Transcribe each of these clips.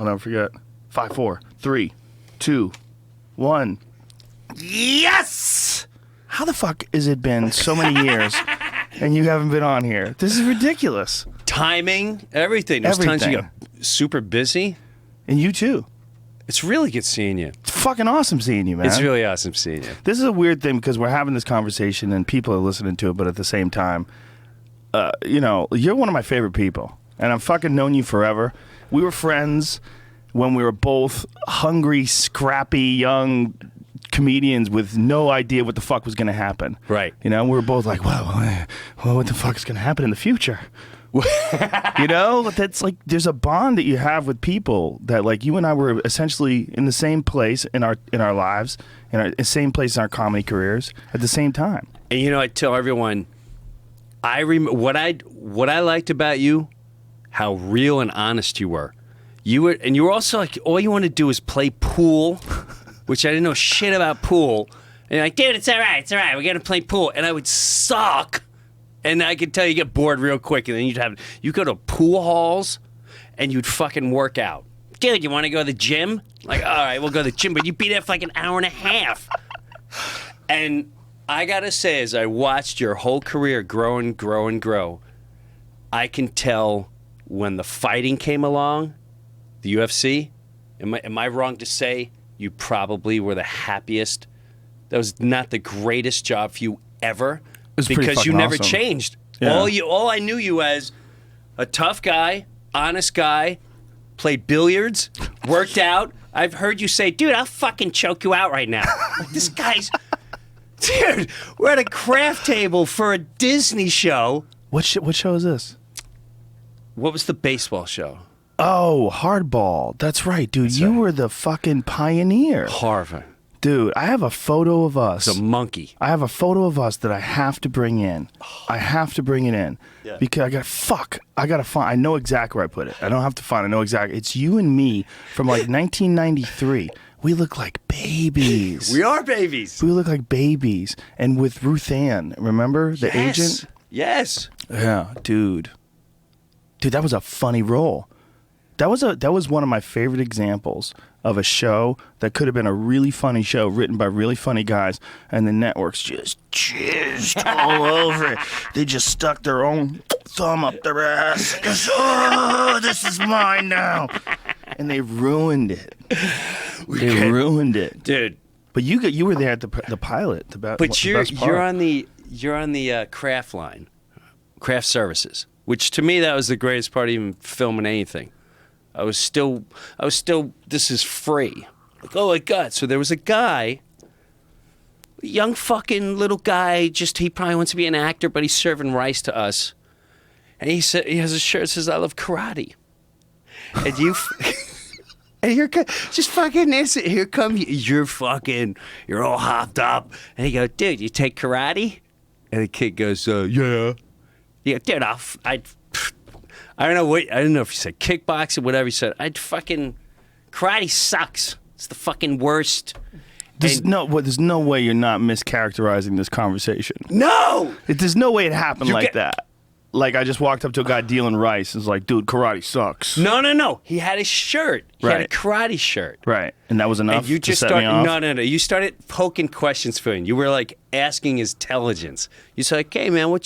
I'll never forget. 5, 4, 3, 2, 1. Yes! How the fuck has it been so many years and you haven't been on here? This is ridiculous. Timing, everything. There's times you got super busy. And you too. It's really good seeing you. It's fucking awesome seeing you, man. It's really awesome seeing you. This is a weird thing because we're having this conversation and people are listening to it, but at the same time, you know, you're one of my favorite people. And I've fucking known you forever. We were friends when we were both hungry, scrappy, young comedians with no idea what the fuck was going to happen. Right. You know, we were both like, well, what the fuck is going to happen in the future? You know, that's like, there's a bond that you have with people that, like, you and I were essentially in the same place in our lives, in our same place in our comedy careers at the same time. And you know, I tell everyone, I what I liked about you, how real and honest you were. You were also like, all you want to do is play pool, which I didn't know shit about pool. And you're like, dude, it's all right, we're gonna play pool, and I would suck. And I could tell you get bored real quick, and then you go to pool halls, and you'd fucking work out. Dude, you want to go to the gym? Like, all right, we'll go to the gym, but you'd be there for like an hour and a half. And I gotta say, as I watched your whole career grow and grow and grow, I can tell when the fighting came along, the UFC. Am I wrong to say you probably were the happiest? That was not the greatest job for you ever. Because you never changed. Yeah. All I knew you as a tough guy, honest guy, played billiards, worked out. I've heard you say, dude, I'll fucking choke you out right now. Like, this guy's... Dude, we're at a craft table for a Disney show. What show is this? What was the baseball show? Oh, Hardball. That's right, dude. You were the fucking pioneer. Harvard. Dude, I have a photo of us. It's a monkey. I have a photo of us that I have to bring in. I have to bring it in. Yeah. Because I gotta find, I know exactly where I put it. I don't have to find, I know exactly. It's you and me from like 1993. We look like babies. We are babies. We look like babies. And with Ruth Ann, remember? The agent? Yes. Yeah, dude. Dude, that was a funny role. That was one of my favorite examples of a show that could have been a really funny show written by really funny guys, and the networks just jizzed all over it. They just stuck their own thumb up their ass. Just, oh, this is mine now. And they ruined it. They ruined it. Dude. But you were there at the pilot. But you're on the craft line, craft services, which to me that was the greatest part of even filming anything. I was still, this is free. Like, oh my God. So there was a guy, young fucking little guy, he probably wants to be an actor, but he's serving rice to us. And he said, he has a shirt that says, I love karate. And and here come you're all hopped up. And he goes, dude, you take karate? And the kid goes, yeah. Yeah, dude, I don't know if he said kickboxing, whatever he said. Karate sucks. It's the fucking worst. There's no way you're not mischaracterizing this conversation. No! There's no way it happened that. Like, I just walked up to a guy dealing rice and was like, dude, karate sucks. No. He had a shirt. He had a karate shirt. Right. And that was enough and you just to set me off? No. You started poking questions for him. You were, like, asking his intelligence. You said, like, hey, man, what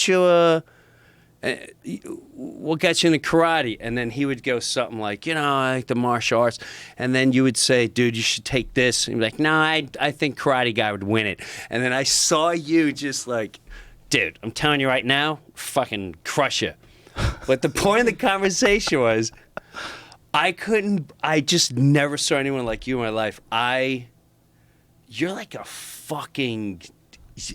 got you into karate? And then he would go something like, I like the martial arts. And then you would say, dude, you should take this. And you'd be like, no, I think karate guy would win it. And then I saw you just like, dude, I'm telling you right now, fucking crush you. But the point of the conversation was, I just never saw anyone like you in my life. You're like a fucking,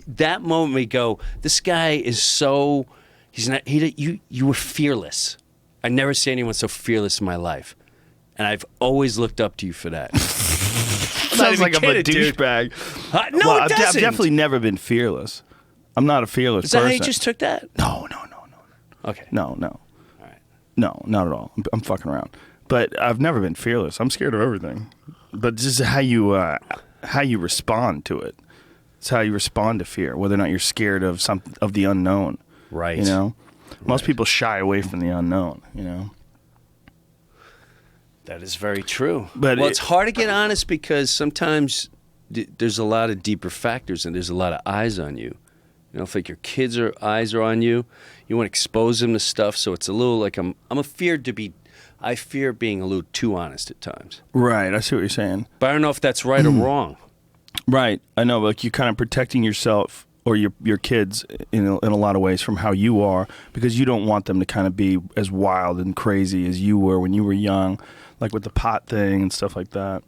that moment we go, this guy is so, you were fearless. I never see anyone so fearless in my life. And I've always looked up to you for that. Sounds like I'm a douchebag. No, it doesn't. I've definitely never been fearless. I'm not a fearless person. Is that how you just took that? No. Okay. No. All right. No, not at all. I'm fucking around. But I've never been fearless. I'm scared of everything. But this is how you respond to it. It's how you respond to fear, whether or not you're scared of the unknown. Right. You know? Most people shy away from the unknown, you know? That is very true. But it's hard to get honest because sometimes there's a lot of deeper factors and there's a lot of eyes on you. You know, if like your kids' eyes are on you, you want to expose them to stuff. So it's a little like I fear being a little too honest at times. Right, I see what you're saying. But I don't know if that's right or wrong. Right, I know. Like you're kind of protecting yourself or your kids in a lot of ways from how you are, because you don't want them to kind of be as wild and crazy as you were when you were young, like with the pot thing and stuff like that.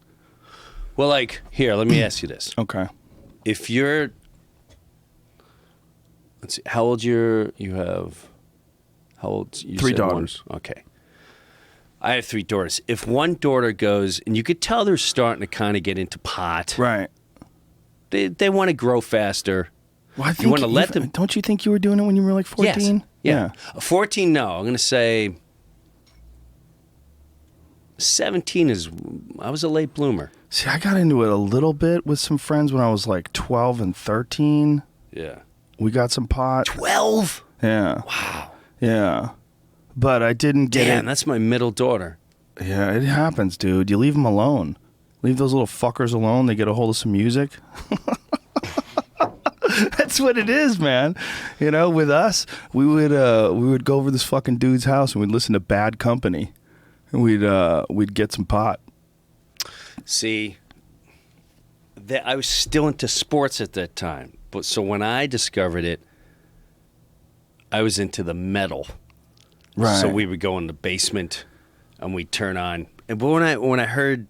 Well, like here, let me ask you this. Okay. If you're, let's see, how old you have? How old? You 3 said one? daughters. Okay. I have 3 daughters. If one daughter goes, and you could tell they're starting to kind of get into pot. Right. They want to grow faster. Well, I think you want to let them. Don't you think you were doing it when you were like 14? Yes. Yeah. 14, no. I'm going to say 17 I was a late bloomer. See, I got into it a little bit with some friends when I was like 12 and 13. Yeah. We got some pot. 12? Yeah. Wow. Yeah. But I didn't get Damn, it. that's my middle daughter. Yeah, it happens, dude. You leave them alone. Leave those little fuckers alone. They get a hold of some music. That's what it is, man. You know, with us, we would go over this fucking dude's house and we'd listen to Bad Company, and we'd get some pot. See, I was still into sports at that time, but so when I discovered it, I was into the metal. Right. So we would go in the basement and we'd turn on. But when I heard,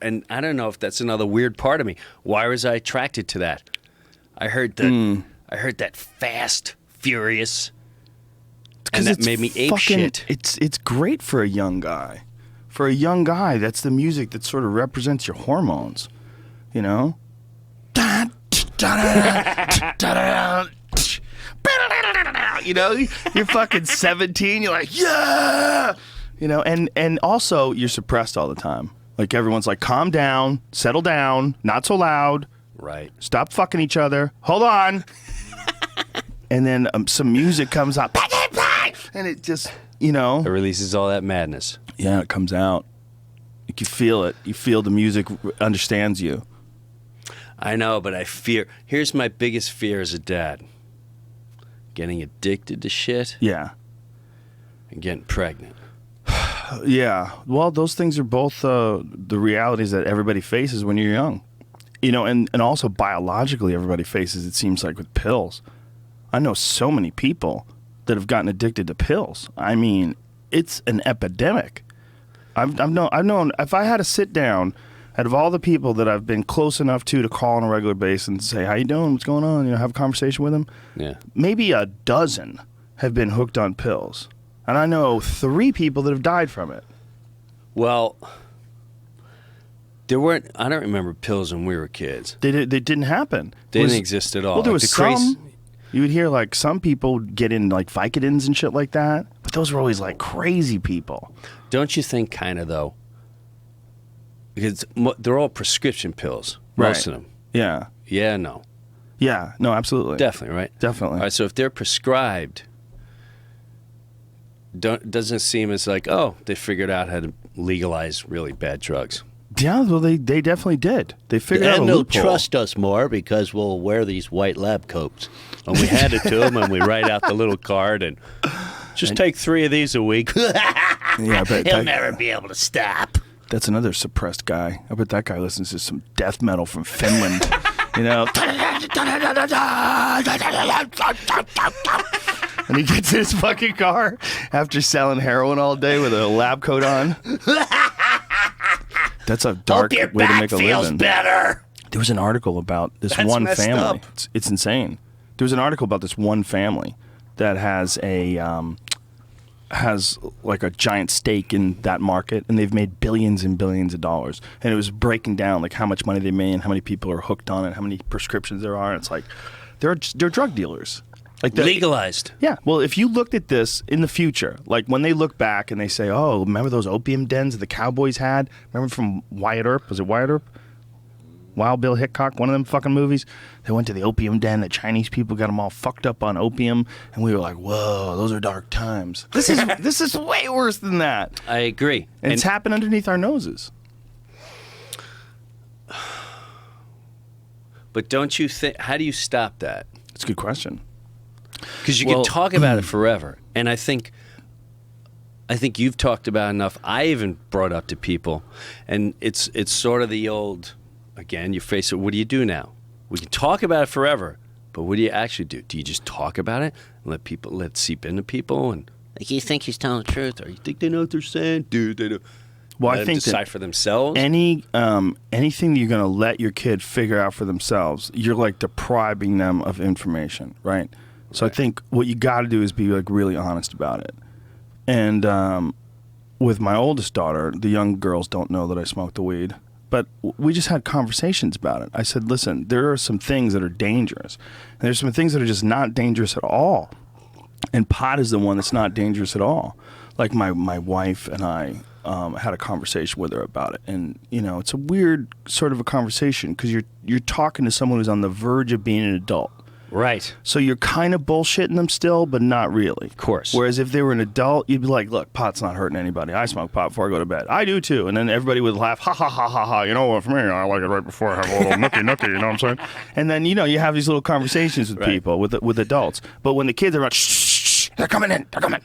and I don't know if that's another weird part of me. Why was I attracted to that? I heard that fast, furious, and that made me ape shit. It's great for a young guy. For a young guy, that's the music that sort of represents your hormones. You know? You know, you're fucking 17, you're like, yeah! You know, and also you're suppressed all the time. Like everyone's like, calm down, settle down, not so loud. Right. Stop fucking each other. Hold on. And then some music comes up. And it just, you know. It releases all that madness. Yeah, it comes out. Like you feel it. You feel the music understands you. I know, but I fear. Here's my biggest fear as a dad. Getting addicted to shit. Yeah. And getting pregnant. Yeah. Well, those things are both the realities that everybody faces when you're young. You know, and also biologically everybody faces, it seems like, with pills. I know so many people that have gotten addicted to pills. I mean, it's an epidemic. I've known if I had to sit down, out of all the people that I've been close enough to call on a regular basis and say, how you doing? What's going on? You know, have a conversation with them. Yeah. Maybe a dozen have been hooked on pills. And I know 3 people that have died from it. Well, I don't remember pills when we were kids. They didn't happen. They didn't exist at all. Well, there like was some. You would hear like some people get in like Vicodins and shit like that. But those were always like crazy people. Don't you think kind of though? Because they're all prescription pills. Most of them. Yeah. Yeah, no. Yeah, no, absolutely. Definitely, right? Definitely. All right, so if they're prescribed, doesn't seem as like, oh, they figured out how to legalize really bad drugs. Yeah, well, they definitely did. They figured out a And they'll loophole. trust us more because we'll wear these white lab coats. And we hand it to them and we write out the little card and just take 3 of these a week. Yeah, but He'll never be able to stop. that's another suppressed guy. I bet that guy listens to some death metal from Finland. You know? And he gets in his fucking car after selling heroin all day with a lab coat on. That's a dark Hope your way to back make a feels living. better. There was an article about this That's one messed family. up. It's insane. There was an article about this one family that has like a giant stake in that market, and they've made billions and billions of dollars. And it was breaking down like how much money they made, and how many people are hooked on it, how many prescriptions there are. And it's like they're drug dealers. Like Legalized. Yeah. Well, if you looked at this in the future, like when they look back and they say, "Oh, remember those opium dens that the cowboys had? Remember from Wyatt Earp? Was it Wyatt Earp? Wild Bill Hickok, one of them fucking movies. They went to the opium den. The Chinese people got them all fucked up on opium, and we were like, "Whoa, those are dark times." This is way worse than that. I agree. And it's happened underneath our noses. But don't you think? How do you stop that? It's a good question. Because you can talk about it forever, and I think you've talked about enough. I even brought up to people, and it's sort of the old, again, you face it. What do you do now? We can talk about it forever, but what do you actually do? Do you just talk about it and let it seep into people, and like you think he's telling the truth, or you think they know what they're saying? Dude, they do. Well, Let I them think decide for themselves. anything that you're going to let your kid figure out for themselves, you're like depriving them of information, right? So I think what you got to do is be like really honest about it. And with my oldest daughter, the young girls don't know that I smoke the weed, but we just had conversations about it. I said, listen, there are some things that are dangerous, and there's some things that are just not dangerous at all. And pot is the one that's not dangerous at all. Like my wife and I had a conversation with her about it, and it's a weird sort of a conversation because you're talking to someone who's on the verge of being an adult. Right. So you're kind of bullshitting them still, but not really. Of course. Whereas if they were an adult, you'd be like, look, pot's not hurting anybody. I smoke pot before I go to bed. I do too. And then everybody would laugh, ha, ha, ha, ha, ha. You know what, for me, I like it right before I have a little nookie, you know what I'm saying? And then, you have these little conversations with people, with adults. But when the kids are like, shh, they're coming in. They're coming.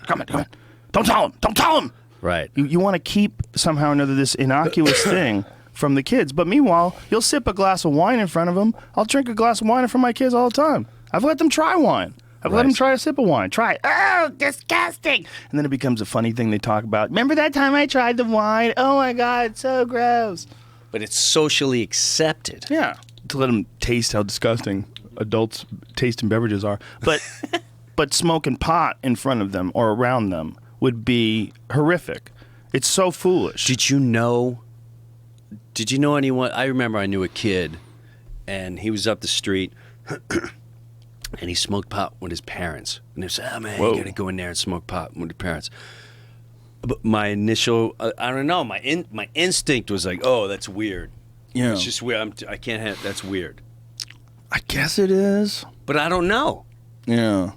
Don't tell them. Right. You want to keep somehow or another this innocuous thing from the kids. But meanwhile, you'll sip a glass of wine in front of them. I'll drink a glass of wine in front of my kids all the time. I've let them try wine. I've let them try a sip of wine. Try it. Oh, disgusting. And then it becomes a funny thing they talk about. Remember that time I tried the wine? Oh, my God, it's so gross. But it's socially accepted. Yeah. To let them taste how disgusting adults' taste in beverages are. But smoking pot in front of them or around them would be horrific. It's so foolish. Did you know anyone? I remember I knew a kid, and he was up the street, and he smoked pot with his parents. And they said, oh, man, you got to go in there and smoke pot with your parents. But my initial, I don't know, my instinct was like, oh, that's weird. Yeah. It's just weird. I can't have, that's weird. I guess it is. But I don't know. Yeah.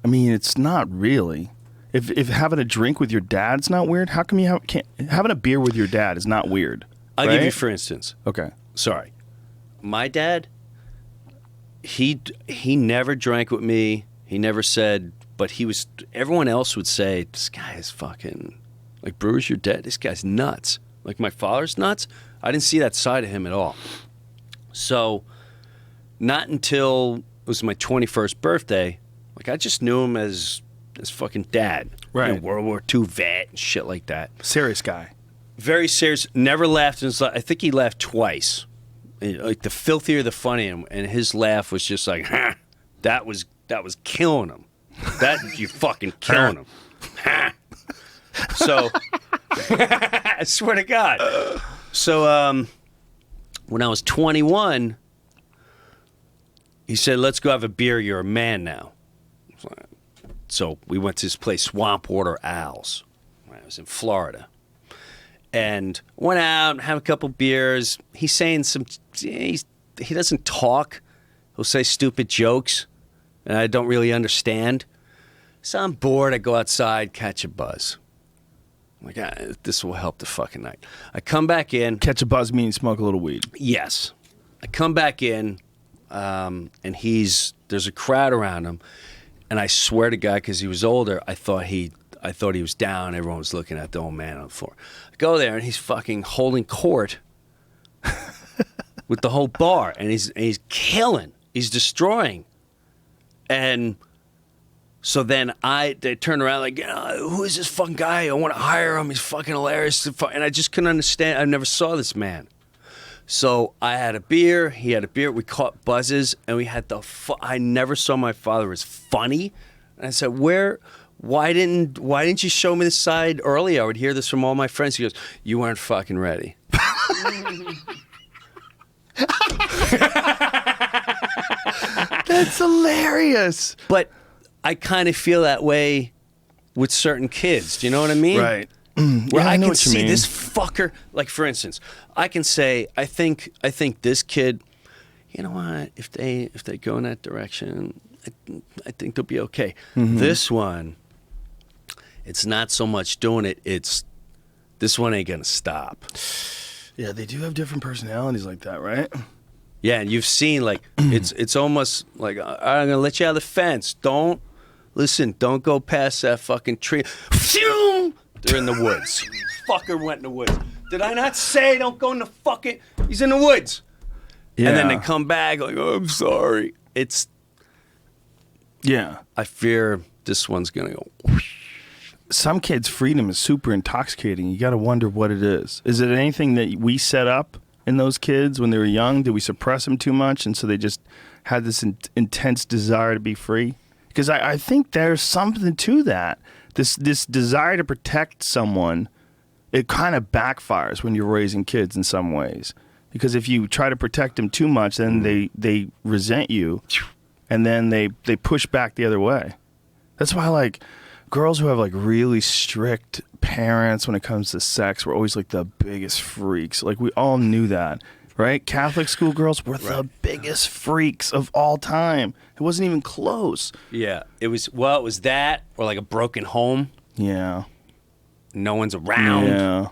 I mean, it's not really. If having a drink with your dad's not weird, how come having a beer with your dad is not weird? I'll right? give you for instance. Okay. Sorry. My dad, he never drank with me. He never said, but everyone else would say, this guy is fucking, like, Brewer's your dad. This guy's nuts. Like, my father's nuts. I didn't see that side of him at all. So, not until it was my 21st birthday, like, I just knew him as fucking dad. Right. World War II vet and shit like that. Serious guy. Very serious. Never laughed in his life. I think he laughed twice. Like, the filthier, the funnier. And his laugh was just like, ha, that was killing him. You fucking killing him. Ha. So, I swear to God. So, when I was 21, he said, let's go have a beer. You're a man now. So we went to this place, Swampwater Owls. I was in Florida. And went out, had a couple beers. He's saying he doesn't talk. He'll say stupid jokes, and I don't really understand. So I'm bored. I go outside, catch a buzz. I'm like, this will help the fucking night. I come back in. Catch a buzz means smoke a little weed. Yes. I come back in, and there's a crowd around him. And I swear to God, because he was older, I thought he was down. Everyone was looking at the old man on the floor. I go there, and he's fucking holding court with the whole bar, and he's killing. He's destroying. And so then they turn around like, who is this fucking guy? I want to hire him. He's fucking hilarious. And I just couldn't understand. I never saw this man. So I had a beer, he had a beer, we caught buzzes, and we had I never saw my father as funny. And I said, why didn't you show me this side earlier? I would hear this from all my friends. He goes, you weren't fucking ready. That's hilarious. But I kind of feel that way with certain kids. Do you know what I mean? Right. Where I I know can what you see mean. this fucker. Like for instance, I can say, I think this kid. You know what? If they go in that direction, I think they'll be okay. This one, it's not so much doing it. It's this one ain't gonna stop. Yeah, they do have different personalities like that, right? Yeah, and you've seen like it's almost like I'm gonna let you out of the fence. Don't go past that fucking tree. Phew! They're in the woods. Fucker went in the woods. Did I not say don't go in the fucking? He's in the woods. Yeah. And then they come back like, oh, I'm sorry. It's. Yeah. I fear this one's gonna go. Some kids' freedom is super intoxicating. You got to wonder what it is. Is it anything that we set up in those kids when they were young? Did we suppress them too much, and so they just had this intense desire to be free? Because I think there's something to that. This desire to protect someone, it kind of backfires when you're raising kids in some ways. Because if you try to protect them too much, then they resent you, and then they push back the other way. That's why, like, girls who have, like, really strict parents when it comes to sex were always, like, the biggest freaks. Like, we all knew that, right? Catholic school girls were the biggest freaks of all time. It wasn't even close. Yeah, it was that or like a broken home. Yeah. No one's around. Yeah.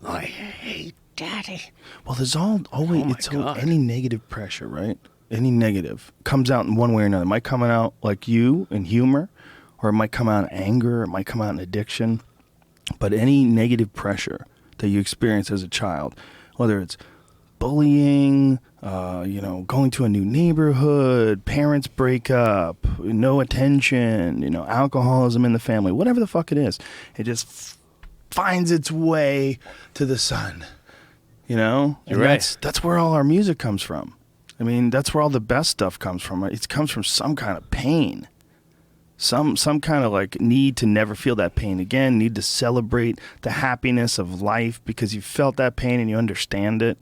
I hate daddy. Well, there's always God. any negative pressure, right? Any negative comes out in one way or another. It might come out like you in humor, or it might come out in anger, it might come out in addiction. But any negative pressure that you experience as a child, whether it's bullying, going to a new neighborhood, parents break up, no attention, alcoholism in the family, whatever the fuck it is, it just finds its way to the sun. You're right. That's where all our music comes from. I mean, that's where all the best stuff comes from. It comes from some kind of pain. Some kind of like need to never feel that pain again, need to celebrate the happiness of life because you felt that pain and you understand it.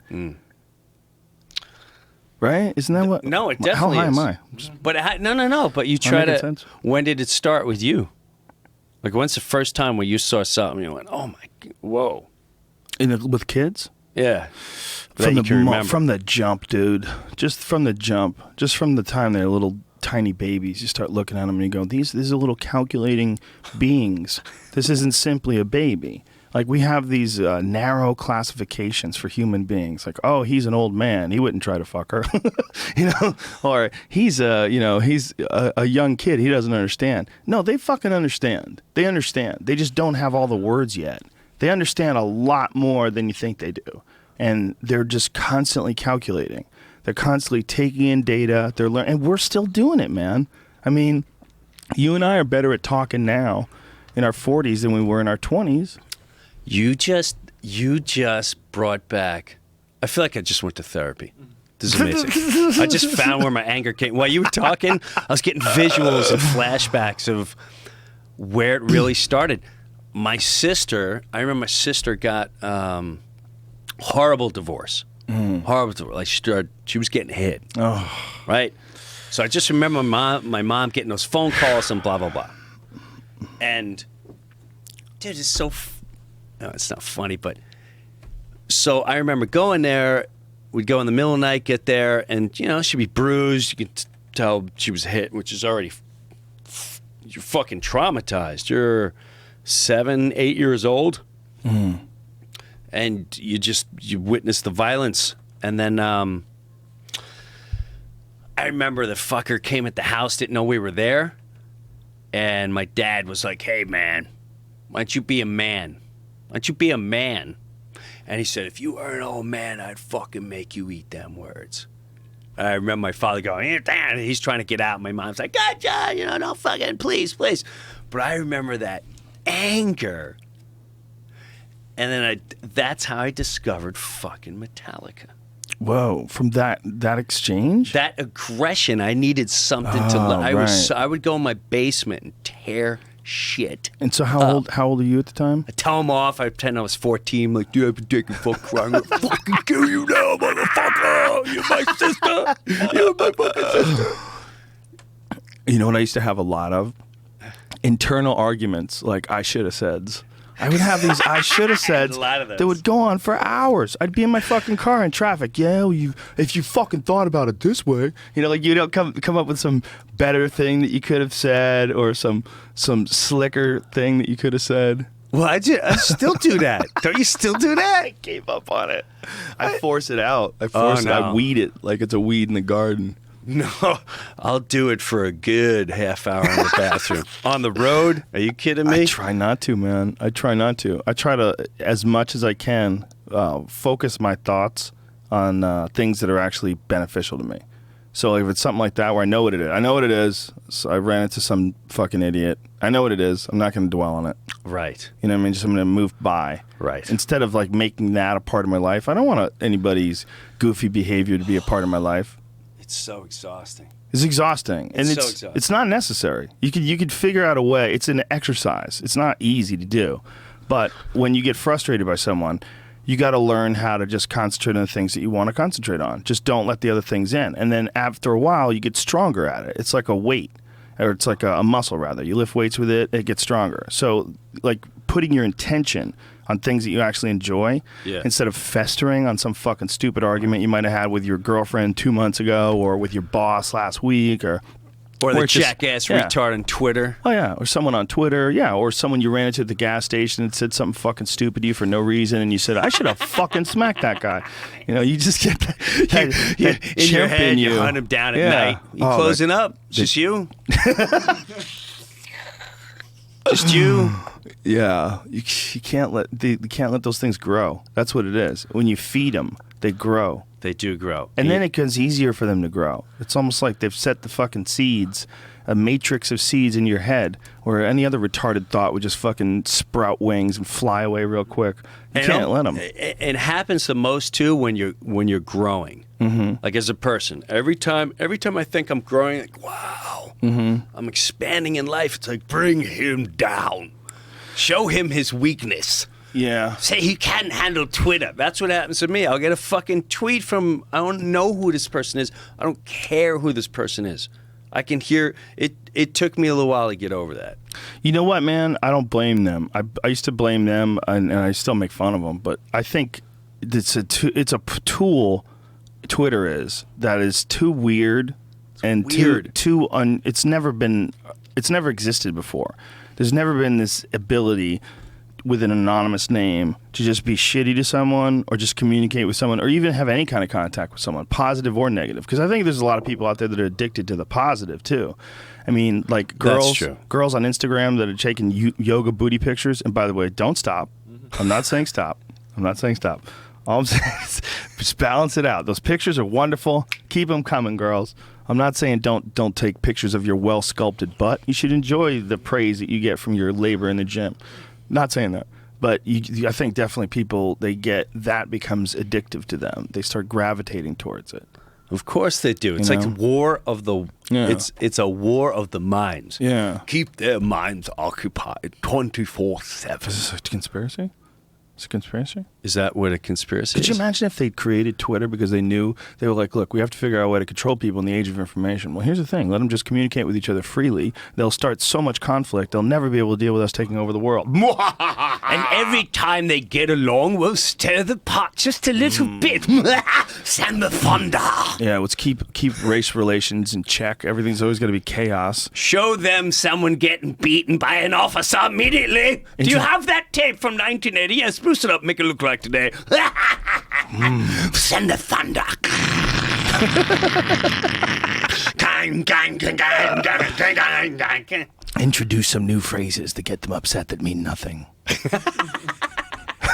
Right? Isn't that what? No, it definitely How high is. am I? But no. But you try making to. sense? When did it start with you? Like, when's the first time when you saw something you went, "Oh my, whoa"? With kids? Yeah. From That you can remember. from the jump, dude. Just from the jump. Just from the time they're little tiny babies, you start looking at them and you go, these are little calculating beings. This isn't simply a baby. Like, we have these narrow classifications for human beings. Like, oh, he's an old man. He wouldn't try to fuck her. Or he's a young kid. He doesn't understand. No, they fucking understand. They understand. They just don't have all the words yet. They understand a lot more than you think they do. And they're just constantly calculating. They're constantly taking in data. They're learning. And we're still doing it, man. I mean, you and I are better at talking now in our 40s than we were in our 20s. You just brought back. I feel like I just went to therapy. This is amazing. I just found where my anger came. While you were talking, I was getting visuals and flashbacks of where it really started. I remember my sister got horrible divorce. Horrible divorce. Like she was getting hit. Oh. Right? So I just remember my mom getting those phone calls and blah, blah, blah. And, dude, it's so... No, it's not funny, but... So I remember going there. We'd go in the middle of the night, get there, and, she'd be bruised. You could tell she was hit, which is already... You're fucking traumatized. You're 7, 8 years old. And you witness the violence. And then I remember the fucker came at the house, didn't know we were there. And my dad was like, hey, man, why don't you be a man? Why don't you be a man? And he said, if you were an old man, I'd fucking make you eat them words. I remember my father going, and he's trying to get out. My mom's like, gotcha, no fucking, please. But I remember that anger. And then that's how I discovered fucking Metallica. Whoa! From that exchange, That aggression, I needed something to. I would go in my basement and tear shit. And so, how old are you at the time? I tell him off. I pretend I was 14. Like, dude, I've been taking fuck. I'm gonna fucking kill you now, motherfucker. You're my sister. You're my fucking sister. You know what I used to have a lot of? Internal arguments, like I should have said. I would have these I should have said a lot of those. that would go on for hours. I'd be in my fucking car in traffic. Yeah, well, if you fucking thought about it this way, like you don't come up with some better thing that you could have said or some slicker thing that you could have said. Well, I still do that. Don't you still do that? I gave up on it. I force it out. I no. weed it like it's a weed in the garden. No, I'll do it for a good half hour in the bathroom. On the road? Are you kidding me? I try not to, man. I try to, as much as I can, focus my thoughts on things that are actually beneficial to me. So if it's something like that where I know what it is, so I ran into some fucking idiot. I know what it is. I'm not going to dwell on it. Right. You know what I mean? Just I'm going to move by. Right. Instead of like making that a part of my life. I don't want anybody's goofy behavior to be a part of my life. It's so exhausting. It's exhausting, and so exhausting. It's not necessary. You could figure out a way. It's an exercise. It's not easy to do, but when you get frustrated by someone, you got to learn how to just concentrate on the things that you want to concentrate on. Just don't let the other things in, and then after a while, you get stronger at it. It's like a weight, or it's like a muscle rather. You lift weights with it, it gets stronger. So, like putting your intention on things that you actually enjoy instead of festering on some fucking stupid argument you might have had with your girlfriend 2 months ago or with your boss last week or the just- jackass retard on Twitter. Oh, yeah, or someone on Twitter, or someone you ran into at the gas station and said something fucking stupid to you for no reason, and you said, I should have fucking smacked that guy. You just get that In your chimp head, in you hunt him down at Yeah. night. You Oh, closing up? Just you? Just you? Yeah, you can't let those things grow. That's what it is. When you feed them, they grow. They do grow. And then it gets easier for them to grow. It's almost like they've set the fucking seeds, a matrix of seeds in your head, where any other retarded thought would just fucking sprout wings and fly away real quick. You can't let them. It happens the most too when you're growing. Mm-hmm. Like as a person, every time I think I'm growing, like wow, I'm expanding in life. It's like bring him down, show him his weakness. Yeah. Say he can't handle Twitter. That's what happens to me. I'll get a fucking tweet from, I don't know who this person is. I don't care who this person is. I can hear it. It took me a little while to get over that. You know what, man? I don't blame them. I used to blame them, and I still make fun of them. But I think it's a tool. Twitter is that is too weird and weird. It's never existed before. There's never been this ability with an anonymous name to just be shitty to someone or just communicate with someone or even have any kind of contact with someone, positive or negative. Because I think there's a lot of people out there that are addicted to the positive too. I mean, like girls on Instagram that are taking yoga booty pictures. And by the way, don't stop. I'm not saying stop. All I'm saying is just balance it out. Those pictures are wonderful. Keep them coming, girls. I'm not saying don't take pictures of your well-sculpted butt. You should enjoy the praise that you get from your labor in the gym. Not saying that, but I think definitely people, that becomes addictive to them. They start gravitating towards it. Of course they do. It's like war of the. Yeah. It's a war of the minds. Yeah. Keep their minds occupied 24/7. Is this a conspiracy? It's a conspiracy? Is that what a conspiracy Could is? you imagine if they created Twitter because they knew, they were like, look, we have to figure out a way to control people in the age of information. Well, here's the thing. Let them just communicate with each other freely. They'll start so much conflict, they'll never be able to deal with us taking over the world. And every time they get along, we'll stir the pot just a little bit. Send the thunder. Yeah, let's keep race relations in check. Everything's always going to be chaos. Show them someone getting beaten by an officer immediately. Do you have that tape from 1980? Yeah, spruce it up, make it look like today. Send the thunder. Introduce some new phrases to get them upset that mean nothing.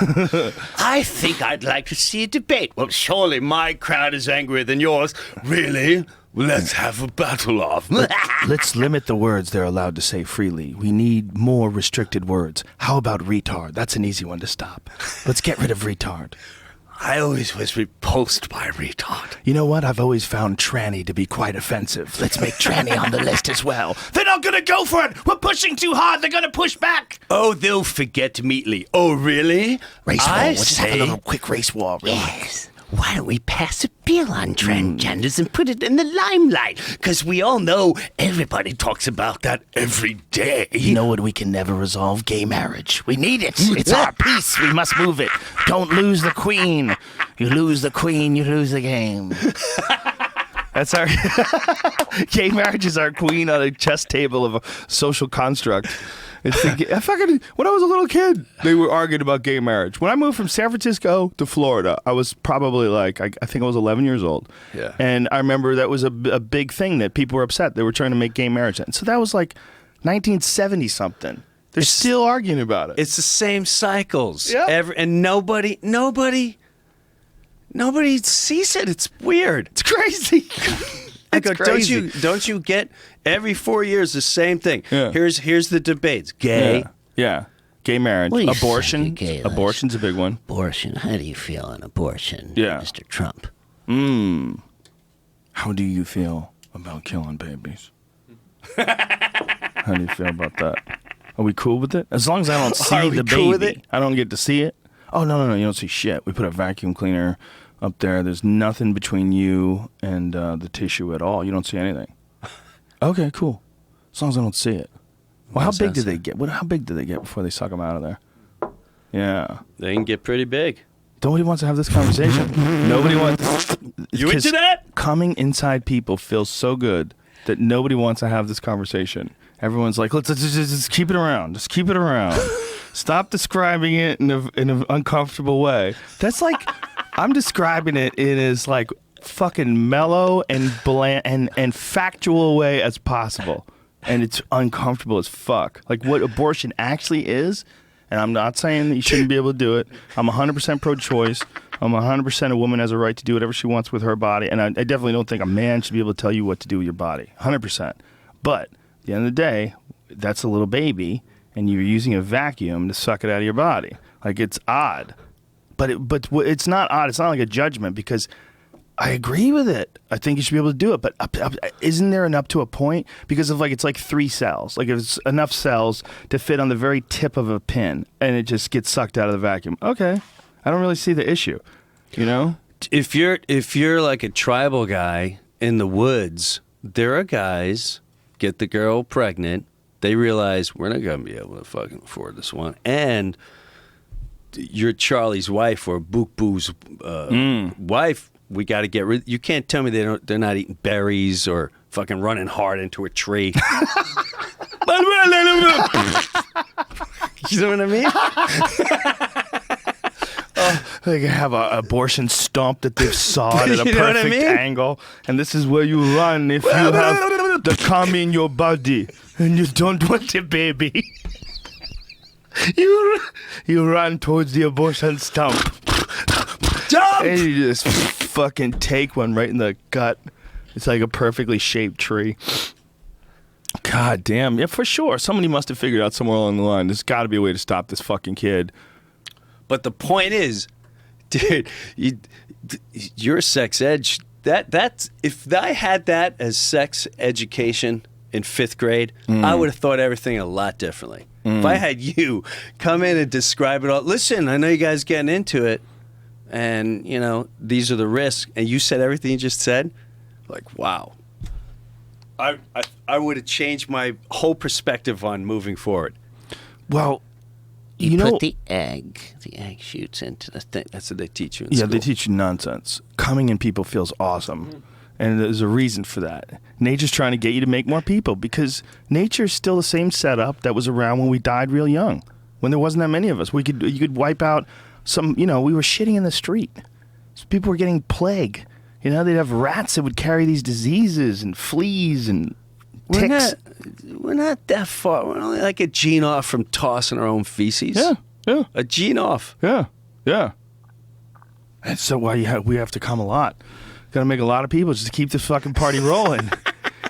I think I'd like to see a debate. Well, surely my crowd is angrier than yours. Really? Let's have a battle off. Let's limit the words they're allowed to say freely. We need more restricted words. How about retard? That's an easy one to stop. Let's get rid of retard. I always was repulsed by retard. You know what? I've always found tranny to be quite offensive. Let's make tranny on the list as well. They're not going to go for it. We're pushing too hard. They're going to push back. Oh, they'll forget immediately. Oh, really? Race war. I We'll just have a say- little quick race war. Relax. why don't we pass a bill on transgenders and put it in the limelight? Because we all know everybody talks about that every day. You know what? We can never resolve gay marriage. We need it. It's our piece. We must move it. Don't lose the queen. You lose the queen, you lose the game. That's our gay marriage is our queen on a chess table of a social construct. It's when I was a little kid, they were arguing about gay marriage. When I moved from San Francisco to Florida, I was probably like, I think I was 11 years old. Yeah. And I remember that was a big thing that people were upset. They were trying to make gay marriage. And so that was like 1970 something. They're still arguing about it. It's the same cycles. Yeah. And nobody sees it. It's weird. It's crazy. I go, crazy. don't you get every 4 years the same thing? Yeah. Here's the debates. Gay. Yeah. Gay marriage. What do you Abortion. think of gay, Les? Abortion's a big one. Abortion. How do you feel on abortion, Yeah. Mr. Trump? How do you feel about killing babies? How do you feel about that? Are we cool with it? As long as I don't see Are we the baby. cool with it? I don't get to see it. Oh, no, you don't see shit. We put a vacuum cleaner up there. There's nothing between you and the tissue at all. You don't see anything. Okay, cool. As long as I don't see it. Well, how does big that did say? they get? How big did they get before they suck them out of there? Yeah. They can get pretty big. Nobody wants to have this conversation. Nobody wants. You into 'cause that? Coming inside people feels so good that nobody wants to have this conversation. Everyone's like, let's just keep it around. Just keep it around. Stop describing it in an uncomfortable way. That's like, I'm describing it in as like fucking mellow and bland and factual way as possible. And it's uncomfortable as fuck. Like what abortion actually is. And I'm not saying that you shouldn't be able to do it. I'm 100% pro-choice. I'm 100% a woman has a right to do whatever she wants with her body. And I definitely don't think a man should be able to tell you what to do with your body. 100%. But at the end of the day, that's a little baby, and you're using a vacuum to suck it out of your body. Like, it's odd. But it's not odd. It's not like a judgment because I agree with it. I think you should be able to do it. But isn't there an up to a point? Because of it's like 3 cells. Like if it's enough cells to fit on the very tip of a pin and it just gets sucked out of the vacuum. Okay. I don't really see the issue. You know? If you're like a tribal guy in the woods, there are guys get the girl pregnant. They realize we're not gonna be able to fucking afford this one, and you're Charlie's wife or Book Boo's wife. We got to get rid. You can't tell me they're not eating berries or fucking running hard into a tree. You know what I mean? They can have an abortion stump that they've sawed at a You know what I perfect mean? angle. And this is where you run if you have the cum in your body and you don't want a baby. You run towards the abortion stump. Jump! And you just fucking take one right in the gut. It's like a perfectly shaped tree. God damn. Yeah, for sure. Somebody must have figured out somewhere along the line. There's got to be a way to stop this fucking kid. But the point is, dude, your sex edge. That's if I had that as sex education in 5th grade, I would have thought everything a lot differently. If I had you come in and describe it all, listen, I know you guys getting into it, and these are the risks, and you said everything you just said, like wow. I would have changed my whole perspective on moving forward. Well, You know, put the egg shoots into the thing. That's what they teach you in yeah, school. they teach you nonsense. Coming in people feels awesome. And there's a reason for that. Nature's trying to get you to make more people because nature's still the same setup that was around when we died real young. When there wasn't that many of us. You could wipe out we were shitting in the street. So people were getting plague. They'd have rats that would carry these diseases and fleas and ticks. We're not that far. We're only like a gene off from tossing our own feces. Yeah. A gene off. Yeah. That's so why we have to come a lot. Got to make a lot of people just to keep this fucking party rolling.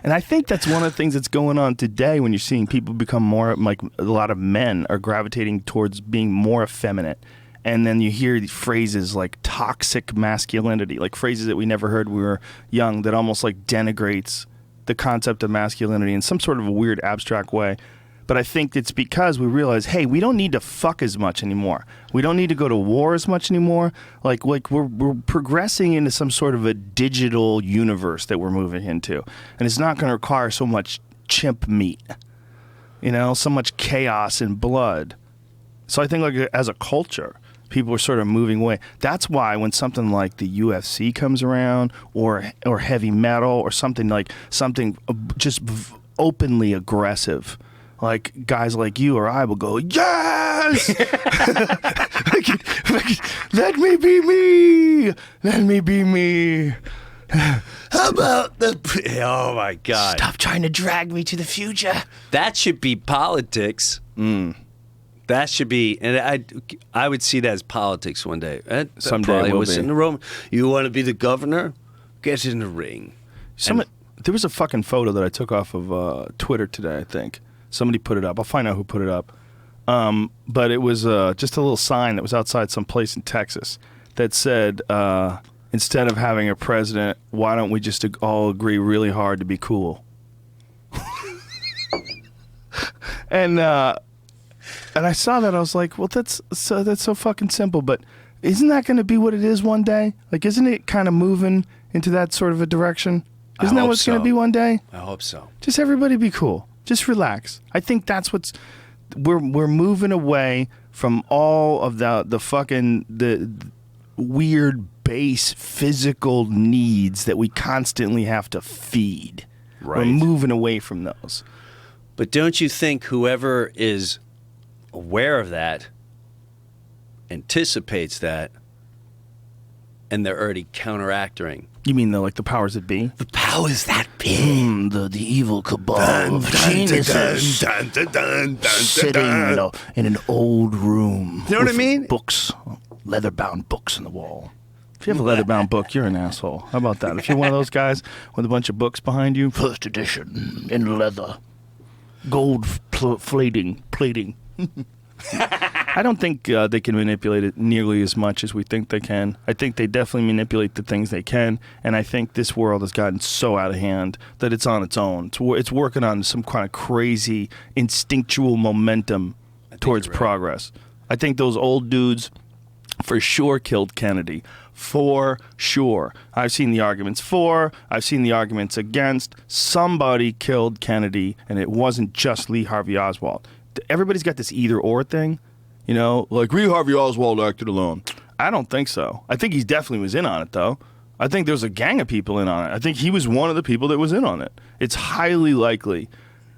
And I think that's one of the things that's going on today when you're seeing people become more, like a lot of men are gravitating towards being more effeminate. And then you hear these phrases like toxic masculinity, like phrases that we never heard when we were young that almost like denigrates the concept of masculinity in some sort of a weird abstract way. But I think it's because we realize, hey, we don't need to fuck as much anymore. We don't need to go to war as much anymore. Like we're progressing into some sort of a digital universe that we're moving into, and it's not going to require so much chimp meat, so much chaos and blood. So I think like as a culture, people are sort of moving away. That's why when something like the UFC comes around, or heavy metal, or something just openly aggressive, like guys like you or I will go, yes! Let me be me! Let me be me! How about the... Oh, my God. Stop trying to drag me to the future. That should be politics. That should be, and I would see that as politics one day. That Someday probably it will was be. in the room. You want to be the governor? Get in the ring. There was a fucking photo that I took off of Twitter today, I think. Somebody put it up. I'll find out who put it up. But it was just a little sign that was outside some place in Texas that said, instead of having a president, why don't we just all agree really hard to be cool? And I saw that, I was like, well, that's so fucking simple, but isn't that going to be what it is one day? Like, isn't it kind of moving into that sort of a direction? Isn't that what it's going to be one day? I hope so. Just everybody be cool. Just relax. I think that's what's we're moving away from all of the fucking the weird base physical needs that we constantly have to feed. Right. We're moving away from those. But don't you think whoever is aware of that anticipates that, and they're already counteracting? You mean the powers that be? The powers that be. The evil cabal of geniuses sitting in an old room. You know what I with mean? Books, leather-bound books on the wall. If you have a leather-bound book, you're an asshole. How about that? If you're one of those guys with a bunch of books behind you, first edition in leather, gold plating. I don't think they can manipulate it nearly as much as we think they can. I think they definitely manipulate the things they can, and I think this world has gotten so out of hand that it's on its own. It's working on some kind of crazy instinctual momentum towards you're right. progress. I think those old dudes for sure killed Kennedy. For sure. I've seen the arguments for, I've seen the arguments against. Somebody killed Kennedy, and it wasn't just Lee Harvey Oswald. Everybody's got this either-or thing. Like Lee Harvey Oswald acted alone. I don't think so. I think he definitely was in on it, though. I think there's a gang of people in on it. I think he was one of the people that was in on it. It's highly likely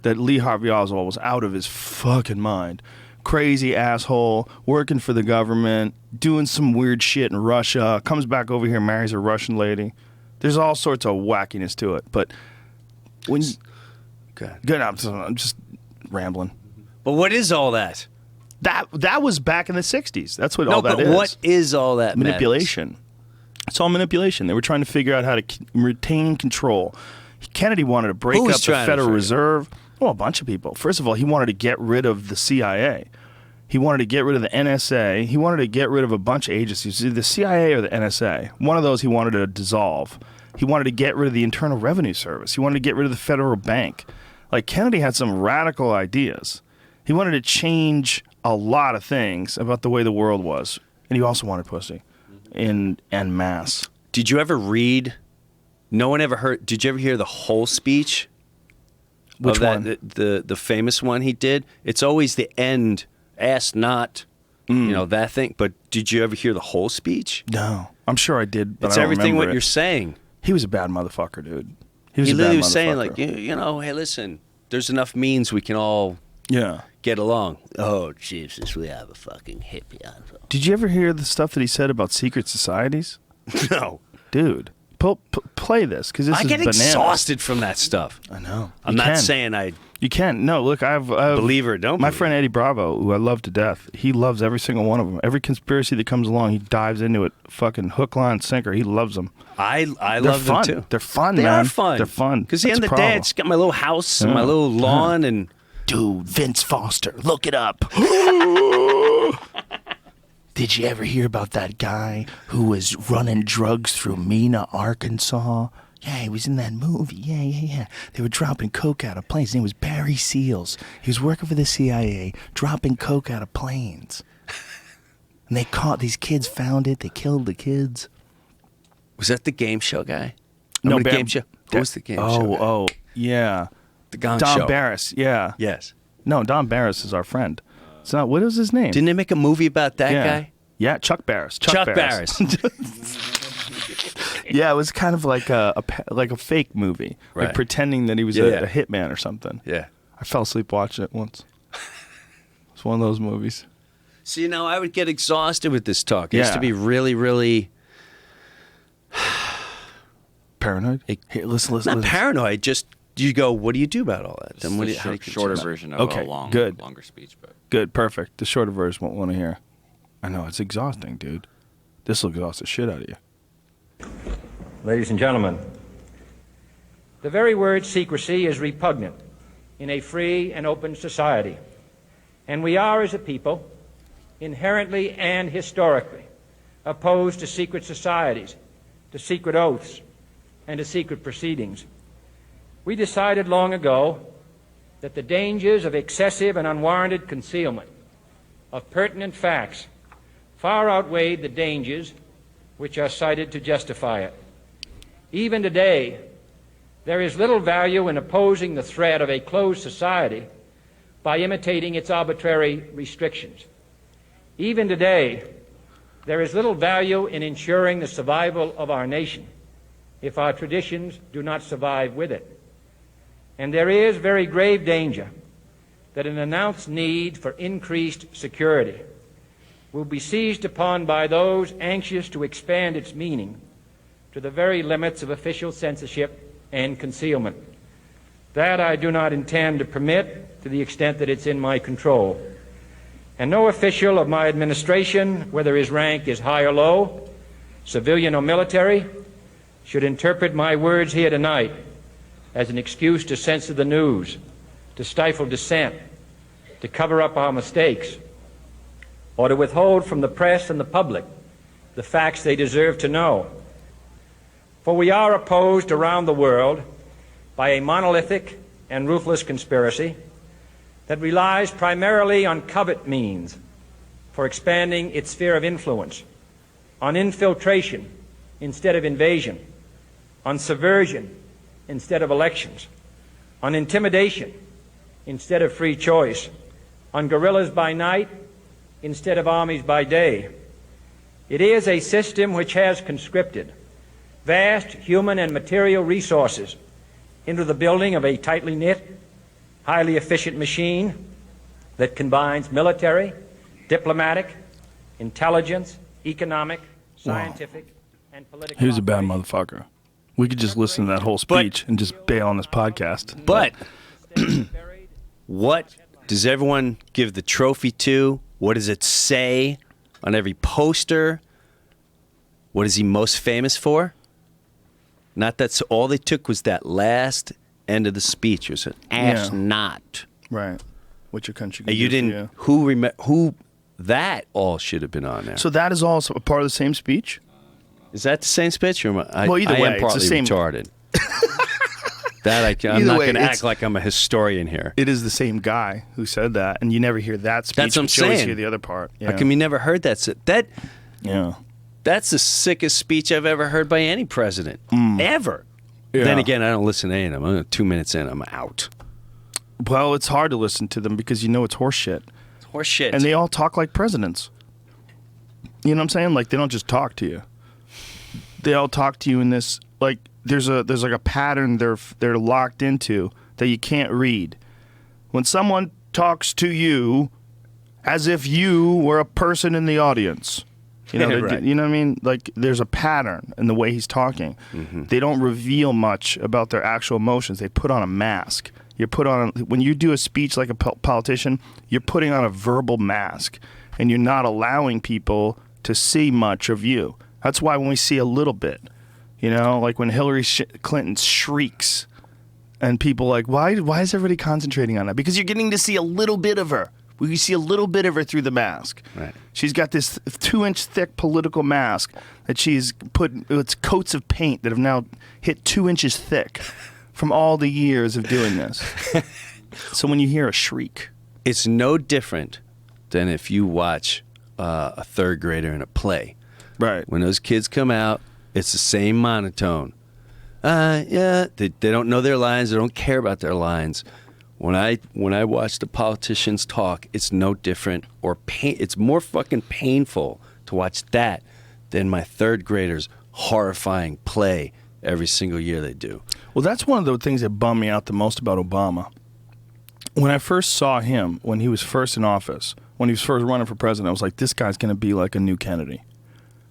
that Lee Harvey Oswald was out of his fucking mind. Crazy asshole, working for the government, doing some weird shit in Russia, comes back over here, marries a Russian lady. There's all sorts of wackiness to it. But when you... Good, I'm just rambling. But what is all that? That was back in the 60s. That's what all that is. What is all that? Manipulation. It's all manipulation. They were trying to figure out how to retain control. Kennedy wanted to break up the Federal Reserve. Well, a bunch of people. First of all, he wanted to get rid of the CIA. He wanted to get rid of the NSA. He wanted to get rid of a bunch of agencies, either the CIA or the NSA. One of those he wanted to dissolve. He wanted to get rid of the Internal Revenue Service. He wanted to get rid of the Federal Bank. Like, Kennedy had some radical ideas. He wanted to change a lot of things about the way the world was. And he also wanted pussy en masse. Did you ever read? No one ever heard. Did you ever hear the whole speech? Which of that, one? The famous one he did. It's always the end. Ask not, that thing. But did you ever hear the whole speech? No. I'm sure I did, but It's I don't everything remember what it. you're saying. He was a bad motherfucker, dude. He He a bad literally was saying, motherfucker. hey, listen, there's enough means we can all get along. Oh, Jesus, we have a fucking hippie on. Did you ever hear the stuff that he said about secret societies? No. Dude, play this, because this I is get bananas. exhausted from that stuff. I know. I'm not saying I You can. No, look, I've believe or don't my believe. friend Eddie Bravo, who I love to death, he loves every single one of them. Every conspiracy that comes along, he dives into it. Fucking hook, line, sinker. He loves them. I They're love fun. them too. They're fun, They man. are fun. They're fun. Because at the end of the day, I just got my little house and my little lawn and... Dude, Vince Foster, look it up. Did you ever hear about that guy who was running drugs through Mena, Arkansas? Yeah, he was in that movie. Yeah. They were dropping coke out of planes. His name was Barry Seals. He was working for the CIA, dropping coke out of planes. And they caught these kids, found it. They killed the kids. Was that the game show guy? No, Remember the game show. Who was the game show? Oh, yeah. The Gong Don Show. Barris. Yeah. Yes. No, Don Barris is our friend. It's not. What was his name? Didn't they make a movie about that guy? Yeah, Chuck Barris. Chuck Barris. Yeah, it was kind of like a fake movie, Right. like pretending that he was Yeah. a hitman or something. Yeah. I fell asleep watching it once. It's one of those movies. See, now I would get exhausted with this talk. It used Yeah. to be really, really Paranoid. Hey, listen. not paranoid. Just you go. What do you do about all that? It's Then what the do you, how do you shorter continue? version of Okay, a longer speech, but Good, perfect. The shorter version won't want to hear. I know it's exhausting, dude. This will exhaust the shit out of you. Ladies and gentlemen, the very word secrecy is repugnant in a free and open society. And we are, as a people, inherently and historically opposed to secret societies, to secret oaths, and to secret proceedings. We decided long ago that the dangers of excessive and unwarranted concealment of pertinent facts far outweighed the dangers which are cited to justify it. Even today, there is little value in opposing the threat of a closed society by imitating its arbitrary restrictions. Even today, there is little value in ensuring the survival of our nation if our traditions do not survive with it. And there is very grave danger that an announced need for increased security will be seized upon by those anxious to expand its meaning to the very limits of official censorship and concealment. That I do not intend to permit to the extent that it's in my control. And no official of my administration, whether his rank is high or low, civilian or military, should interpret my words here tonight as an excuse to censor the news, to stifle dissent, to cover up our mistakes, or to withhold from the press and the public the facts they deserve to know. For we are opposed around the world by a monolithic and ruthless conspiracy that relies primarily on covert means for expanding its sphere of influence, on infiltration instead of invasion, on subversion instead of elections, on intimidation instead of free choice, on guerrillas by night instead of armies by day. It is a system which has conscripted vast human and material resources into the building of a tightly knit, highly efficient machine that combines military, diplomatic, intelligence, economic, scientific, and political. He was a bad operations. motherfucker. We could just listen to that whole speech and just bail on this podcast. But what does everyone give the trophy to? What does it say on every poster? What is he most famous for? Not that's all they took was that last end of the speech. It was an ask Yeah. not. Right. What your country can And you do for didn't. Who? That all should have been on there. So that is also a part of the same speech? Is that the same speech? Or am I, Well, either I way, am it's the partly same- retarded. I'm Either not way, going to it's- act like I'm a historian here. It is the same guy who said that, and you never hear that speech. That's what I'm but you always saying. hear the other part. Yeah. How come you never heard that? That Yeah. That's the sickest speech I've ever heard by any president. Ever. Yeah. Then again, I don't listen to any of them. I'm 2 minutes in, I'm out. Well, it's hard to listen to them because you know it's horseshit. It's horse shit. And they all talk like presidents. You know what I'm saying? Like, they don't just talk to you. They all talk to you in this, like, there's like a pattern they're locked into that you can't read. When someone talks to you as if you were a person in the audience. You know, Right. you know what I mean? Like, there's a pattern in the way he's talking. Mm-hmm. They don't reveal much about their actual emotions. They put on a mask. When you do a speech like a politician, you're putting on a verbal mask, and you're not allowing people to see much of you. That's why when we see a little bit, you know, like when Hillary Clinton shrieks, and people like, why is everybody concentrating on that? Because you're getting to see a little bit of her. We see a little bit of her through the mask. Right. She's got this 2-inch thick political mask that she's put. It's coats of paint that have now hit 2 inches thick from all the years of doing this. So when you hear a shriek, It's no different than if you watch a third grader in a play. right? When those kids come out, it's the same monotone. Yeah, they don't know their lines. They don't care about their lines. When I watch the politicians talk, it's no different or it's more fucking painful to watch that than my third graders horrifying play every single year they do. Well, that's one of the things that bummed me out the most about Obama. When I first saw him, when he was first in office, when he was first running for president, I was like, this guy's going to be like a new Kennedy.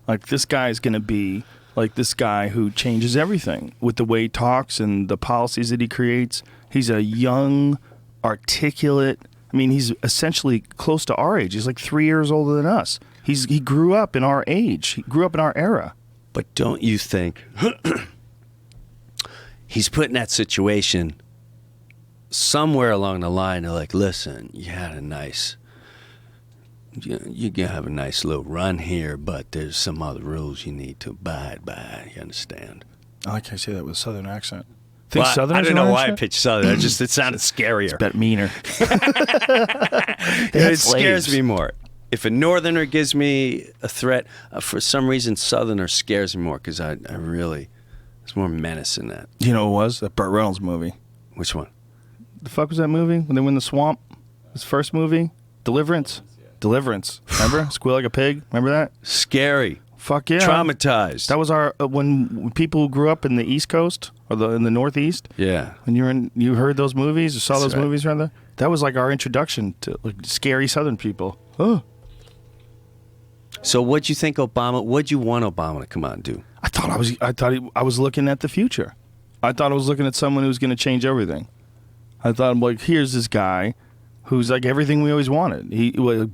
Like, this guy's going to be like this guy who changes everything with the way he talks and the policies that he creates. He's a young, articulate, I mean, he's essentially close to our age. He's like 3 years older than us. He grew up in our age. He grew up in our era. But don't you think he's put in that situation somewhere along the line? They're like, listen, you had a nice, you're going to have a nice little run here, but there's some other rules you need to abide by. You understand? I like how you say that with a Southern accent. Well, I Southerners don't are know like why I shit? pitched Southern. It sounded scarier. Bet meaner. It scares me more. If a Northerner gives me a threat, for some reason, Southerner scares me more because I really, there's more menace in that. You know what it was? That Burt Reynolds movie. Which one? The fuck was that movie? When they went in the swamp? His first movie? Deliverance? Deliverance. Remember? Squeal Like a Pig? Remember that? Scary. Fuck yeah. Traumatized. That was our, when people who grew up in the East Coast, or in the Northeast, Yeah. when you heard those movies, or saw That's those right. movies rather, that was like our introduction to like scary Southern people. Oh. So what'd you think what'd you want Obama to come out and do? I thought I was looking at the future. I thought I was looking at someone who was going to change everything. I thought, like, here's this guy who's like everything we always wanted.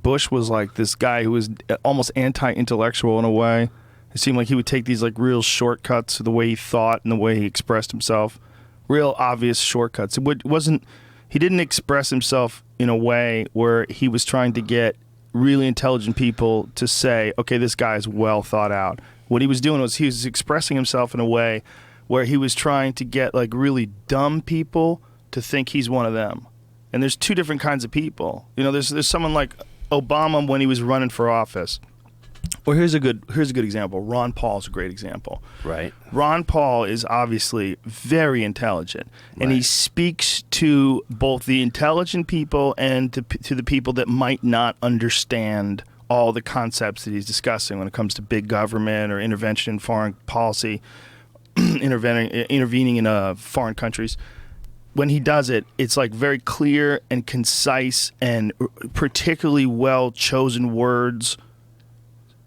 Bush was like this guy who was almost anti-intellectual in a way. It seemed like he would take these like real shortcuts to the way he thought and the way he expressed himself. Real obvious shortcuts. He didn't express himself in a way where he was trying to get really intelligent people to say, okay, this guy is well thought out. What he was doing was he was expressing himself in a way where he was trying to get like really dumb people to think he's one of them. And there's two different kinds of people. You know, there's someone like Obama when he was running for office. Well, here's a good example. Ron Paul's a great example. Right. Ron Paul is obviously very intelligent, and he speaks to both the intelligent people and to the people that might not understand all the concepts that he's discussing when it comes to big government or intervention in foreign policy, intervening in foreign countries. When he does it, it's like very clear and concise and particularly well-chosen words.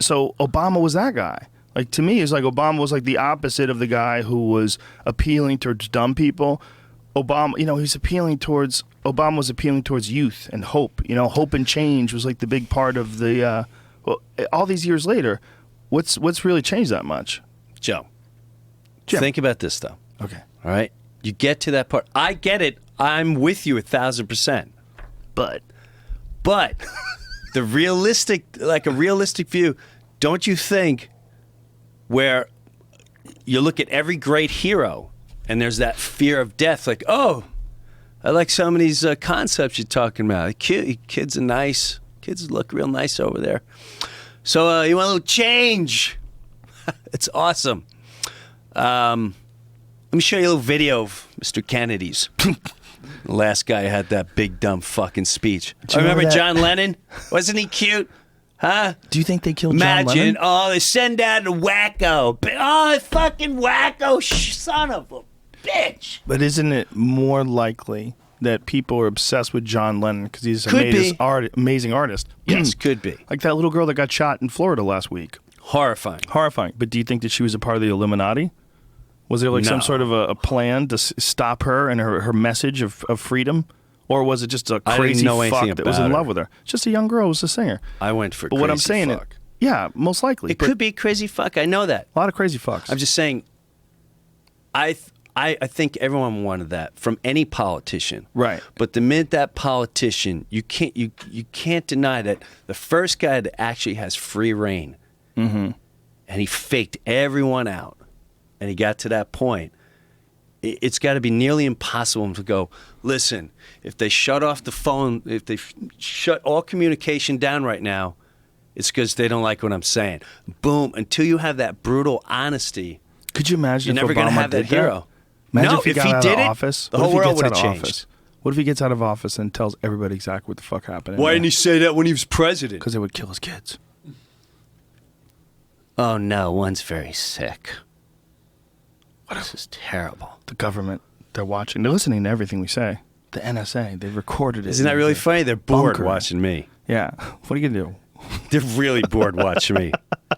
So Obama was that guy. Like, to me, it's like Obama was like the opposite of the guy who was appealing towards dumb people. Obama was appealing towards youth and hope. You know, hope and change was like the big part of the. All these years later, what's really changed that much? Joe, Jim. think about this though. Okay, All right. You get to that part. I get it. I'm with you 1,000%. But a realistic view, don't you think, where you look at every great hero and there's that fear of death, like, oh, I like some of these concepts you're talking about. Kids are nice. Kids look real nice over there. So you want a little change? It's awesome. Let me show you a little video of Mr. Kennedy's. The last guy had that big, dumb fucking speech. you Remember remember that? John Lennon? Wasn't he cute? Huh? do you think they killed John Imagine, Lennon? oh, they send out a wacko. Oh, fucking wacko, son of a bitch. But isn't it more likely that people are obsessed with John Lennon because he's an Could be. amazing artist? Yes, could be. Like that little girl that got shot in Florida last week. Horrifying. Horrifying. But do you think that she was a part of the Illuminati? Was there like some No. sort of a plan to stop her and her message of freedom? Or was it just a I didn't crazy know anything fuck that was in about love her. with her? Just a young girl who was a singer. I went for But what I'm crazy saying fuck. yeah, most likely. It But could be crazy fuck. I know that. a lot of crazy fucks. I'm just saying, I I think everyone wanted that from any politician. Right. But the minute that politician, you can't deny that the first guy that actually has free reign, and he faked everyone out, and he got to that point, it's got to be nearly impossible to go, listen, if they shut off the phone, if they shut all communication down right now, it's because they don't like what I'm saying. Boom. Until you have that brutal honesty, Could you imagine you're if never going to Obama have that did hero. Imagine No, if he got he out did of it, office. the What whole if he world gets would have out of changed. office? What if he gets out of office and tells everybody exactly what the fuck happened? Why didn't he say that when he was president? Because they would kill his kids. Oh, no, one's very sick. This is terrible. The government, they're watching. They're listening to everything we say. The NSA, they recorded it. Isn't that really funny? They're bored bunker. watching me. Yeah. What are you going to do? They're really bored watching me.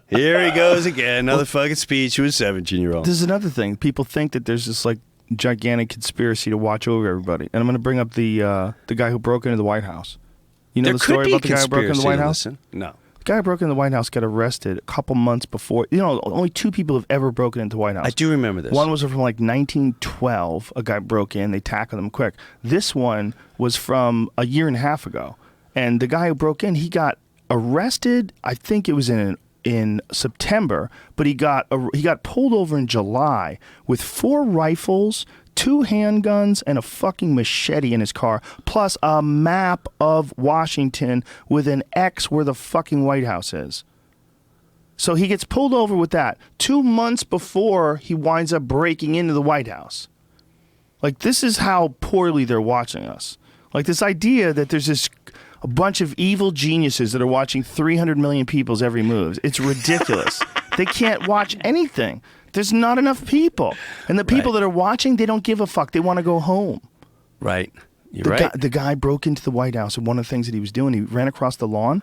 Here he goes again, another fucking speech to a 17-year-old. This is another thing. People think that there's this like gigantic conspiracy to watch over everybody. And I'm going to bring up the guy who broke into the White House. You know There the could story be a about the guy who broke into the conspiracy White to House? listen. No. The guy who broke into the White House got arrested a couple months before. You know, only 2 people have ever broken into the White House. I do remember this. One was from like 1912. A guy broke in. They tackled him quick. This one was from a year and a half ago. And the guy who broke in, he got arrested. I think it was in September, but he got pulled over in July with 4 rifles, 2 handguns, and a fucking machete in his car, plus a map of Washington with an X where the fucking White House is. So he gets pulled over with that 2 months before he winds up breaking into the White House. Like, this is how poorly they're watching us. Like, this idea that there's a bunch of evil geniuses that are watching 300 million people's every move. It's ridiculous. They can't watch anything. There's not enough people. And the people that are watching, they don't give a fuck. They want to go home. Right. You're right. The guy broke into the White House, and one of the things that he was doing, he ran across the lawn,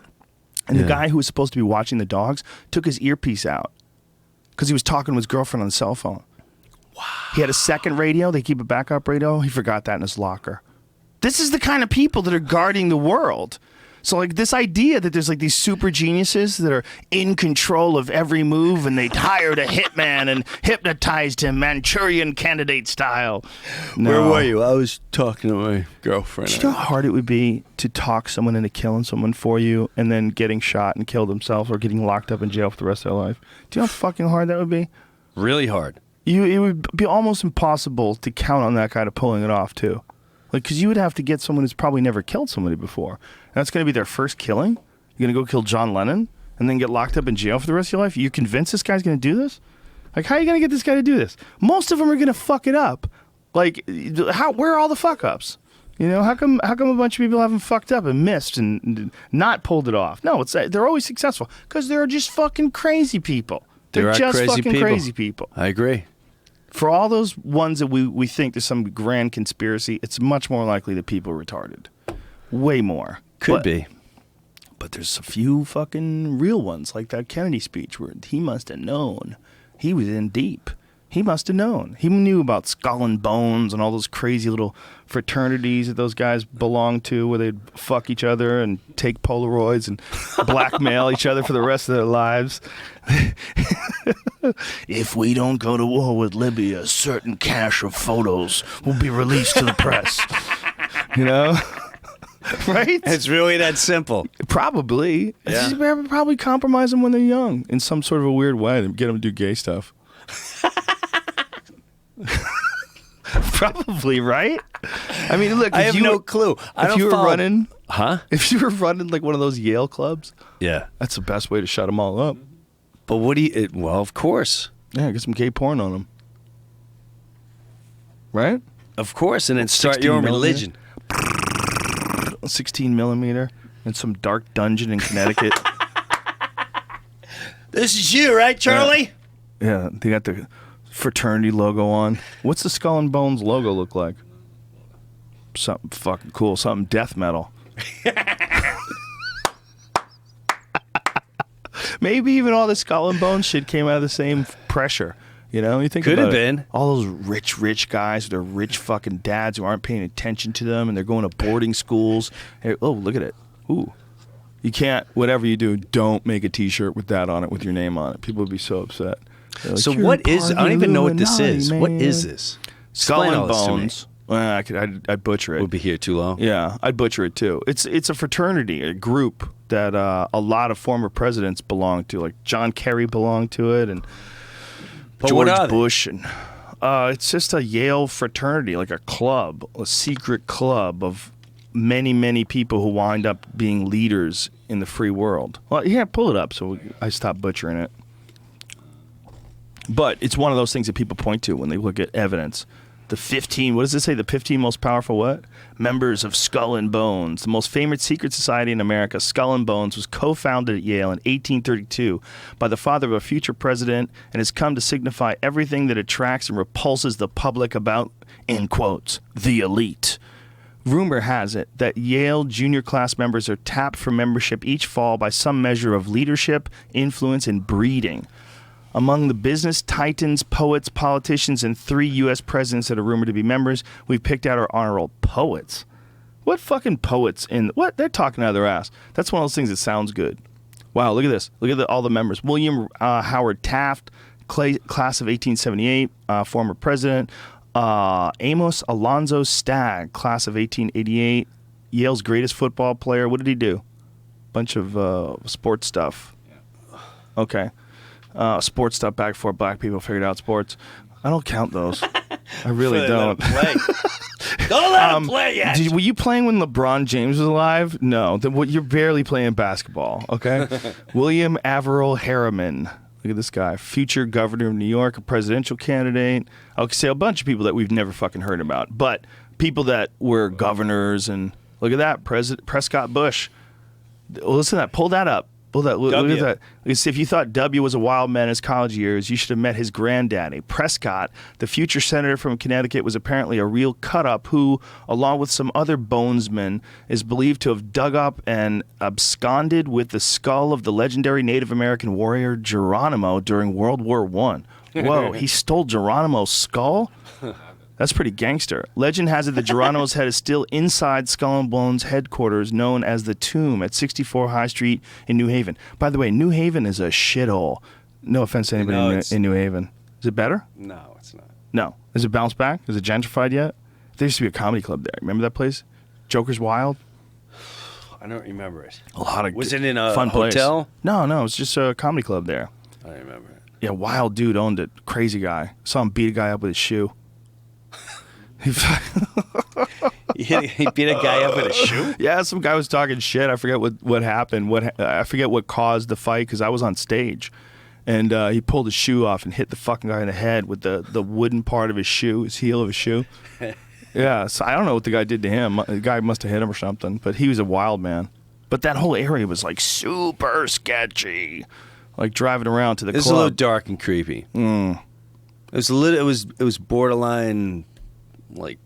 and the guy who was supposed to be watching the dogs took his earpiece out because he was talking to his girlfriend on the cell phone. Wow. He had a second radio. They keep a backup radio. He forgot that in his locker. This is the kind of people that are guarding the world. So, like, this idea that there's, like, these super geniuses that are in control of every move and they hired a hitman and hypnotized him Manchurian Candidate style. No. Where were you? I was talking to my girlfriend. Do you know how hard it would be to talk someone into killing someone for you and then getting shot and killed themselves or getting locked up in jail for the rest of their life? Do you know how fucking hard that would be? Really hard. It would be almost impossible to count on that guy to pulling it off, too. Like, because you would have to get someone who's probably never killed somebody before. And that's going to be their first killing? You're going to go kill John Lennon and then get locked up in jail for the rest of your life? You convinced this guy's going to do this? Like, how are you going to get this guy to do this? Most of them are going to fuck it up. Like, where are all the fuck-ups? You know, how come a bunch of people haven't fucked up and missed and not pulled it off? No, they're always successful because they're just fucking crazy people. They're just fucking crazy people. I agree. For all those ones that we think there's some grand conspiracy, it's much more likely that people are retarded. Way more. Could be. But there's a few fucking real ones, like that Kennedy speech where he must have known. He was in deep. He must have known. He knew about Skull and Bones and all those crazy little fraternities that those guys belonged to where they'd fuck each other and take Polaroids and blackmail each other for the rest of their lives. If we don't go to war with Libya, a certain cache of photos will be released to the press. You know? Right? It's really that simple. Probably. Yeah. Probably compromise them when they're young in some sort of a weird way to get them to do gay stuff. Probably, right? I mean, look, I have no clue. If you were running like one of those Yale clubs, Yeah. that's the best way to shut them all up. But what do you... Well, of course. Yeah, get some gay porn on them. Right? Of course. And then start 16 your own millimeter. religion. 16 millimeter in some dark dungeon in Connecticut. This is you, right, Charlie? Yeah, they got the fraternity logo on. What's the Skull and Bones logo look like? Something fucking cool. Something death metal. Maybe even all the Skull and Bones shit came out of the same pressure. You know, you think Could about have it. been. All those rich guys with their rich fucking dads who aren't paying attention to them and they're going to boarding schools. Hey, oh, look at it. Ooh. You can't, whatever you do, don't make a T-shirt with that on it, with your name on it. People would be so upset. Like, So "You're what part is... of I don't the even know what this Illuminati, is. What man." is this? Skull Explain and all this to me. Bones. Well, I'd butcher it. We'll be here too long. Yeah, I'd butcher it too. It's a fraternity, a group that a lot of former presidents belong to. Like John Kerry belonged to it, and But what George are they? Bush, and it's just a Yale fraternity, like a club, a secret club of many, many people who wind up being leaders in the free world. Well, yeah, pull it up so I stop butchering it. But it's one of those things that people point to when they look at evidence. The 15, what does it say? The 15 most powerful what? Members of Skull and Bones. The most famous secret society in America, Skull and Bones, was co-founded at Yale in 1832 by the father of a future president and has come to signify everything that attracts and repulses the public about, in quotes, the elite. Rumor has it that Yale junior class members are tapped for membership each fall by some measure of leadership, influence, and breeding. Among the business titans, poets, politicians, and 3 U.S. presidents that are rumored to be members, we've picked out our honor roll. Poets? What fucking poets? What? They're talking out of their ass. That's one of those things that sounds good. Wow, look at this. Look at all the members. William Howard Taft, class of 1878, former president. Amos Alonzo Stagg, class of 1888, Yale's greatest football player. What did he do? Bunch of sports stuff. Okay. Sports stuff back before black people figured out sports. I don't count those. I really don't. Don't let him play yet. Were you playing when LeBron James was alive? No. You're barely playing basketball, okay? William Averill Harriman. Look at this guy. Future governor of New York, a presidential candidate. I'll say a bunch of people that we've never fucking heard about. But people that were governors and look at that. Prescott Bush. Listen to that. Pull that up. Look at that. If you thought W was a wild man in his college years, you should have met his granddaddy. Prescott, the future senator from Connecticut, was apparently a real cut-up who, along with some other bonesmen, is believed to have dug up and absconded with the skull of the legendary Native American warrior Geronimo during World War I. Whoa, he stole Geronimo's skull? That's pretty gangster. Legend has it that Geronimo's head is still inside Skull and Bones headquarters known as the Tomb at 64 High Street in New Haven. By the way, New Haven is a shithole. No offense to anybody in New Haven. Is it better? No, it's not. No. Is it bounced back? Is it gentrified yet? There used to be a comedy club there. Remember that place? Joker's Wild? I don't remember it. A lot of Was it in a fun hotel? Place. No, it was just a comedy club there. I don't remember it. Yeah, wild dude owned it. Crazy guy. Saw him beat a guy up with his shoe. He beat a guy up with a shoe? Yeah, some guy was talking shit. I forget what happened. I forget what caused the fight because I was on stage. And he pulled his shoe off and hit the fucking guy in the head with the wooden part of his shoe, his heel of his shoe. Yeah, so I don't know what the guy did to him. The guy must have hit him or something. But he was a wild man. But that whole area was like super sketchy. Like driving around to the club. It was a little dark and creepy. Mm. It was borderline like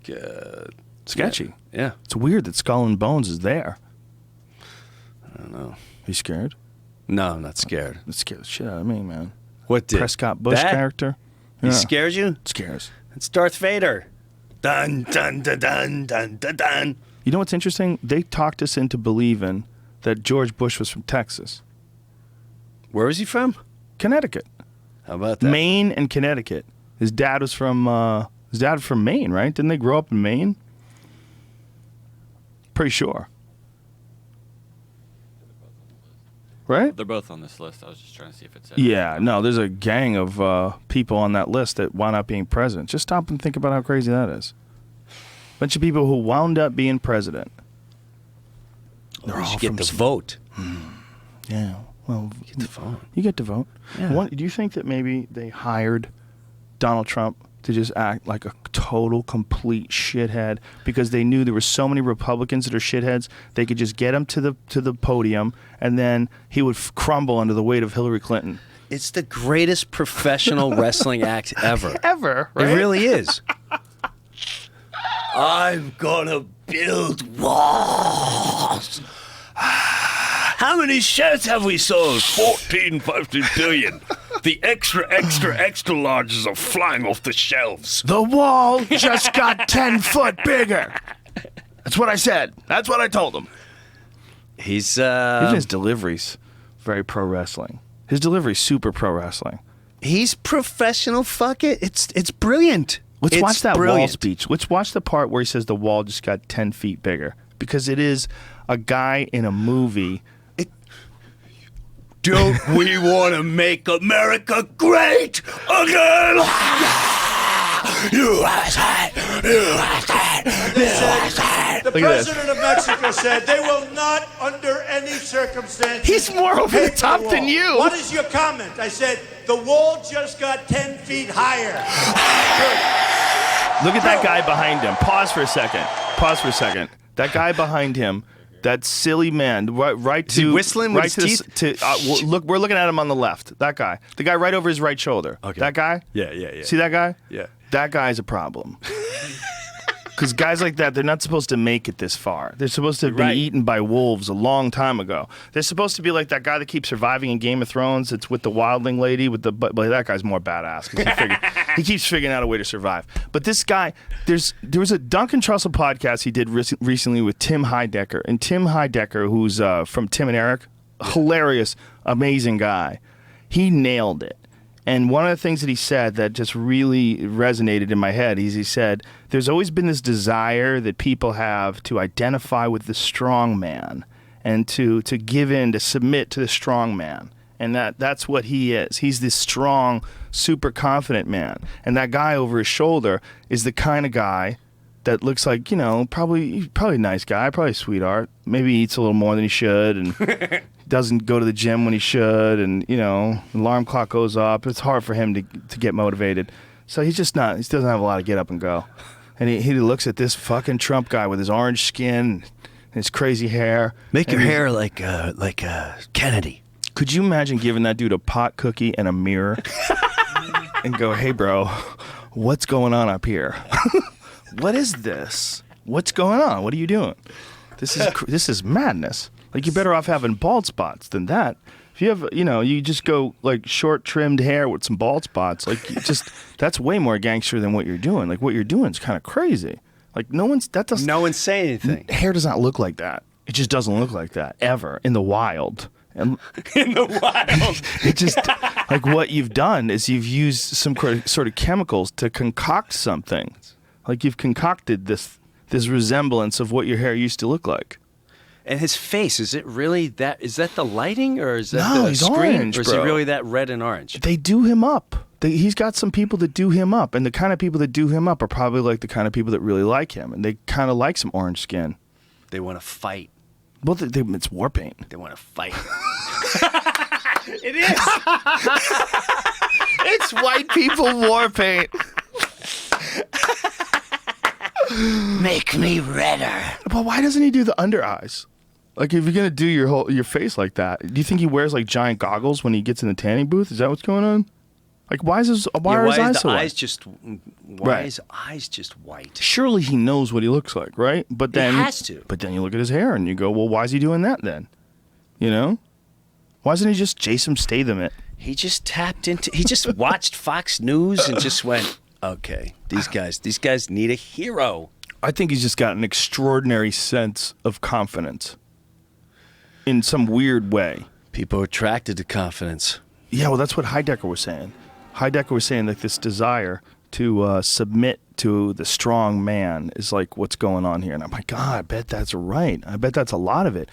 Sketchy. Yeah. It's weird that Skull and Bones is there. I don't know. You scared? No, I'm not scared. It scared the shit out of me, man. What did? Prescott Bush That? character. He Yeah. scares you? It scares. It's Darth Vader. Dun dun dun dun dun dun dun. You know what's interesting? They talked us into believing that George Bush was from Texas. Where is he from? Connecticut. How about that? Maine and Connecticut. His dad was from Maine, right? Didn't they grow up in Maine? Pretty sure. Right? They're both on this list. I was just trying to see if it said. Yeah, no, there's a gang of people on that list that wound up being president. Just stop and think about how crazy that is. Bunch of people who wound up being president. They're all you get from to some- vote. Yeah, well, You get to vote. you get to vote. Yeah. Do you think that maybe they hired Donald Trump to just act like a total, complete shithead because they knew there were so many Republicans that are shitheads, they could just get him to the podium and then he would crumble under the weight of Hillary Clinton. It's the greatest professional wrestling act ever. Ever, It really is. I'm gonna build walls. How many shirts have we sold? 14, 15 billion. The extra larges are flying off the shelves. The wall just got 10 foot bigger. That's what I said. That's what I told him. He's Even his delivery's very pro wrestling. His delivery's super pro wrestling. he's professional. Fuck it. It's brilliant. Let's It's watch that wall brilliant. speech. Let's watch the part where he says the wall just got 10 feet bigger. Because it is a guy in a movie. Don't we want to make America great again? USA! The Look at this. president of Mexico said they will not, under any circumstances. He's more over pay the top for than wall. you. What is your comment? I said the wall just got 10 feet higher. Look at that guy behind him. Pause for a second. That guy behind him, that silly man, right to he whistling with right his to teeth? look, we're looking at him on the left. That guy, the guy right over his right shoulder. Okay. That guy. Yeah. See that guy? Yeah. That guy's a problem. Because guys like that, they're not supposed to make it this far. They're supposed to have been Right. eaten by wolves a long time ago. They're supposed to be like that guy that keeps surviving in Game of Thrones. It's with the wildling lady. But that guy's more badass. 'Cause he keeps figuring out a way to survive. But this guy, there was a Duncan Trussell podcast he did recently with Tim Heidecker. And Tim Heidecker, who's from Tim and Eric, hilarious, amazing guy. He nailed it. And one of the things that he said that just really resonated in my head is he said, there's always been this desire that people have to identify with the strong man and to give in, to submit to the strong man. And that's what he is. He's this strong, super confident man. And that guy over his shoulder is the kind of guy that looks like, probably a nice guy, probably a sweetheart. Maybe he eats a little more than he should and doesn't go to the gym when he should, and alarm clock goes up. It's hard for him to get motivated. So he doesn't have a lot of get up and go. And he looks at this fucking Trump guy with his orange skin and his crazy hair. Make your And hair like Kennedy. could you imagine giving that dude a pot cookie and a mirror and go, hey, bro, what's going on up here? What is this? What's going on? What are you doing? This is madness. Like, you're better off having bald spots than that. If you have, you just go like short trimmed hair with some bald spots. Like, that's way more gangster than what you're doing. Like, what you're doing is kind of crazy. Like, no one's saying anything. hair does not look like that. It just doesn't look like that ever in the wild. And In the wild. it just like what you've done is you've used some sort of chemicals to concoct something. Like, you've concocted this resemblance of what your hair used to look like. And his face, is it really that? Is that the lighting, or is that No, the he's screen? orange, or is he bro. really that red and orange? They do him up. He's got some people that do him up, and the kind of people that do him up are probably like the kind of people that really like him, and they kind of like some orange skin. They want to fight. Well, it's war paint. They want to fight. It is. It's white people war paint. Make me redder. But why doesn't he do the under eyes? Like, if you're gonna do your face like that, do you think he wears like giant goggles when he gets in the tanning booth? Is that what's going on? Like, why are his eyes so white? Why is eyes just white? Surely he knows what he looks like, right? But then has to. But then you look at his hair and you go, well, why is he doing that then? Why doesn't he just Jason Statham it? He just he just watched Fox News and just went, okay, these guys need a hero. I think he's just got an extraordinary sense of confidence in some weird way. People are attracted to confidence. Yeah, well, that's what Heidecker was saying. Heidecker was saying that this desire to submit to the strong man is like what's going on here. And I'm like, God, I bet that's right. I bet that's a lot of it.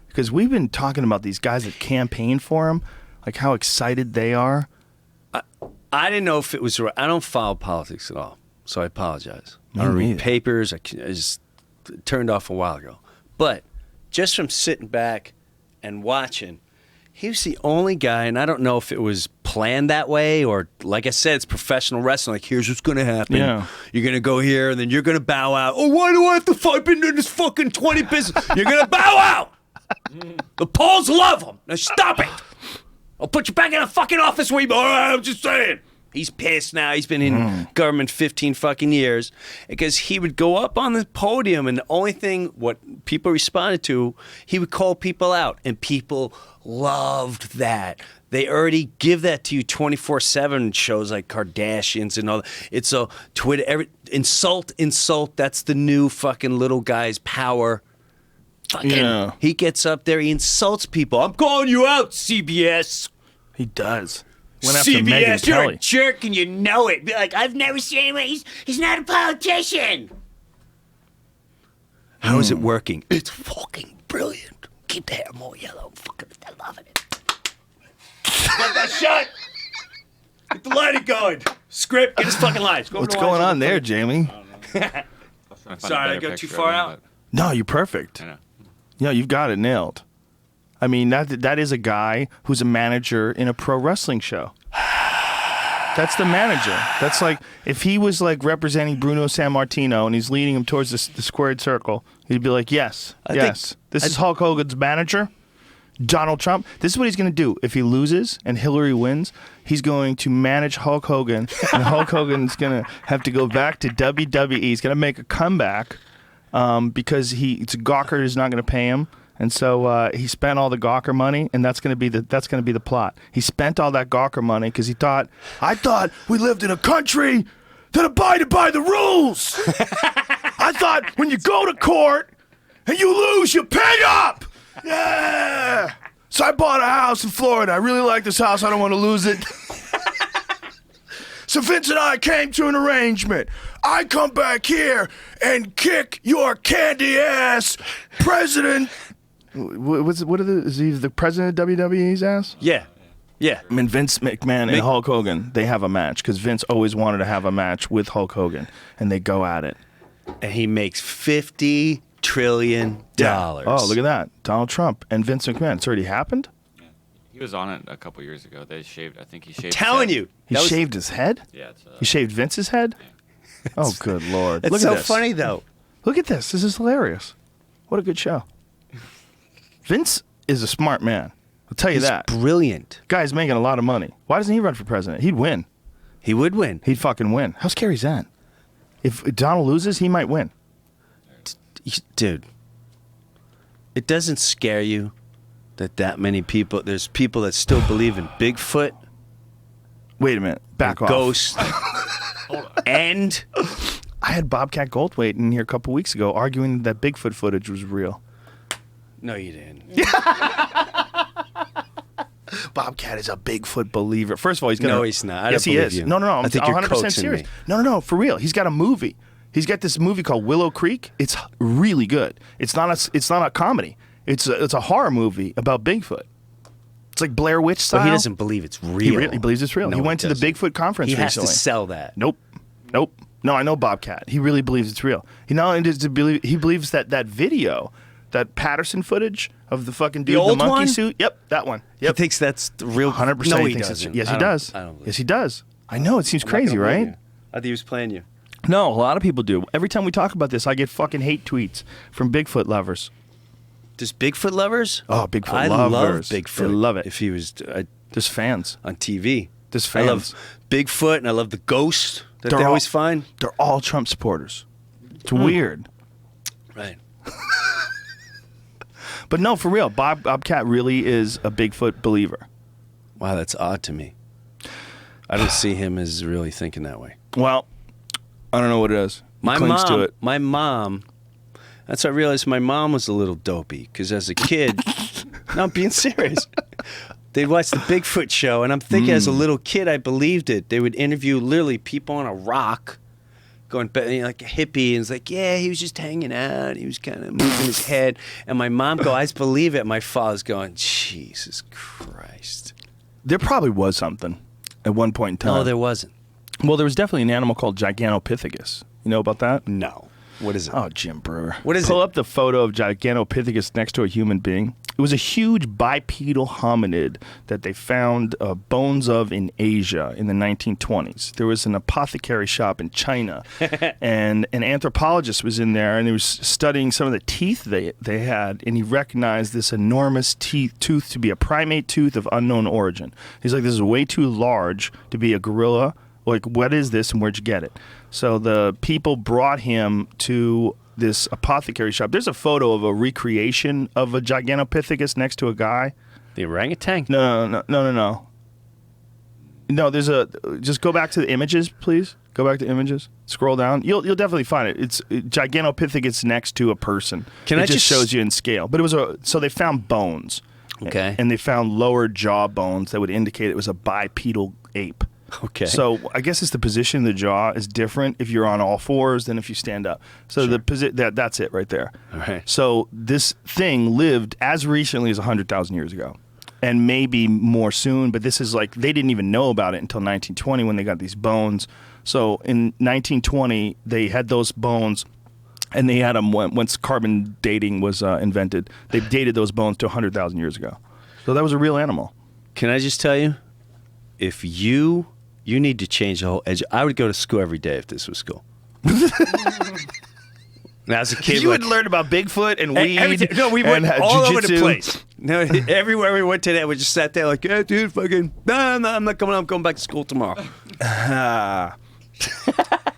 Because we've been talking about these guys that campaign for him, like how excited they are. I didn't know if it was right. I don't follow politics at all, so I apologize. Me I don't read neither. papers. I just turned off a while ago. But just from sitting back and watching, he was the only guy, and I don't know if it was planned that way or, like I said, it's professional wrestling. Like, here's what's going to happen. Yeah. You're going to go here, and then you're going to bow out. Oh, why do I have to fight in this fucking 20 business? You're going to bow out. The Poles love him. Now stop it. I'll put you back in a fucking office where you... All right, I'm just saying. He's pissed now. He's been in government 15 fucking years because he would go up on the podium and the only thing what people responded to, he would call people out and people loved that. They already give that to you 24/7 shows like Kardashians and all that. It's a Twitter, insult. That's the new fucking little guy's power. Fucking, Yeah. He gets up there, he insults people. I'm calling you out, CBS. He does. Went after Megyn you're Kelly. a jerk and you know it. Be like, I've never seen him. He's not a politician. How is it working? It's fucking brilliant. Keep the hair more yellow. Fucking, I'm loving it. Get that shot. Get the lighting going. Script, get his fucking lines. What's going on there, Jamie? Sorry, I go too far out? No, you're perfect. I know. Yeah, you've got it nailed. I mean, that is a guy who's a manager in a pro wrestling show. That's the manager. That's like, if he was like representing Bruno Sammartino and he's leading him towards the squared circle, he'd be like, yes, yes. This is Hulk Hogan's manager, Donald Trump. This is what he's going to do. If he loses and Hillary wins, he's going to manage Hulk Hogan, and Hulk Hogan's going to have to go back to WWE. He's going to make a comeback because Gawker is not going to pay him. And so he spent all the Gawker money, and that's going to be the plot. He spent all that Gawker money because I thought we lived in a country that abided by the rules. I thought when you go to court and you lose, you pay up. Yeah. So I bought a house in Florida. I really like this house. I don't want to lose it. So Vince and I came to an arrangement. I come back here and kick your candy ass president. Is he the president of WWE's ass? Yeah. Yeah. I mean, Vince McMahon and Hulk Hogan, they have a match because Vince always wanted to have a match with Hulk Hogan, and they go at it. And he makes $50 trillion. Oh, look at that. Donald Trump and Vince McMahon. It's already happened? He was on it a couple years ago. They shaved. I think he shaved. Telling his you. He shaved his head? Yeah. It's, He shaved Vince's head? Oh, good Lord. It's Look so at this. funny, though. Look at this. This is hilarious. What a good show. Vince is a smart man. I'll tell you He's that. brilliant. Guy's making a lot of money. Why doesn't he run for president? He'd win. He would win. He'd fucking win. How scary is that? If Donald loses, he might win. Dude, it doesn't scare you that many people, there's people that still believe in Bigfoot, Wait a minute. Back off. ghosts, and I had Bobcat Goldthwait in here a couple weeks ago arguing that Bigfoot footage was real. no, you didn't. Bobcat is a Bigfoot believer. First of all, he's gonna. No, he's not. I Yes, don't he believe is. you. No, I I'm think you're 100% coaxing serious. me. No, for real. He's got a movie. He's got this movie called Willow Creek. It's really good. It's not a comedy. It's a horror movie about Bigfoot. It's like Blair Witch style. But he doesn't believe it's real. He believes it's real. No, he went to the doesn't. Bigfoot conference He has recently. to sell that. Nope. No, I know Bobcat. He really believes it's real. He not only does he believes that video, that Patterson footage of the fucking dude in the old monkey one? suit. Yep, that one. He Yep, thinks that's the real. 100%. No, he he thinks doesn't. Yes, I he don't- does. I don't believe Yes, he does. I know. It seems crazy, right? I think he was playing you. No, a lot of people do. Every time we talk about this, I get fucking hate tweets from Bigfoot lovers. There's Bigfoot lovers? Oh, Bigfoot I lovers. love Bigfoot. They love it. If he was There's fans. on TV. There's I love fans. Bigfoot and I love the ghost that They're they all- always find. They're all Trump supporters. It's weird. Right. But no, for real, Bobcat really is a Bigfoot believer. Wow, that's odd to me. I don't see him as really thinking that way. Well, I don't know what it is. He clings to it. My mom, that's what I realized my mom was a little dopey because as a kid, no, I'm being serious. They'd watch the Bigfoot show, and I'm thinking as a little kid, I believed it. They would interview literally people on a rock, going like a hippie, and it's like, yeah, he was just hanging out. He was kind of moving his head. And my mom go, I just believe it. And my father's going, Jesus Christ. There probably was something at one point in time. No, there wasn't. Well, there was definitely an animal called Gigantopithecus. You know about that? No. What is it? Oh, Jim Brewer. What is Pull it? up the photo of Gigantopithecus next to a human being. It was a huge bipedal hominid that they found bones of in Asia in the 1920s. There was an apothecary shop in China, and an anthropologist was in there, and he was studying some of the teeth they had, and he recognized this enormous tooth to be a primate tooth of unknown origin. He's like, this is way too large to be a gorilla. Like, what is this, and where'd you get it? So the people brought him to this apothecary shop. There's a photo of a recreation of a Gigantopithecus next to a guy. The orangutan? No. No, there's a. Just go back to the images, please. Go back to images. Scroll down. You'll definitely find it. It's Gigantopithecus next to a person. Can it I just just- shows you in scale. But it was so they found bones. Okay. And they found lower jaw bones that would indicate it was a bipedal ape. Okay. So I guess it's the position of the jaw is different if you're on all fours than if you stand up. So that's it right there. All right. So this thing lived as recently as 100,000 years ago, and maybe more soon. But this is like they didn't even know about it until 1920 when they got these bones. So in 1920 they had those bones. And they had them once carbon dating was invented. They dated those bones to 100,000 years ago. So that was a real animal. Can I just tell you, if you need to change the whole edge. I would go to school every day if this was school. Now, as a kid, You would learn about Bigfoot and weed. everything. No, we went and all over the jujitsu. place. No, everywhere we went today, we just sat there like, yeah, dude, fucking, no, I'm not coming. I'm going back to school tomorrow.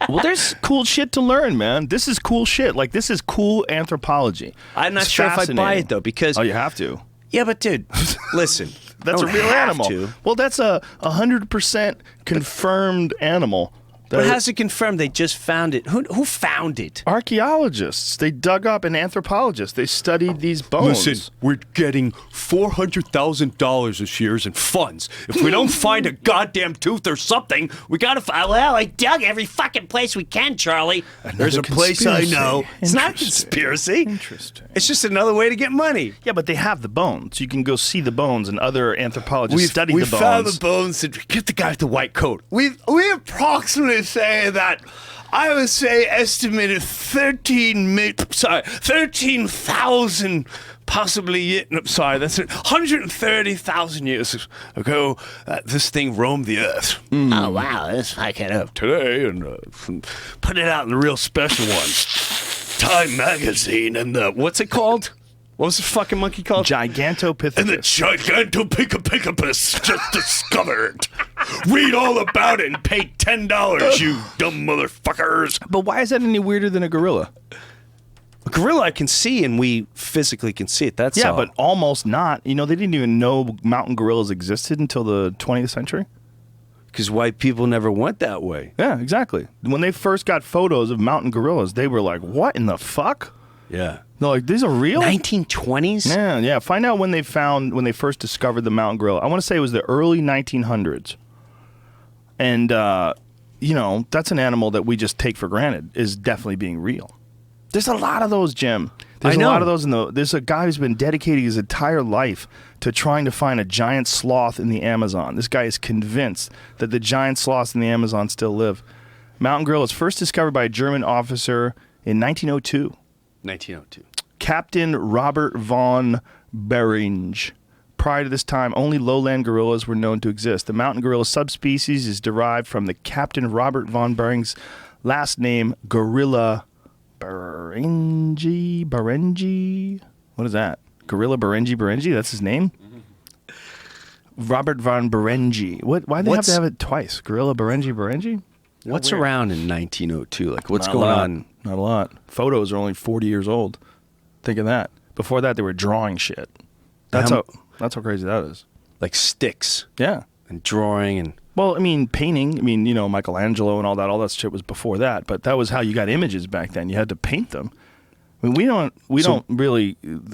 Well, there's cool shit to learn, man. This is cool shit. Like, this is cool anthropology. I'm not It's sure if I'd buy fascinating. it though because Oh, you have to. yeah, but dude, listen, That's a don't real have animal. to. Well, that's a 100% confirmed animal. But how's it confirmed? They just found it. Who found it? Archaeologists. They dug up, and anthropologists. They studied these bones. Listen, we're getting $400,000 this year in funds. If we don't find a goddamn tooth or something, we gotta find. Well, I dug every fucking place we can, Charlie. There's a place I know. It's not a Interesting. conspiracy. Interesting. It's just another way to get money. Yeah, but they have the bones. You can go see the bones, and other anthropologists study we the bones. found the bones. And get the guy with the white coat. We approximately say that I would say estimated 13,000 possibly. Sorry, that's it. 130,000 years ago. This thing roamed the earth. Oh, wow, this fucking up. Today and put it out in the real special ones. Time magazine and the what's it called? What was the fucking monkey called? And the Gigantopithecus. Gigantopithecus just discovered. Read all about it and pay $10, you dumb motherfuckers. But why is that any weirder than a gorilla? A gorilla I can see, and we physically can see it. That's Yeah, all. but almost not. You know, they didn't even know mountain gorillas existed until the 20th century. because white people never went that way. Yeah, exactly. When they first got photos of mountain gorillas, they were like, what in the fuck? Yeah. They're like, these are real? 1920s? Yeah. Find out when they first discovered the mountain gorilla. I want to say it was the early 1900s. And, that's an animal that we just take for granted is definitely being real. There's a lot of those, Jim. There's I know. a lot of those. There's a guy who's been dedicating his entire life to trying to find a giant sloth in the Amazon. This guy is convinced that the giant sloths in the Amazon still live. Mountain gorilla was first discovered by a German officer in 1902. 1902. Captain Robert von Beringe. Prior to this time, only lowland gorillas were known to exist. The mountain gorilla subspecies is derived from the Captain Robert von Beringe's last name, Gorilla Beringe. What is that? Gorilla Beringe? That's his name? Robert von Beringe. Why do they have to have it twice? Gorilla Beringe? What's around in 1902? Like, what's Not going a lot. on? Not a lot. Photos are only 40 years old. Think of that. Before that, they were drawing shit. That's how crazy that is. Like sticks Yeah. and drawing and... Well, I mean, painting. I mean, Michelangelo and all that shit was before that. But that was how you got images back then. You had to paint them. I mean,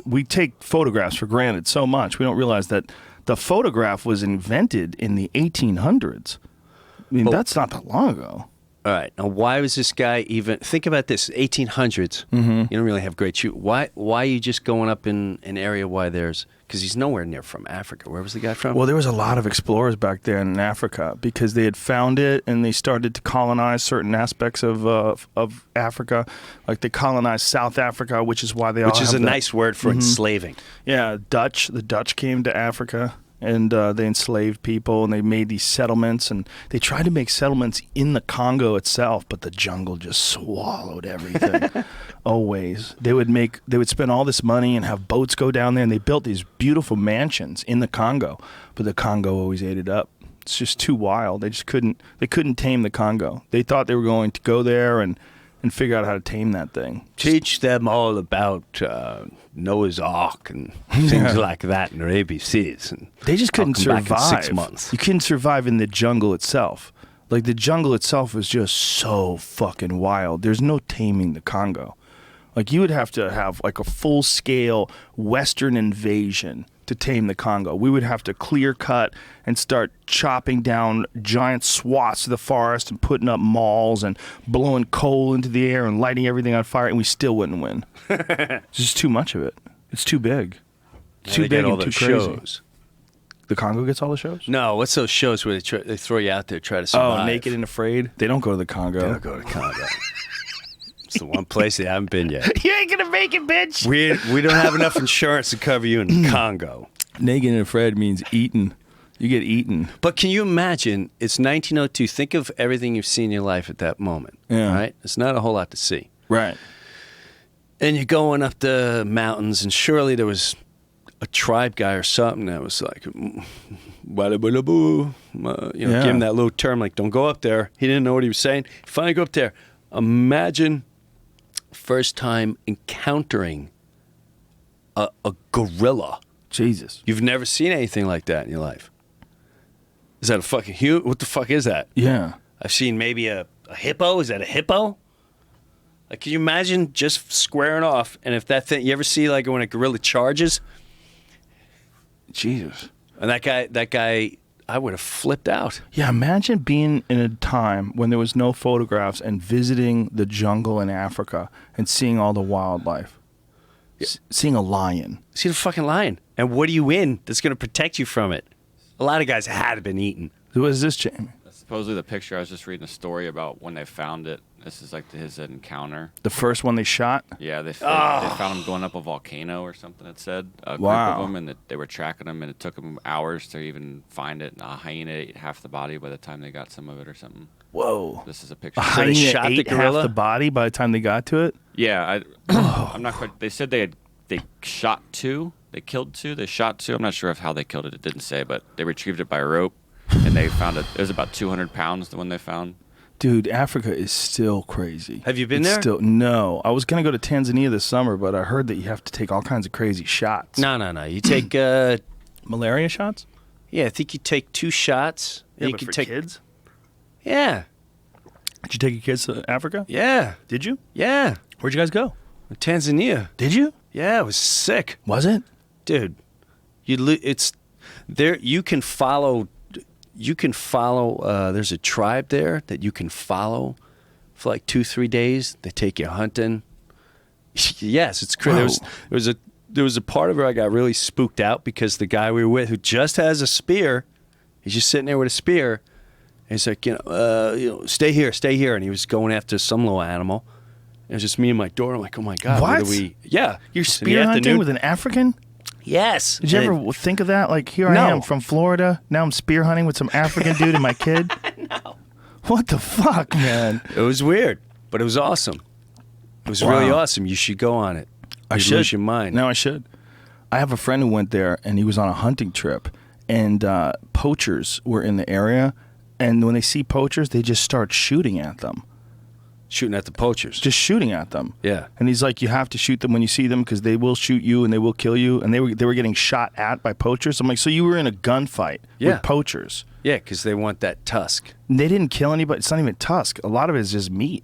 we take photographs for granted so much. We don't realize that the photograph was invented in the 1800s. I mean, that's not that long ago. All right. Now, why was this guy even... Think about this. 1800s. Mm-hmm. You don't really have great shoot. Why are you just going up in an area why there's... Because he's nowhere near from Africa. Where was the guy from? Well, there was a lot of explorers back there in Africa because they had found it and they started to colonize certain aspects of Africa. Like they colonized South Africa, which is why they all Which is have a that- nice word for enslaving. Yeah, the Dutch came to Africa and they enslaved people and they made these settlements and they tried to make settlements in the Congo itself, but the jungle just swallowed everything. Always. They would spend all this money and have boats go down there and they built these beautiful mansions in the Congo, but the Congo always ate it up. It's just too wild. They couldn't tame the Congo. They thought they were going to go there and figure out how to tame that thing. Teach them all about Noah's Ark and things like that in their ABCs. And They just couldn't I'll come survive. back in 6 months. You couldn't survive in the jungle itself. Like the jungle itself was just so fucking wild. There's no taming the Congo. Like you would have to have like a full-scale Western invasion to tame the Congo. We would have to clear cut and start chopping down giant swaths of the forest and putting up malls and blowing coal into the air and lighting everything on fire, and we still wouldn't win. It's just too much of it. It's too big. It's too They get big all and too those crazy. shows. The Congo gets all the shows? No, what's those shows where they throw you out there, try to survive? Oh, Naked and Afraid? They don't go to the Congo. They don't go to Congo. It's the one place they haven't been yet. You ain't gonna make it, bitch. We don't have enough insurance to cover you in Congo. Naked and Afraid means eaten. You get eaten. But can you imagine? It's 1902. Think of everything you've seen in your life at that moment. Yeah. Right? It's not a whole lot to see. Right. And you're going up the mountains, and surely there was a tribe guy or something that was like, "Bada-bada-boo," Yeah. give him that little term like, "Don't go up there." He didn't know what he was saying. He finally go up there. Imagine first time encountering a gorilla. Jesus. You've never seen anything like that in your life. Is that a fucking human? What the fuck is that? Yeah. I've seen maybe a hippo. Is that a hippo? Like, can you imagine just squaring off? And if that thing, you ever see like when a gorilla charges? Jesus. And that guy, I would have flipped out. Yeah, imagine being in a time when there was no photographs and visiting the jungle in Africa and seeing all the wildlife. Seeing a lion. See the fucking lion. And what are you in that's going to protect you from it? A lot of guys had been eaten. Who is this, Jamie? Supposedly the picture, I was just reading a story about when they found it. This is like his encounter. The first one they shot? Yeah, they found him going up a volcano or something, it said. A group Wow. of them, and they were tracking him, and it took them hours to even find it. And a hyena ate half the body by the time they got some of it or something. Whoa. This is a picture. A So they hyena shot the ate half gorilla? the body by the time they got to it? Yeah, I'm not quite. They said they shot two. They killed two. They shot two. I'm not sure of how they killed it. It didn't say, but they retrieved it by rope, and they found it. It was about 200 pounds. The one they found. Dude, Africa is still crazy. Have you been It's there? No. I was going to go to Tanzania this summer, but I heard that you have to take all kinds of crazy shots. No. You take, Malaria shots? I think you take 2 shots. Yeah, you but can for take kids? Yeah. Did you take your kids to Africa? Yeah. Did you? Yeah. Where'd you guys go? Tanzania. Did you? Yeah, it was sick. Was it? Dude, it's there. You can follow. There's a tribe there that you can follow for like 2-3 days. They take you hunting. Yes, it's crazy. There was a part of it I got really spooked out because the guy we were with, who just has a spear, he's just sitting there with a spear. And he's like, stay here, and he was going after some little animal. And it was just me and my daughter. I'm like, oh my god, What? do we? Yeah, You're In the spear hunting afternoon. with an African? Yes. Did you And ever think of that? Like, here I No. am from Florida. Now I'm spear hunting with some African dude and my kid? No. What the fuck, man? It was weird, but it was awesome. It was Wow. really awesome. You should go on it. I You'd should. lose your mind. No, I should. I have a friend who went there, and he was on a hunting trip, and poachers were in the area, and when they see poachers, they just start shooting at them. Shooting at the poachers. Just shooting at them. Yeah. And he's like, you have to shoot them when you see them because they will shoot you and they will kill you. And they were getting shot at by poachers. I'm like, so you were in a gunfight Yeah. with poachers. Yeah, because they want that tusk. And they didn't kill anybody. It's not even tusk. A lot of it is just meat.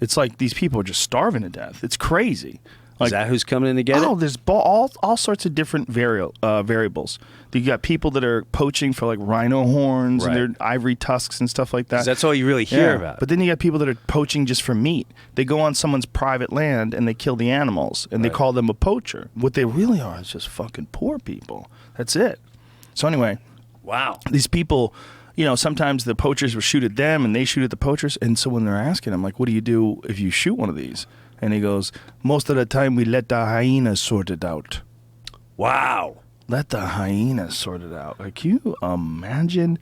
It's like these people are just starving to death. It's crazy. Like, Is that who's coming in to get oh, it? there's all sorts of different variables. You got people that are poaching for like rhino horns Right. and their ivory tusks and stuff like that. 'Cause that's all you really hear Yeah. about. But then you got people that are poaching just for meat. They go on someone's private land and they kill the animals and they call them a poacher. What they really are is just fucking poor people. That's it. So anyway, Wow. these people, sometimes the poachers will shoot at them and they shoot at the poachers. And so when they're asking him, like, what do you do if you shoot one of these? And he goes, most of the time we let the hyenas sort it out. Wow. Let the hyenas sort it out. Like, can you imagine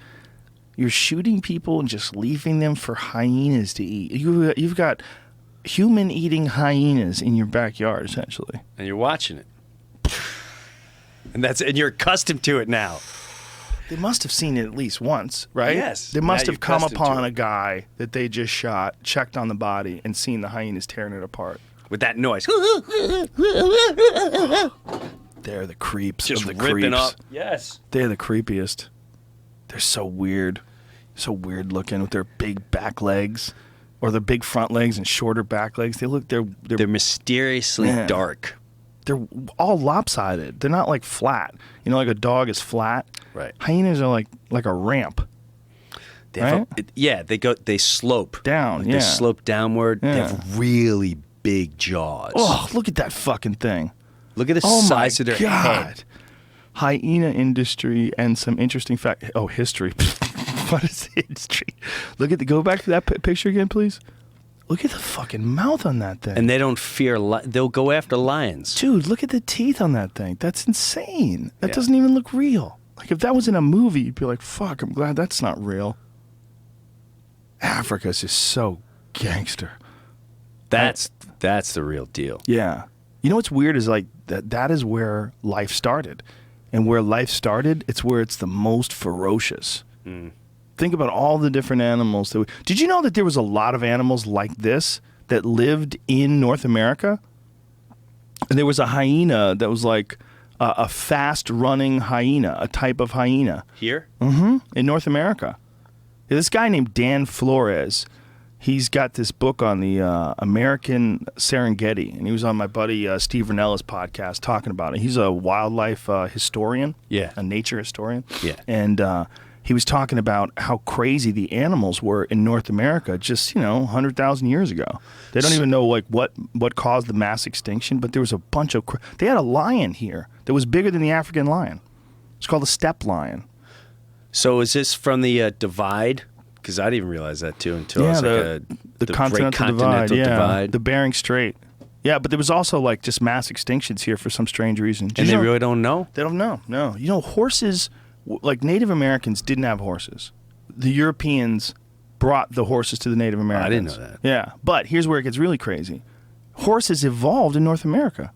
you're shooting people and just leaving them for hyenas to eat? You've got human-eating hyenas in your backyard, essentially. And you're watching it. And you're accustomed to it now. They must have seen it at least once, right? Yes. They must Now have you're come accustomed to upon it. a guy that they just shot, checked on the body, and seen the hyenas tearing it apart. With that noise. They're the creeps Just of the ripping creeps. up. Yes. They're the creepiest. They're so weird. So weird looking with their big back legs. Or their big front legs and shorter back legs. They're They're mysteriously Yeah. dark. they're all lopsided. They're not like flat. You know, like a dog is flat. Right. Hyenas are like a ramp. They have Right? they slope Down, Like yeah. They slope downward. They Yeah. have really big jaws. Oh, look at that fucking thing. Look at the Oh size my of their God. head. Hyena industry and some interesting fact. Oh, history. What is history? Go back to that picture again, please. Look at the fucking mouth on that thing. And they don't fear. They'll go after lions. Dude, look at the teeth on that thing. That's insane. That Yeah. doesn't even look real. Like if that was in a movie, you'd be like, "Fuck, I'm glad that's not real." Africa's just so gangster. That's the real deal. Yeah. You know what's weird is like that is where life started. And where life started, it's where it's the most ferocious. Think about all the different animals did you know that there was a lot of animals like this that lived in North America? And there was a hyena that was like a fast-running hyena, a type of hyena Here? in North America. This guy named Dan Flores, he's got this book on the American Serengeti, and he was on my buddy Steve Rinella's podcast talking about it. He's a wildlife historian, a nature historian, and he was talking about how crazy the animals were in North America just 100,000 years ago. They don't even know like what caused the mass extinction, but there was a bunch of they had a lion here that was bigger than the African lion. It's called a steppe lion. So is this from the divide? Because I didn't even realize that too until I was the Great continental divide, Divide. the Bering Strait. Yeah, but there was also like just mass extinctions here for some strange reason. And they really don't know? They don't know. No, horses. Like Native Americans didn't have horses. The Europeans brought the horses to the Native Americans. I didn't know that. Yeah, but here's where it gets really crazy. Horses evolved in North America.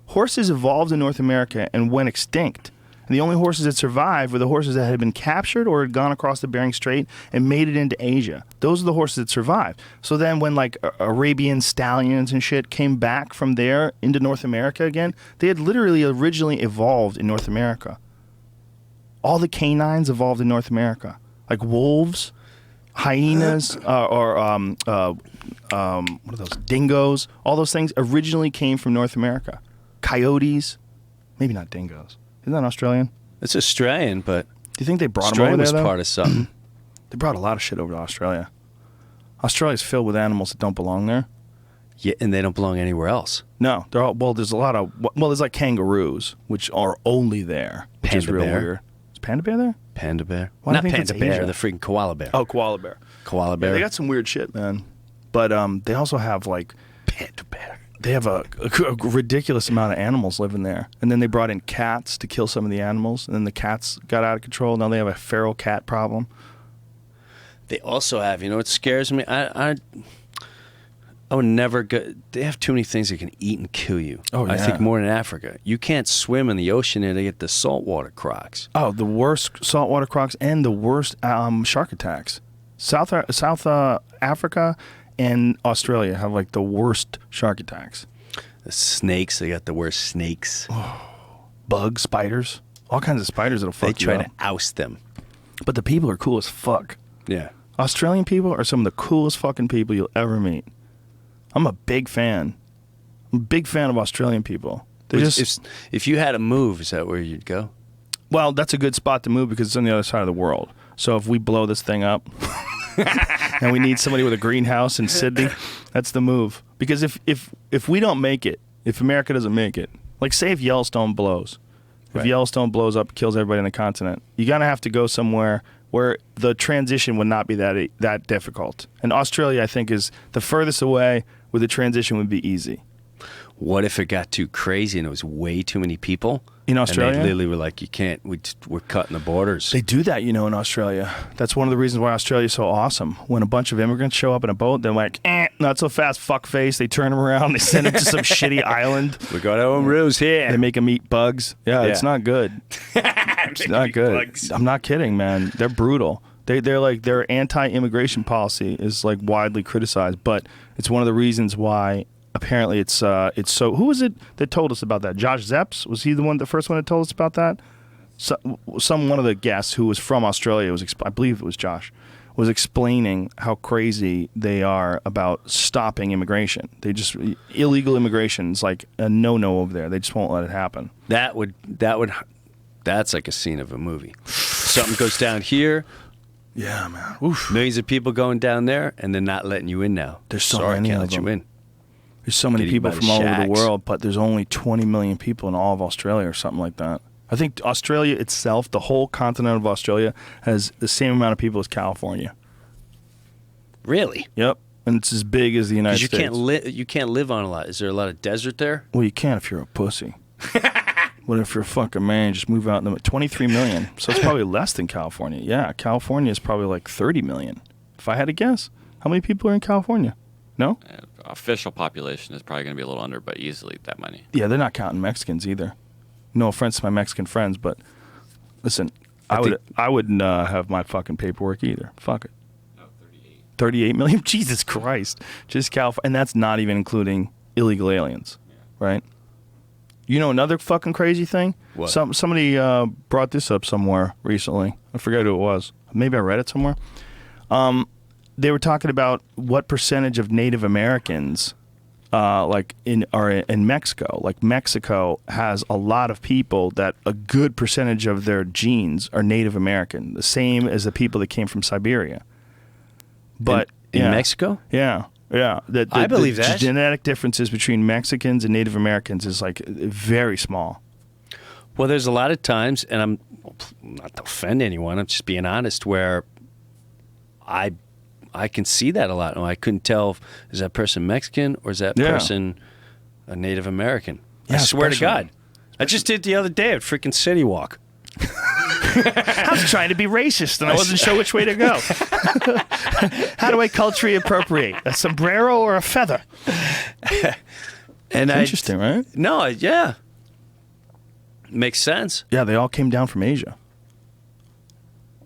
Horses evolved in North America and went extinct. And the only horses that survived were the horses that had been captured or had gone across the Bering Strait and made it into Asia. Those are the horses that survived. So then when like Arabian stallions and shit came back from there into North America again, they had literally originally evolved in North America. All the canines evolved in North America. Like wolves, hyenas, what are those, dingoes, all those things originally came from North America. Coyotes, maybe not dingoes. Isn't that Australian? It's Australian, but Do you think they brought Australia them over was there, though? part of something. They brought a lot of shit over to Australia. Australia's filled with animals that don't belong there. Yeah, and they don't belong anywhere else. No, they're all, there's a lot of, there's like kangaroos, which are only there, which is Panda real bear. weird. Is panda bear there? Panda bear. Why do Not you think panda that's bear, Asia? the freaking koala bear. Oh, koala bear. Koala Yeah, bear. they got some weird shit, man. But they also have like panda bear. they have a ridiculous amount of animals living there. And then they brought in cats to kill some of the animals, and then the cats got out of control. Now they have a feral cat problem. They also have, what scares me? I would never go. They have too many things that can eat and kill you. Oh, I yeah. think more in Africa. You can't swim in the ocean and they get the saltwater crocs. Oh, the worst saltwater crocs and the worst shark attacks. South Africa and Australia have like the worst shark attacks. The snakes, they got the worst snakes. Bugs, spiders, all kinds of spiders that'll They fuck you try up. to oust them. But the people are cool as fuck. Yeah. Australian people are some of the coolest fucking people you'll ever meet. I'm a big fan. I'm a big fan of Australian people. They just If you had to move, is that where you'd go? well, that's a good spot to move because it's on the other side of the world. So if we blow this thing up and we need somebody with a greenhouse in Sydney, that's the move. Because if we don't make it, if America doesn't make it, like say if Yellowstone blows, if Yellowstone blows up, kills everybody on the continent, you're gonna have to go somewhere where the transition would not be that difficult. And Australia, I think, is the furthest away where the transition would be easy. What if it got too crazy and it was way too many people? In Australia? And they literally were like, you can't, we're cutting the borders. They do that, in Australia. That's one of the reasons why Australia's so awesome. When a bunch of immigrants show up in a boat, they're like, not so fast, fuckface. They turn them around. They send them to some shitty island. We got our own rules here. They make them eat bugs. Yeah, it's not good. It's not good. bugs. I'm not kidding, man. They're brutal. They're like, their anti-immigration policy is like widely criticized, but it's one of the reasons why apparently it's so. Who was it that told us about that? Josh Zepps? Was he the first one that told us about that? One of the guests who was from Australia I believe it was Josh, was explaining how crazy they are about stopping immigration. Illegal immigration is like a no-no over there. They just won't let it happen. That's like a scene of a movie. Something goes down here. Yeah, man. Oof. Millions of people going down there, and they're not letting you in now. There's so Sorry, many can't of let you them. in. There's so many Get people eaten by from the all over the shacks. world, but there's only 20 million people in all of Australia or something like that. I think Australia itself, the whole continent of Australia, has the same amount of people as California. Really? Yep. And it's as big as the United Because you States. you can't live on a lot. Is there a lot of desert there? Well, you can if you're a pussy. What if you're a fucking man? Just move out. 23 million. So it's probably less than California. Yeah, California is probably like 30 million. If I had to guess, how many people are in California? No? Official population is probably going to be a little under, but easily that many. Yeah, they're not counting Mexicans either. No offense to my Mexican friends, but listen, I wouldn't have my fucking paperwork either. Fuck it. No, 38. 38 million? Jesus Christ. Just California. And that's not even including illegal aliens, right? You know another fucking crazy thing? What? Somebody brought this up somewhere recently. I forget who it was. Maybe I read it somewhere. They were talking about what percentage of Native Americans are in Mexico. Like Mexico has a lot of people that a good percentage of their genes are Native American, the same as the people that came from Siberia. But in yeah. Mexico? Yeah. Yeah. I believe the that. genetic differences between Mexicans and Native Americans is like very small. Well, there's a lot of times, and I'm not to offend anyone, I'm just being honest, where I can see that a lot. I couldn't tell if is that person Mexican or is that person a Native American. I Yeah, swear to especially- God. I just did the other day at freaking City Walk. I was trying to be racist and I wasn't sure which way to go. How do I culturally appropriate? A sombrero or a feather? And Interesting, right? No, yeah. Makes sense. Yeah, they all came down from Asia.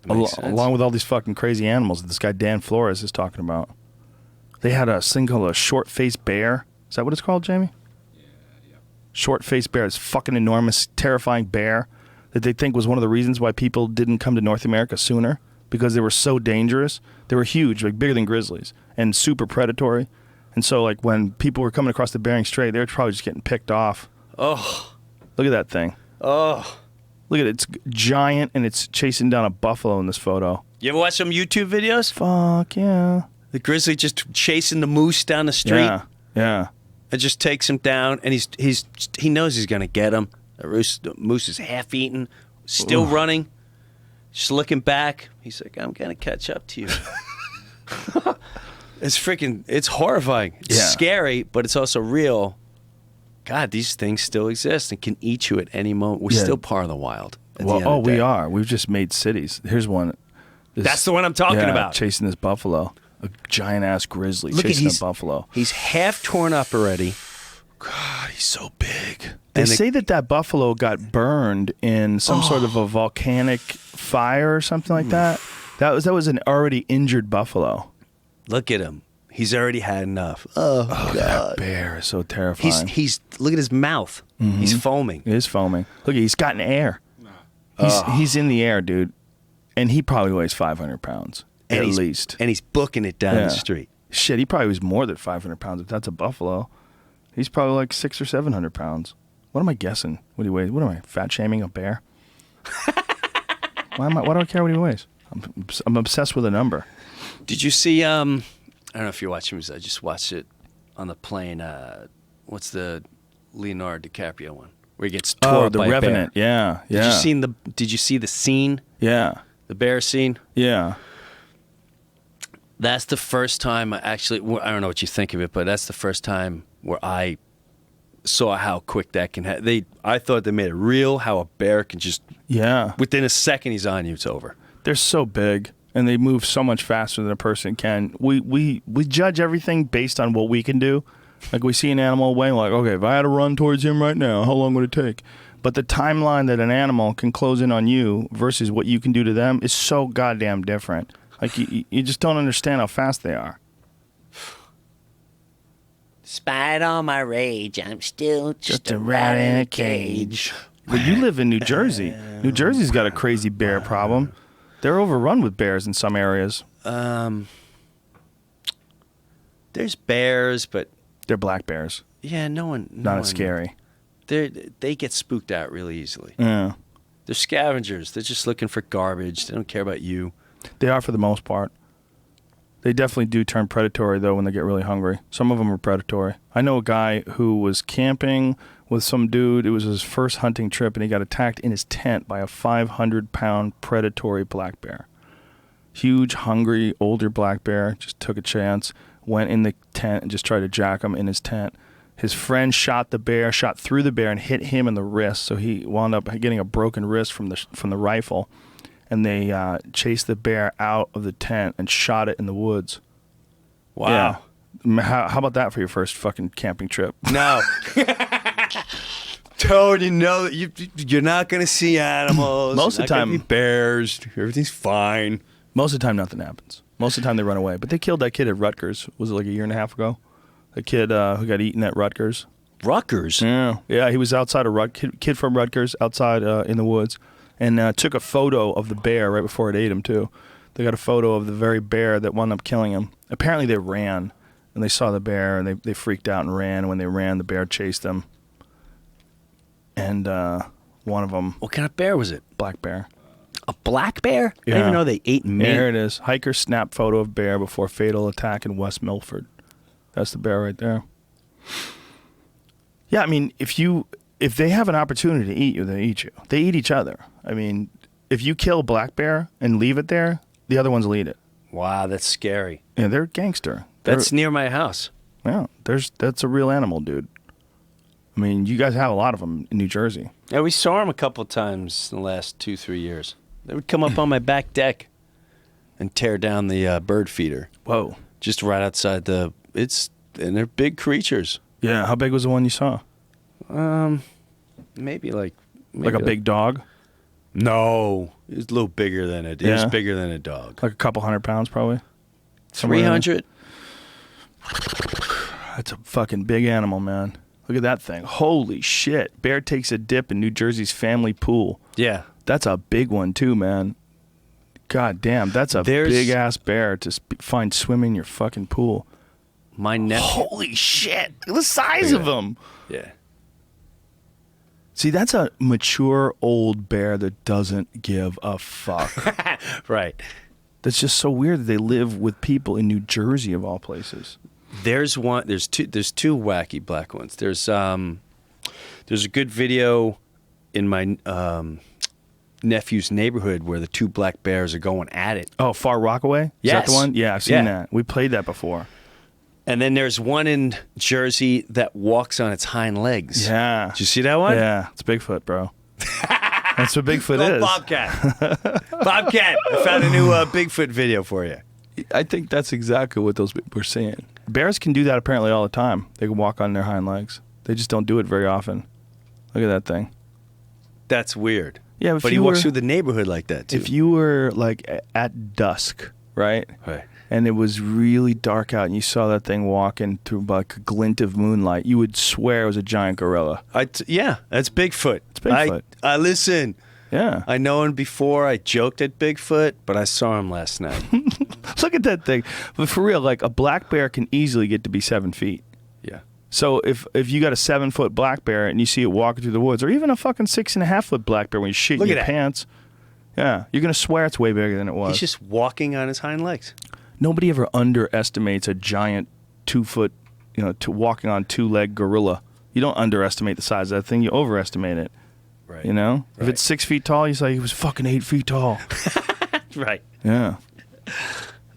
Makes sense. Along with all these fucking crazy animals that this guy Dan Flores is talking about. They had a thing called a short-faced bear. Is that what it's called, Jamie? Yeah. Short-faced bear. This fucking enormous, terrifying bear that they think was one of the reasons why people didn't come to North America sooner, because they were so dangerous. They were huge, like bigger than grizzlies, and super predatory. And so, like, when people were coming across the Bering Strait, they were probably just getting picked off. Oh. Look at that thing. Oh. Look at it. It's giant, and it's chasing down a buffalo in this photo. You ever watch some YouTube videos? Fuck yeah. The grizzly just chasing the moose down the street. Yeah, yeah. It just takes him down, and he knows he's gonna get him. The moose is half eaten, still running, just looking back. He's like, "I'm gonna catch up to you." It's horrifying. It's Yeah. scary, but it's also real. God, these things still exist and can eat you at any moment. We're Yeah. still part of the wild. at the Well, end of the we day. are. We've just made cities. Here's one. That's the one I'm talking about. Chasing this buffalo. A giant ass grizzly Look at chasing a he's buffalo. He's half torn up already. God, he's so big. They And say that buffalo got burned in some sort of a volcanic fire or something like that. That was an already injured buffalo. Look at him. He's already had enough. Oh That God. bear is so terrifying. He's look at his mouth. He's foaming. It is foaming. Look, he's got an air. He's in the air, dude, and he probably weighs 500 pounds at he's, least. And he's booking it down Yeah. the street. Shit, he probably weighs more than 500 pounds if that's a buffalo. He's probably like 600 or 700 pounds. What am I guessing? What he weighs? What am I fat shaming a bear? Why do I care what he weighs? I'm obsessed with a number. Did you see? I don't know if you're watching this. I just watched it on the plane. What's the Leonardo DiCaprio one where he gets tore up The by a bear? Revenant. Yeah, yeah. Did you see the scene? Yeah, The bear scene. yeah. That's the first time I don't know what you think of it, but that's the first time where I saw how quick that can happen. I thought they made it real, how a bear can just, Yeah. within a second he's on you, it's over. They're so big and they move so much faster than a person can. We judge everything based on what we can do. Like we see an animal away, like, okay, if I had to run towards him right now, how long would it take? But the timeline that an animal can close in on you versus what you can do to them is so goddamn different. Like you just don't understand how fast they are. Despite all my rage, I'm still just a rat in a cage. But you live in New Jersey. New Jersey's got a crazy bear problem. They're overrun with bears in some areas. There's bears, but They're black bears. yeah, no one. Not as scary. They get spooked out really easily. Yeah. They're scavengers. They're just looking for garbage. They don't care about you. They are for the most part. They definitely do turn predatory, though, when they get really hungry. Some of them are predatory. I know a guy who was camping with some dude. It was his first hunting trip, and he got attacked in his tent by a 500-pound predatory black bear. Huge, hungry, older black bear. Just took a chance, went in the tent, and just tried to jack him in his tent. His friend shot through the bear, and hit him in the wrist, so he wound up getting a broken wrist from the rifle. And they chased the bear out of the tent and shot it in the woods. Wow. Yeah. How about that for your first fucking camping trip? No. Toad, you know you're not going to see animals. Most of the time, be bears. Everything's fine. Most of the time, nothing happens. Most of the time, they run away. But they killed that kid at Rutgers. Was it like a year and a half ago? The kid who got eaten at Rutgers. Rutgers? Yeah. He was outside of kid from Rutgers, outside in the woods, and took a photo of the bear right before it ate him too. They got a photo of the very bear that wound up killing him. Apparently, they ran, and they saw the bear, and they freaked out and ran. And when they ran, the bear chased them. And one of them, What kind of bear was it? black bear. A black bear? I Yeah. didn't even know they ate meat. Here it is. Hiker snap photo of bear before fatal attack in West Milford. That's the bear right there. Yeah, I mean, if they have an opportunity to eat you, they eat you. They eat each other. I mean, if you kill a black bear and leave it there, the other ones will eat it. Wow, that's scary. Yeah, they're gangster. That's near my house. Yeah, that's a real animal, dude. I mean, you guys have a lot of them in New Jersey. Yeah, we saw them a couple times in the last 2-3 years. They would come up on my back deck and tear down the bird feeder. Whoa. Just right outside and they're big creatures. Yeah, how big was the one you saw? Maybe like Like a big dog? No, it was a little bigger than it. It was Yeah. bigger than a dog. Like a couple 100 pounds, probably? Somewhere in there. 300. That's a fucking big animal, man. Look at that thing. Holy shit. Bear takes a dip in New Jersey's family pool. Yeah. That's a big one, too, man. God damn, that's a big-ass bear to find swimming in your fucking pool. My nephew. Holy shit. Look at the size of him. Yeah. See, that's a mature old bear that doesn't give a fuck. Right. That's just so weird that they live with people in New Jersey, of all places. There's one. There's two wacky black ones. There's a good video in my nephew's neighborhood where the two black bears are going at it. Oh, Far Rockaway? Is Yes. that the one? Yeah, I've seen Yeah. that. We played that before. And then there's one in Jersey that walks on its hind legs. Yeah. Did you see that one? Yeah, it's Bigfoot, bro. That's what Bigfoot Oh, is. Bobcat. Bobcat. I found a new Bigfoot video for you. I think that's exactly what those were saying. Bears can do that apparently all the time. They can walk on their hind legs. They just don't do it very often. Look at that thing. That's weird. Yeah, but he walks through the neighborhood like that too. If you were like at dusk, right? Right. And it was really dark out and you saw that thing walking through like a glint of moonlight, you would swear it was a giant gorilla. Yeah, that's Bigfoot. It's Bigfoot. I listen. Yeah. I know him before. I joked at Bigfoot, but I saw him last night. Look at that thing. But for real, like a black bear can easily get to be 7 feet. Yeah. So if you got a 7-foot black bear and you see it walking through the woods, or even a fucking 6.5-foot black bear when you shit in Look your at that. pants, yeah, you're gonna swear it's way bigger than it was. He's just walking on his hind legs. Nobody ever underestimates a giant 2-foot, to walking on 2-leg gorilla. You don't underestimate the size of that thing. You overestimate it. Right. If Right. it's 6 feet tall, you say he was fucking 8 feet tall. Right. Yeah.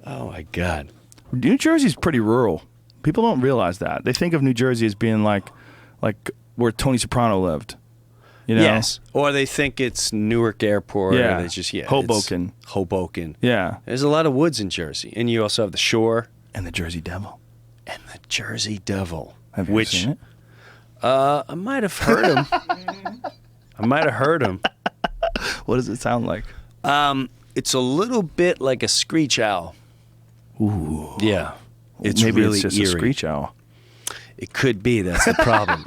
Oh my God. New Jersey's pretty rural. People don't realize that. They think of New Jersey as being like where Tony Soprano lived. Yes. Or they think it's Newark Airport. Yeah. Or they just Hoboken. it's Hoboken. Yeah. There's a lot of woods in Jersey, and you also have the shore And the Jersey Devil. and the Jersey Devil. Have you ever seen it? I might have heard him. What does it sound like? It's a little bit like a screech owl. Ooh. Yeah. It's Maybe really it's just eerie. a screech owl. It could be. That's the problem.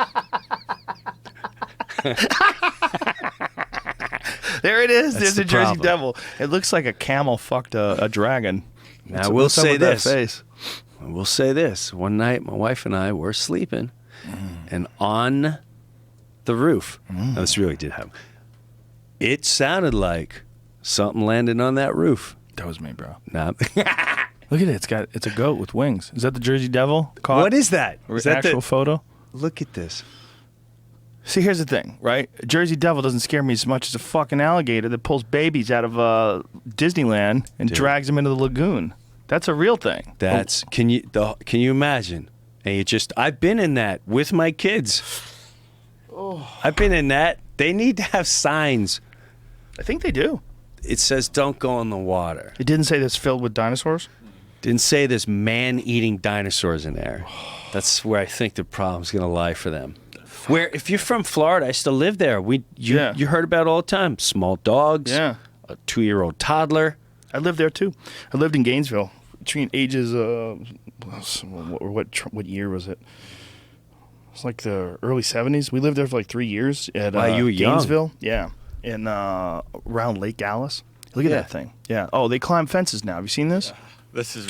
There it is. That's There's the a Jersey problem. Devil. It looks like a camel fucked a dragon. Now, I will What's up say with that this. face? I will say this. One night, my wife and I were sleeping, and on the roof, now this really did happen, it sounded like something landed on that roof. That was me, bro. Nah. Look at it. It's a goat with wings. Is that the Jersey Devil? Caught? What is that? Or Is that actual photo? Look at this. See, here's the thing, right? A Jersey Devil doesn't scare me as much as a fucking alligator that pulls babies out of Disneyland and drags them into the lagoon. That's a real thing. That's can you imagine? And I've been in that with my kids. I've been in that. They need to have signs. I think they do. It says don't go in the water. It didn't say this filled with dinosaurs? Didn't say there's man-eating dinosaurs in there. That's where I think the problem's going to lie for them. Where if you're from Florida, I still live there. You heard about it all the time. Small dogs. Yeah. A 2-year-old toddler. I lived there too. I lived in Gainesville between ages what year was it? It's like the early 70s. We lived there for like 3 years at Wow, you were young. Gainesville. Yeah. In around Lake Alice. Look at that thing. Yeah. Oh, they climb fences now. Have you seen this? This is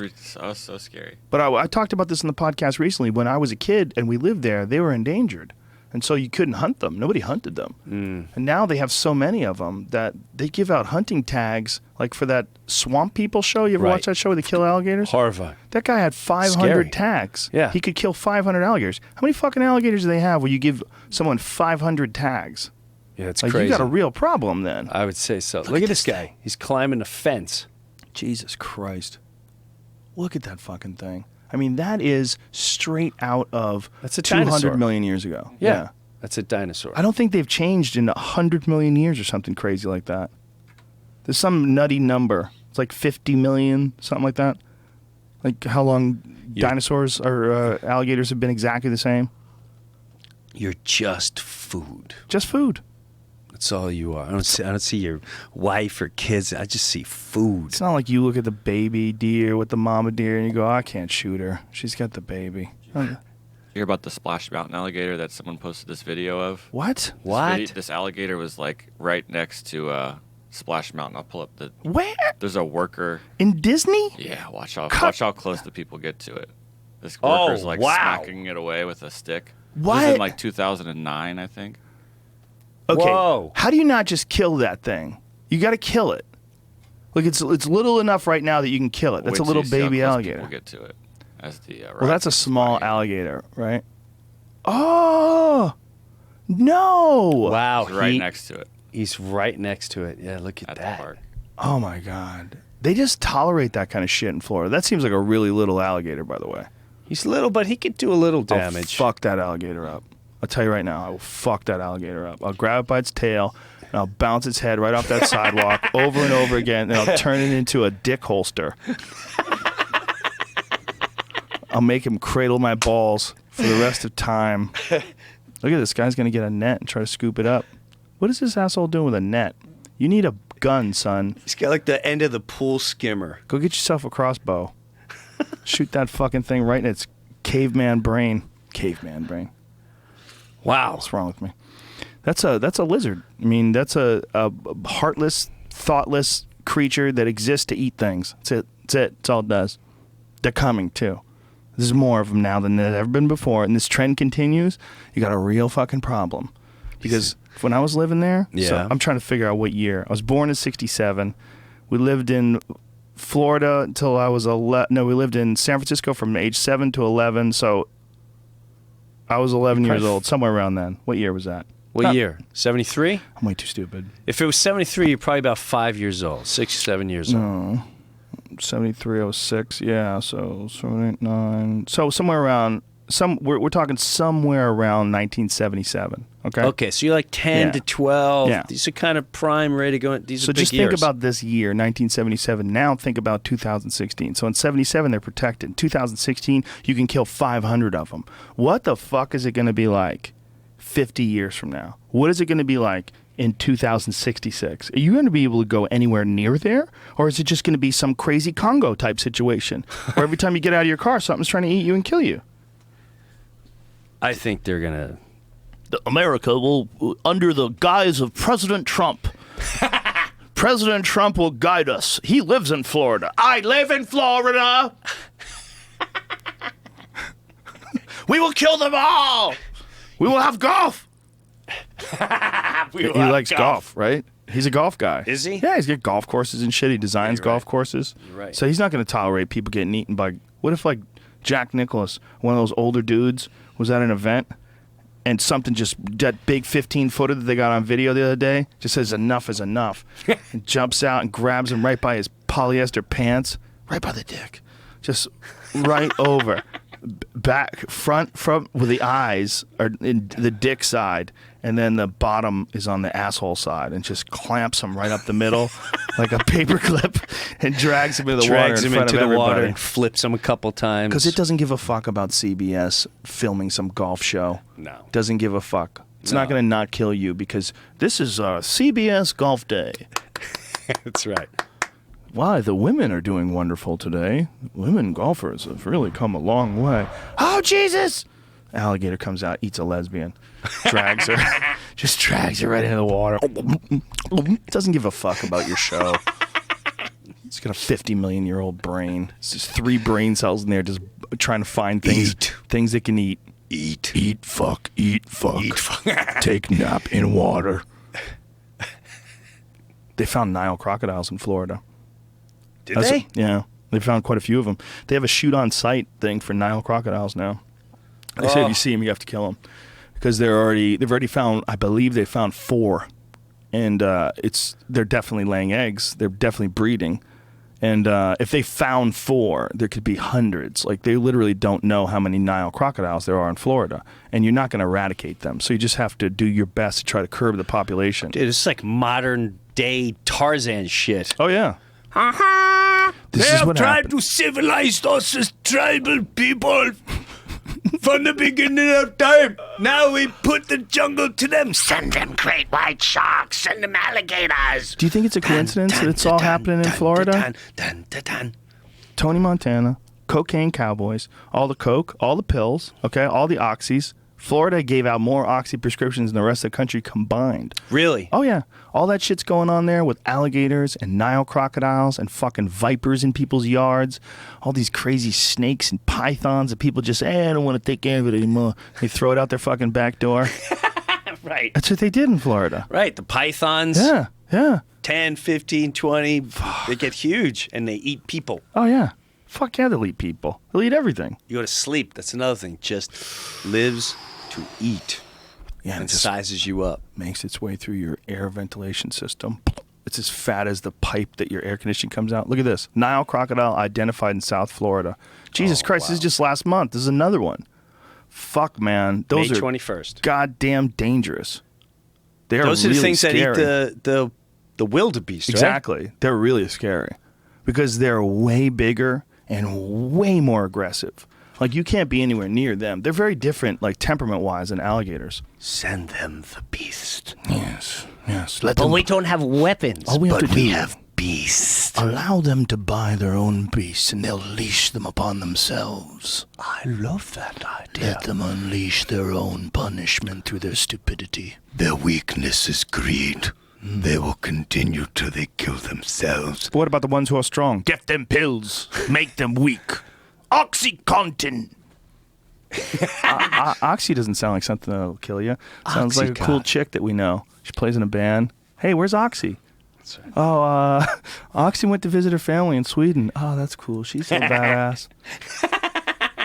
so scary. But I talked about this in the podcast recently. When I was a kid and we lived there, they were endangered. And so you couldn't hunt them. Nobody hunted them. And now they have so many of them that they give out hunting tags, like for that Swamp People show. You ever Right. watch that show where they kill alligators? Horrifying. That guy had 500 Scary. tags. Yeah. He could kill 500 alligators. How many fucking alligators do they have where you give someone 500 tags? Yeah, it's Like, crazy. you got a real problem then. I would say so. Look at this guy. He's climbing a fence. Jesus Christ. Look at that fucking thing. I mean, that is straight out of That's a 200 dinosaur. million years ago. Yeah. That's a dinosaur. I don't think they've changed in 100 million years or something crazy like that. There's some nutty number. It's like 50 million, something like that. Like how long dinosaurs or alligators have been exactly the same. You're just food. Just food. That's all you are. I don't see your wife or kids. I just see food. It's not like you look at the baby deer with the mama deer and you go, I can't shoot her. She's got the baby. You hear about the Splash Mountain alligator that someone posted this video of? What? This alligator was like right next to Splash Mountain. I'll pull up the. Where? There's a worker. In Disney? Yeah, watch how close the people get to it. This Oh, worker's like wow. smacking it away with a stick. What? This was in like 2009, I think. Okay. Whoa. How do you not just kill that thing? You got to kill it. Look, it's little enough right now that you can kill it. That's Wait a little till you see how baby close alligator. People get to it. As the Well, that's a small alligator, right? Oh, no. Wow. It's right next to it He's right next to it. Yeah, look at at the that. park. Oh, my God. They just tolerate that kind of shit in Florida. That seems like a really little alligator, by the way. He's little, but he could do a little I'll damage. fuck that alligator up. I'll tell you right now, I will fuck that alligator up. I'll grab it by its tail, and I'll bounce its head right off that sidewalk over and over again, and I'll turn it into a dick holster. I'll make him cradle my balls for the rest of time. Look at this guy's going to get a net and try to scoop it up. What is this asshole doing with a net? You need a gun, son. He's got like the end of the pool skimmer. Go get yourself a crossbow. Shoot that fucking thing right in its caveman brain. Caveman brain. Wow. What's wrong with me? That's a lizard. I mean, that's a heartless, thoughtless creature that exists to eat things. That's it. That's all it does. They're coming too. There's more of them now than there's ever been before, and this trend continues. You got a real fucking problem. Because when I was living there, so Yeah. I'm trying to figure out what year. I was born in '67. We lived in Florida until I was 11. No, we lived in San Francisco from age 7 to 11. So I was 11 years old, somewhere around then. What year was that? What year? 73? I'm way too stupid. If it was 73, you're probably about 5 years old, 6, 7 years old. No. 73, 06, yeah, so 7, 8, 9. So somewhere around, we're talking somewhere around 1977, okay? Okay, so you're like 10 Yeah. to 12. Yeah. These are kind of prime, ready to go. These So are big just years. think about this year, 1977. Now think about 2016. So in 77, they're protected. In 2016, you can kill 500 of them. What the fuck is it going to be like 50 years from now? What is it going to be like in 2066? Are you going to be able to go anywhere near there? Or is it just going to be some crazy Congo type situation where every time you get out of your car, something's trying to eat you and kill you? I think they're going to... America will, under the guise of President Trump, President Trump will guide us. He lives in Florida. I live in Florida. We will kill them all. We will have golf. He likes golf, right? He's a golf guy. Is he? Yeah, he's got golf courses and shit. He designs golf courses. You're right. So he's not going to tolerate people getting eaten by... What if, like, Jack Nicklaus, one of those older dudes, was at an event and something just... That big 15-footer that they got on video the other day just says enough is enough. And jumps out and grabs him right by his polyester pants. Right by the dick. Just right over. Back, front, with the eyes are in the dick side, and then the bottom is on the asshole side, and just clamps him right up the middle like a paperclip, and drags him into the water in front of everybody. And flips him a couple times. Because it doesn't give a fuck about CBS filming some golf show. No. Doesn't give a fuck. It's not going to not kill you because this is CBS Golf Day. That's right. Why, the women are doing wonderful today. Women golfers have really come a long way. Oh, Jesus! Alligator comes out, eats a lesbian, drags her, just drags her right into the water. Doesn't give a fuck about your show. It's got a 50-million-year-old brain. It's just 3 brain cells in there just trying to find things it can eat. Eat, fuck. Take nap in water. They found Nile crocodiles in Florida. Did they? Yeah. They found quite a few of them. They have a shoot-on-sight thing for Nile crocodiles now. They say if you see them, you have to kill them. Because they've already found, I believe they found 4. And they're definitely laying eggs. They're definitely breeding. And if they found 4, there could be hundreds. Like, they literally don't know how many Nile crocodiles there are in Florida. And you're not going to eradicate them. So you just have to do your best to try to curb the population. Dude, it's like modern-day Tarzan shit. Oh, yeah. This is what happened. To civilize us as tribal people from the beginning of time. Now we put the jungle to them. Send them great white sharks. Send them alligators. Do you think it's a coincidence that it's all happening in Florida? Tony Montana, cocaine cowboys, all the coke, all the pills, okay, all the oxys. Florida gave out more oxy prescriptions than the rest of the country combined. Really? Oh, yeah. All that shit's going on there with alligators and Nile crocodiles and fucking vipers in people's yards. All these crazy snakes and pythons that people just say, hey, I don't want to take care of it anymore. They throw it out their fucking back door. Right. That's what they did in Florida. Right. The pythons. Yeah. 10, 15, 20. They get huge and they eat people. Oh, yeah. Fuck yeah, they'll eat people. They'll eat everything. You go to sleep. That's another thing. Just lives to eat. Yeah, and it sizes you up. Makes its way through your air ventilation system. It's as fat as the pipe that your air conditioning comes out. Look at this. Nile crocodile identified in South Florida. Jesus Christ, this is just last month. This is another one. Fuck, man. Those May are 21st. Goddamn dangerous. They are Those are really the things scary. that eat the wildebeest, right? Exactly. They're really scary because they're way bigger and way more aggressive. Like, you can't be anywhere near them. They're very different, like, temperament-wise than alligators. Send them the beast. Yes. But we don't have weapons. All we have to But we do have beasts. allow them to buy their own beasts, and they'll leash them upon themselves. I love that idea. Let them unleash their own punishment through their stupidity. Their weakness is greed. They will continue till they kill themselves. But what about the ones who are strong? Get them pills. Make them weak. OxyContin. Oxy doesn't sound like something that'll kill you. Sounds like a cool chick that we know. She plays in a band. Hey, where's Oxy? That's right. Oh, Oxy went to visit her family in Sweden. Oh, that's cool. She's so badass.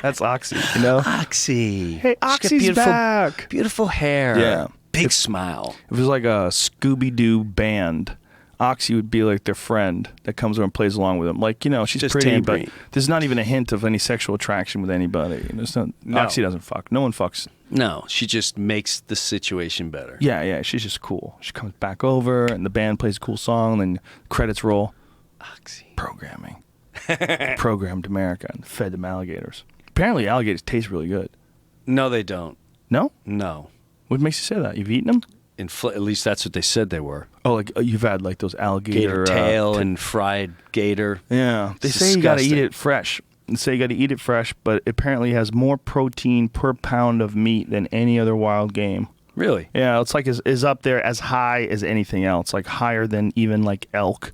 That's Oxy, you know? Oxy. Hey, She's got Oxy's back. Beautiful hair. Yeah. Big smile. If it was like a Scooby-Doo band, Oxy would be like their friend that comes over and plays along with them. Like, you know, she's Just pretty, Tambourine. but there's not even a hint of any sexual attraction with anybody. Oxy doesn't fuck. No one fucks. No, she just makes the situation better. Yeah, she's just cool. She comes back over, and the band plays a cool song, and then credits roll. Oxy. Programming. Programmed America and fed them alligators. Apparently, alligators taste really good. No, they don't. No? No. What makes you say that? You've eaten them? At least that's what they said they were. Oh, like you've had like those alligator Gator tail and fried gator. Yeah, they It's say you got to eat disgusting. it fresh. They say you got to eat it fresh, but apparently it has more protein per pound of meat than any other wild game. Really? Yeah, it's like is up there as high as anything else, like higher than even like elk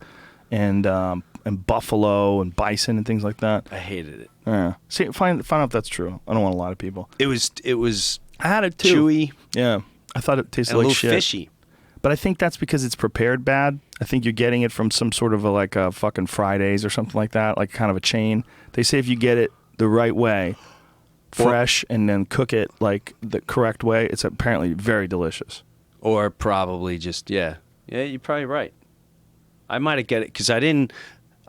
and buffalo and bison and things like that. I hated it. Yeah. See, find out if that's true. I don't want a lot of people. It was I had it too. chewy Yeah, I thought it tasted and a like little shit. fishy. But I think that's because it's prepared bad. I think you're getting it from some sort of like a fucking Fridays or something like that, like kind of a chain. They say if you get it the right way, fresh, and then cook it like the correct way, it's apparently very delicious. Or probably just, yeah, you're probably right. I might have get it because I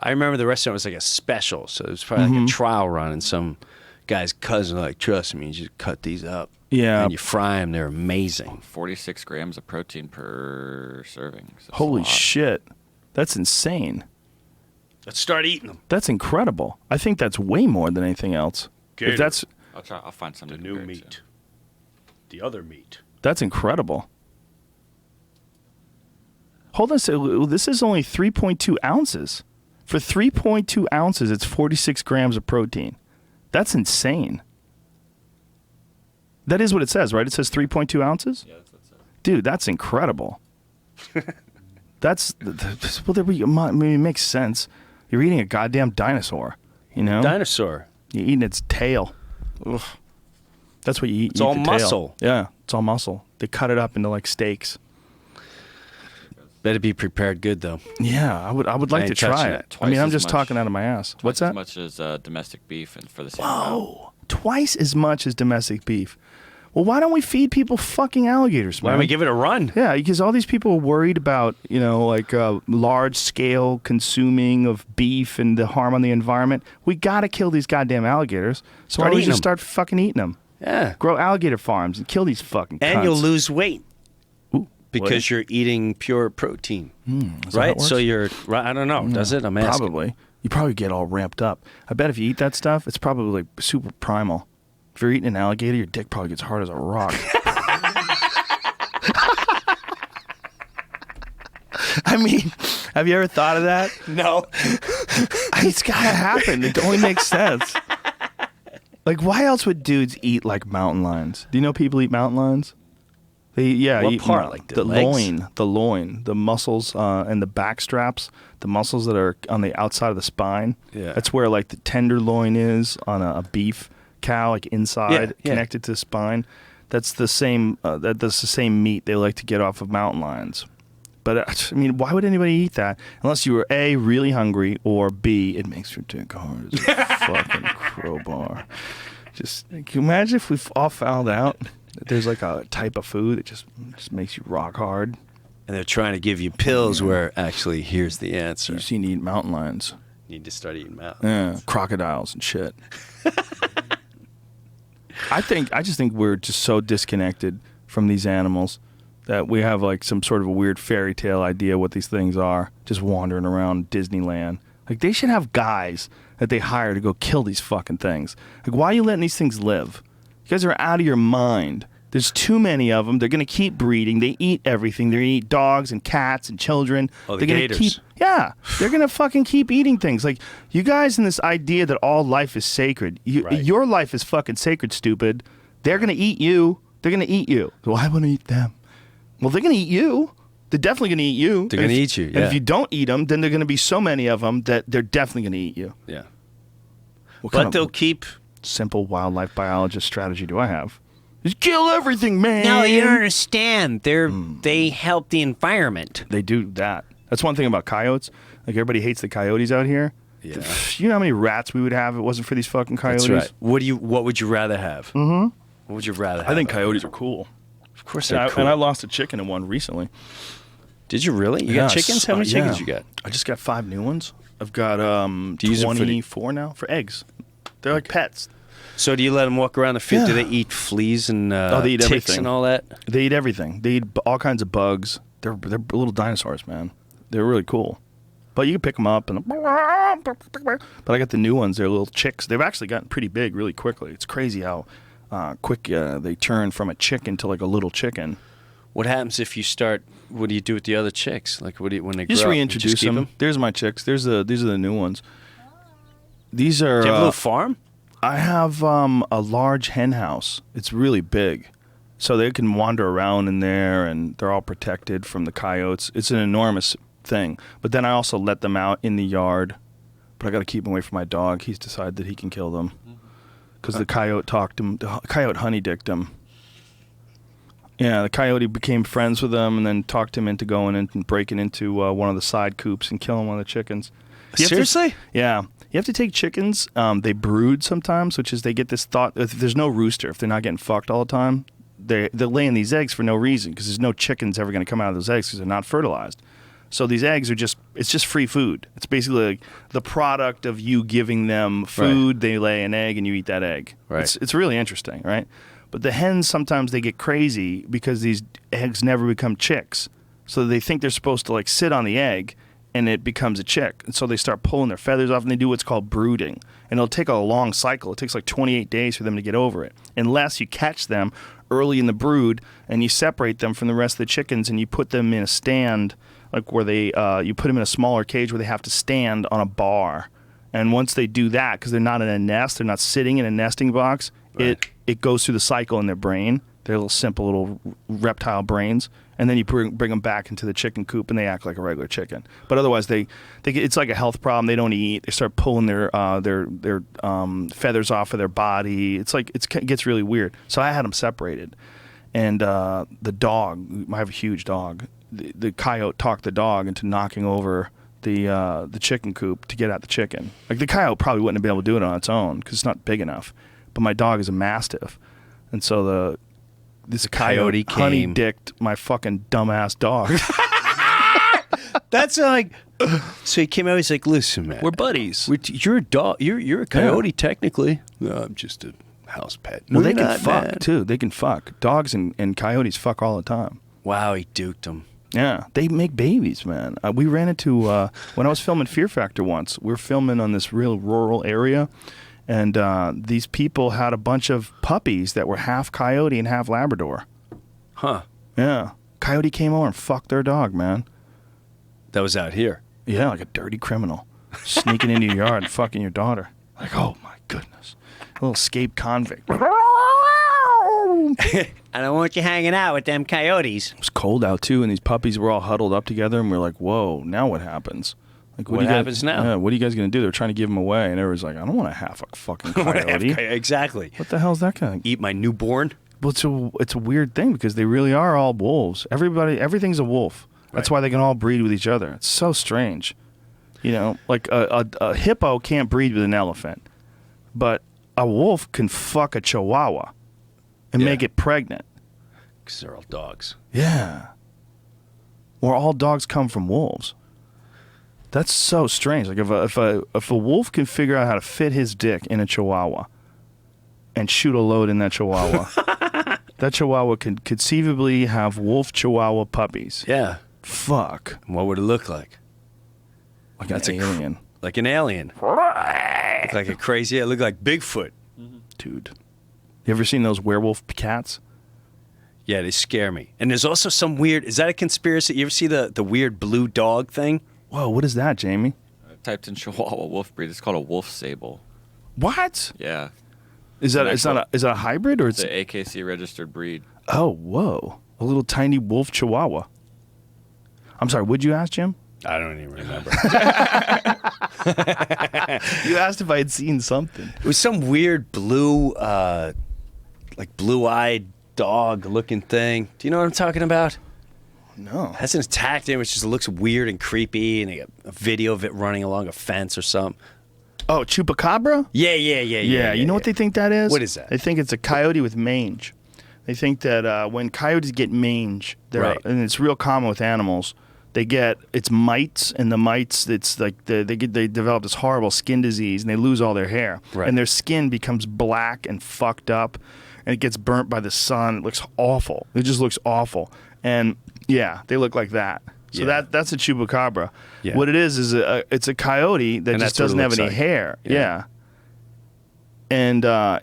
remember the restaurant was like a special, so it was probably like a trial run, and some guy's cousin was like, trust me, you just cut these up. Yeah. And you fry them, they're amazing. 46 grams of protein per serving. So that's a Holy lot. shit. That's insane. Let's start eating them. That's incredible. I think that's way more than anything else. Gator. If that's I'll find something. The to new compare it to. meat. The other meat. That's incredible. Hold on a second. This is only 3.2 ounces. For 3.2 ounces, it's 46 grams of protein. That's insane. That is what it says, right? It says 3.2 ounces? Yeah, that's what it says. Dude, that's incredible. That's, well, I mean, it makes sense. You're eating a goddamn dinosaur, you know? Dinosaur. You're eating its tail. Ugh. That's what you eat. It's you eat all the tail. muscle. Yeah, it's all muscle. They cut it up into like steaks. Better be prepared good, though. Yeah, I would like ain't to try touching it. it. I mean, Twice I'm as just much. talking out of my ass. What's that? As much as domestic beef and for the same amount. Oh, twice as much as domestic beef. Well, why don't we feed people fucking alligators, man? Why don't we give it a run? Yeah, because all these people are worried about, you know, like large-scale consuming of beef and the harm on the environment. We got to kill these goddamn alligators. So Start why don't we eating just them. start fucking eating them? Yeah. Grow alligator farms and kill these fucking And cunts. you'll lose weight Ooh, because you're eating pure protein. is that how it Right? So works? you're, I don't know. Does it? I'm asking. Probably. You probably get all ramped up. I bet if you eat that stuff, it's probably like super primal. If you're eating an alligator, your dick probably gets hard as a rock. I mean, have you ever thought of that? No. It's gotta happen. It only makes sense. Like, why else would dudes eat like mountain lions? Do you know people eat mountain lions? They What eat part? Like the legs? loin, the muscles and the back straps, the muscles that are on the outside of the spine. Yeah. That's where like the tenderloin is on a beef cow, like inside, Yeah. connected to the spine. That's the same. That's the same meat they like to get off of mountain lions. But I mean, why would anybody eat that unless you were A, really hungry, or B, it makes your dick hard as a fucking crowbar. Just can you imagine if we all found out that there's like a type of food that just makes you rock hard. And they're trying to give you pills where actually here's the answer. You seem to eat mountain lions, You need to start eating mountains. yeah, crocodiles and shit. I just think we're just so disconnected from these animals that we have like some sort of a weird fairy tale idea what these things are, just wandering around Disneyland. Like, they should have guys that they hire to go kill these fucking things. Like, why are you letting these things live? You guys are out of your mind. There's too many of them. They're going to keep breeding. They eat everything. They're going to eat dogs and cats and children. Oh, the They're gonna gators. Yeah, they're going to fucking keep eating things. Like, you guys in this idea that all life is sacred. Right. Your life is fucking sacred, stupid. They're going to eat you. They're going to eat you. So I want to eat them. Well, they're going to eat you. They're definitely going to eat you. They're And gonna if- eat you, And yeah. if you don't eat them, then there are going to be so many of them that they're definitely going to eat you. Yeah. What But kind they'll of keep. simple wildlife biologist strategy do I have? Just kill everything, man. No, you don't understand. They help the environment. They do that. That's one thing about coyotes. Like, everybody hates the coyotes out here. Yeah. You know how many rats we would have if it wasn't for these fucking coyotes? That's right. What would you rather have? Mm-hmm. What would you rather have? I think coyotes are cool. Of course And they're I, cool. and I lost a chicken in one recently. Did you really? You got chickens? How many chickens you got? I just got 5 new ones. I've got Do you use them for the- 24 now for eggs. They're like pets. So do you let them walk around the field? Do Yeah. they eat fleas and they eat ticks everything. and all that? They eat everything. They eat all kinds of bugs. They're little dinosaurs, man. They're really cool. But you can pick them up and. But I got the new ones. They're little chicks. They've actually gotten pretty big really quickly. It's crazy how quick they turn from a chicken to like a little chicken. What happens if you start? What do you do with the other chicks? Like, what do you, when they You just grow up, you reintroduce keep them. There's my chicks. These are the new ones. These are. Do you have a little farm? I have a large hen house. It's really big. So they can wander around in there, and they're all protected from the coyotes. It's an enormous thing. But then I also let them out in the yard. But I got to keep them away from my dog. He's decided that he can kill them. Because the coyote talked him. The coyote honey-dicked him. Yeah, the coyote became friends with him and then talked him into going in and breaking into one of the side coops and killing one of the chickens. Seriously? Yeah. You have to take chickens. They brood sometimes, which is they get this thought. If there's no rooster, if they're not getting fucked all the time, they're laying these eggs for no reason because there's no chickens ever going to come out of those eggs because they're not fertilized. So these eggs are it's just free food. It's basically like the product of you giving them food. Right. They lay an egg and you eat that egg. Right. It's really interesting, right? But the hens, sometimes they get crazy because these eggs never become chicks. So they think they're supposed to like sit on the egg and it becomes a chick. And so they start pulling their feathers off and they do what's called brooding. And it'll take a long cycle. It takes like 28 days for them to get over it. Unless you catch them early in the brood and you separate them from the rest of the chickens and you put them in a stand, like where they, you put them in a smaller cage where they have to stand on a bar. And once they do that, because they're not in a nest, they're not sitting in a nesting box, it goes through the cycle in their brain. They're little simple little reptile brains, and then you bring them back into the chicken coop, and they act like a regular chicken. But otherwise, they it's like a health problem. They don't eat. They start pulling their feathers off of their body. It gets really weird. So I had them separated, and the dog. I have a huge dog. The coyote talked the dog into knocking over the chicken coop to get at the chicken. Like the coyote probably wouldn't have been able to do it on its own because it's not big enough. But my dog is a mastiff, and so this coyote honey-dicked my fucking dumbass dog. That's like. So he came out. He's like, "Listen, man, we're buddies. You're a dog. You're a coyote technically. No, I'm just a house pet. Well, they can fuck too. They can fuck. Dogs and coyotes fuck all the time. Wow, he duked them. Yeah, they make babies, man. We ran into when I was filming Fear Factor once. We were filming on this real rural area. And these people had a bunch of puppies that were half coyote and half Labrador. Huh. Yeah. Coyote came over and fucked their dog, man. That was out here. Yeah, like a dirty criminal. Sneaking into your yard and fucking your daughter. Like, oh my goodness. A little escaped convict. I don't want you hanging out with them coyotes. It was cold out too, and these puppies were all huddled up together, and we're like, whoa, now what happens? Like, what happens now? Yeah, what are you guys going to do? They're trying to give him away, and everyone's like, I don't want to have a fucking coyote. Exactly. What the hell's that going to eat my newborn? Well, it's a weird thing because they really are all wolves. Everything's a wolf. That's why they can all breed with each other. It's so strange. You know, like a hippo can't breed with an elephant, but a wolf can fuck a chihuahua and make it pregnant. Because they're all dogs. Yeah. Or all dogs come from wolves. That's so strange. Like if a wolf can figure out how to fit his dick in a chihuahua and shoot a load in that chihuahua, that chihuahua can conceivably have wolf chihuahua puppies. Yeah. Fuck. What would it look like? Like an alien. Like an alien. Look like a crazy. It looked like Bigfoot. Dude. You ever seen those werewolf cats? Yeah, they scare me. And there's also some weird. Is that a conspiracy? You ever see the weird blue dog thing? Whoa, what is that, Jamie? I typed in Chihuahua wolf breed. It's called a wolf sable. What? Yeah. Is that a hybrid or it's an AKC registered breed? Oh, whoa. A little tiny wolf chihuahua. I'm sorry, what'd you ask, Jim? I don't even remember. You asked if I had seen something. It was some weird blue, like blue-eyed dog-looking thing. Do you know what I'm talking about? No. Has an attacked him, which just looks weird and creepy, and they got a video of it running along a fence or something. Oh, chupacabra? Yeah. You know what they think that is? What is that? They think it's a coyote with mange. They think that when coyotes get mange, and it's real common with animals, they get it's mites, and the mites, it's like they develop this horrible skin disease, and they lose all their hair, and their skin becomes black and fucked up, and it gets burnt by the sun. It looks awful. It just looks awful, and yeah, they look like that. So that's a chupacabra. Yeah. What it is it's a coyote that just doesn't have any hair. Yeah. And I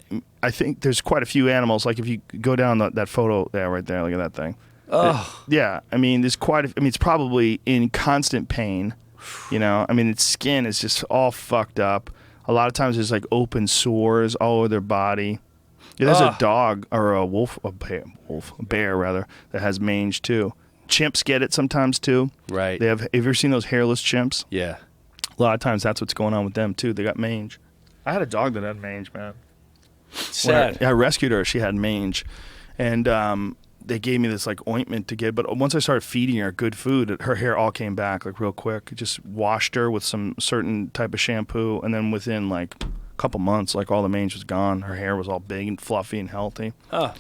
think there's quite a few animals. Like if you go down that photo there, right there, look at that thing. Oh. I mean, there's it's probably in constant pain. You know, I mean, its skin is just all fucked up. A lot of times there's like open sores all over their body. Yeah, there's a dog or a bear rather, that has mange too. Chimps get it sometimes too. Right. Have you ever seen those hairless chimps? Yeah. A lot of times that's what's going on with them too. They got mange. I had a dog that had mange, man. Sad. I rescued her. She had mange, and they gave me this like ointment to get. But once I started feeding her good food, her hair all came back like real quick. Just washed her with some certain type of shampoo, and then within like a couple months, like all the mange was gone. Her hair was all big and fluffy and healthy. Oh.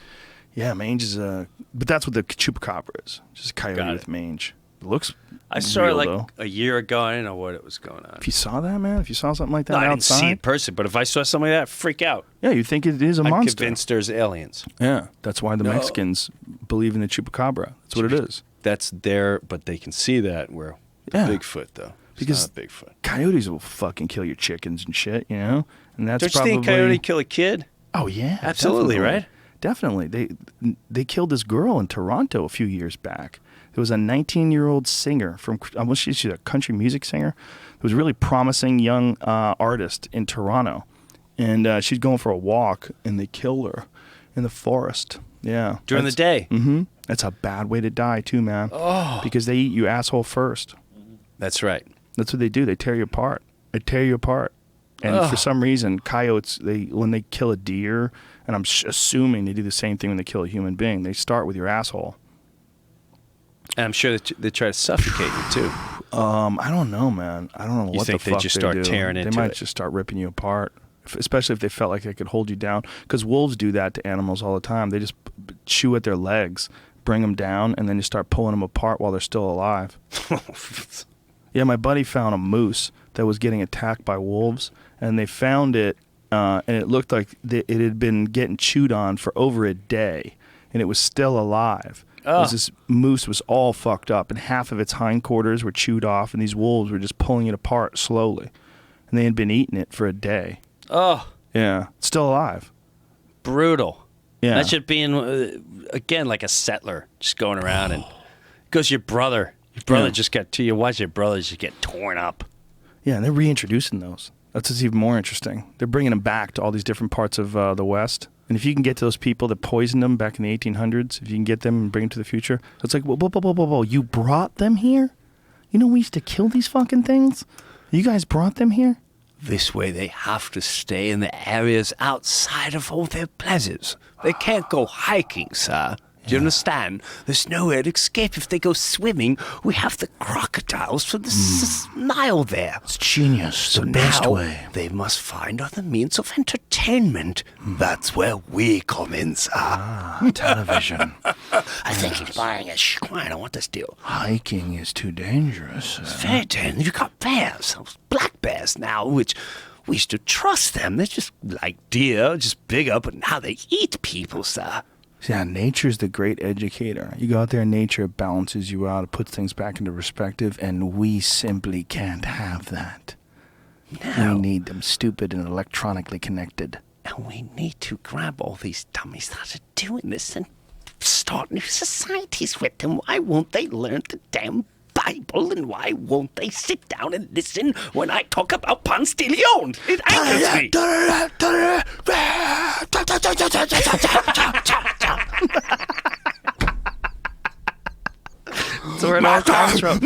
Yeah, mange is but that's what the chupacabra is. Just a coyote with mange. It looks. I saw it real, like though. a year ago. I didn't know what it was going on. If you saw that, man, if you saw something like that No, I didn't outside, see it personally, but if I saw something like that, I'd freak out. yeah, you think it is a I'm monster. convinced there's aliens. Yeah, that's why the Mexicans believe in the chupacabra. That's what it is. That's there, but they can see that. Where Yeah. Bigfoot though, It's Because not a Bigfoot. Coyotes will fucking kill your chickens and shit, you know. And that's Don't you probably. think a coyote kill a kid? Oh yeah, Absolutely, definitely. right? Definitely. They killed this girl in Toronto a few years back. There was a 19-year-old singer from. She's a country music singer. Who was a really promising young artist in Toronto, and she's going for a walk, and they killed her in the forest. Yeah, During the day. Mm-hmm. That's a bad way to die too, man. Oh. Because they eat you asshole first. That's right. That's what they do. They tear you apart. They tear you apart. And for some reason, coyotes, when they kill a deer, and I'm assuming they do the same thing when they kill a human being, they start with your asshole. And I'm sure that they try to suffocate you too. I don't know, man. I don't know You what think the they fuck just they start do. tearing They into might it? just start ripping you apart, especially if they felt like they could hold you down. Because wolves do that to animals all the time. They just chew at their legs, bring them down, and then you start pulling them apart while they're still alive. Yeah, my buddy found a moose that was getting attacked by wolves, and they found it, and it looked like it had been getting chewed on for over a day, and it was still alive. This moose was all fucked up, and half of its hindquarters were chewed off, and these wolves were just pulling it apart slowly. And they had been eating it for a day. Oh, Yeah, it's still alive. brutal. Yeah. That should be again like a settler just going around and goes your brother. Your brother Yeah. just got to you. Watch your brother just get torn up. Yeah, and they're reintroducing those. That's what's even more interesting. They're bringing them back to all these different parts of the West. And if you can get to those people that poisoned them back in the 1800s, if you can get them and bring them to the future, it's like, whoa, you brought them here? You know we used to kill these fucking things? You guys brought them here? This way they have to stay in the areas outside of all their pleasures. They can't go hiking, sir. Do you understand? There's nowhere to escape. If they go swimming, we have the crocodiles from the Nile there. It's genius. So now they must find other means of entertainment. That's where we come in, sir. Television. I think he's buying a I don't want this deal. Hiking is too dangerous. Fair then, you got bears, those black bears now, which we used to trust them. They're just like deer, just bigger, but now they eat people, sir. Yeah, nature's the great educator. You go out there in nature, it balances you out, it puts things back into perspective, and we simply can't have that. No. We need them stupid and electronically connected. And we need to grab all these dummies that are doing this and start new societies with them. Why won't they learn the damn Bible? And why won't they sit down and listen when I talk about Ponce de Leon? It angers me. That's where it all comes from.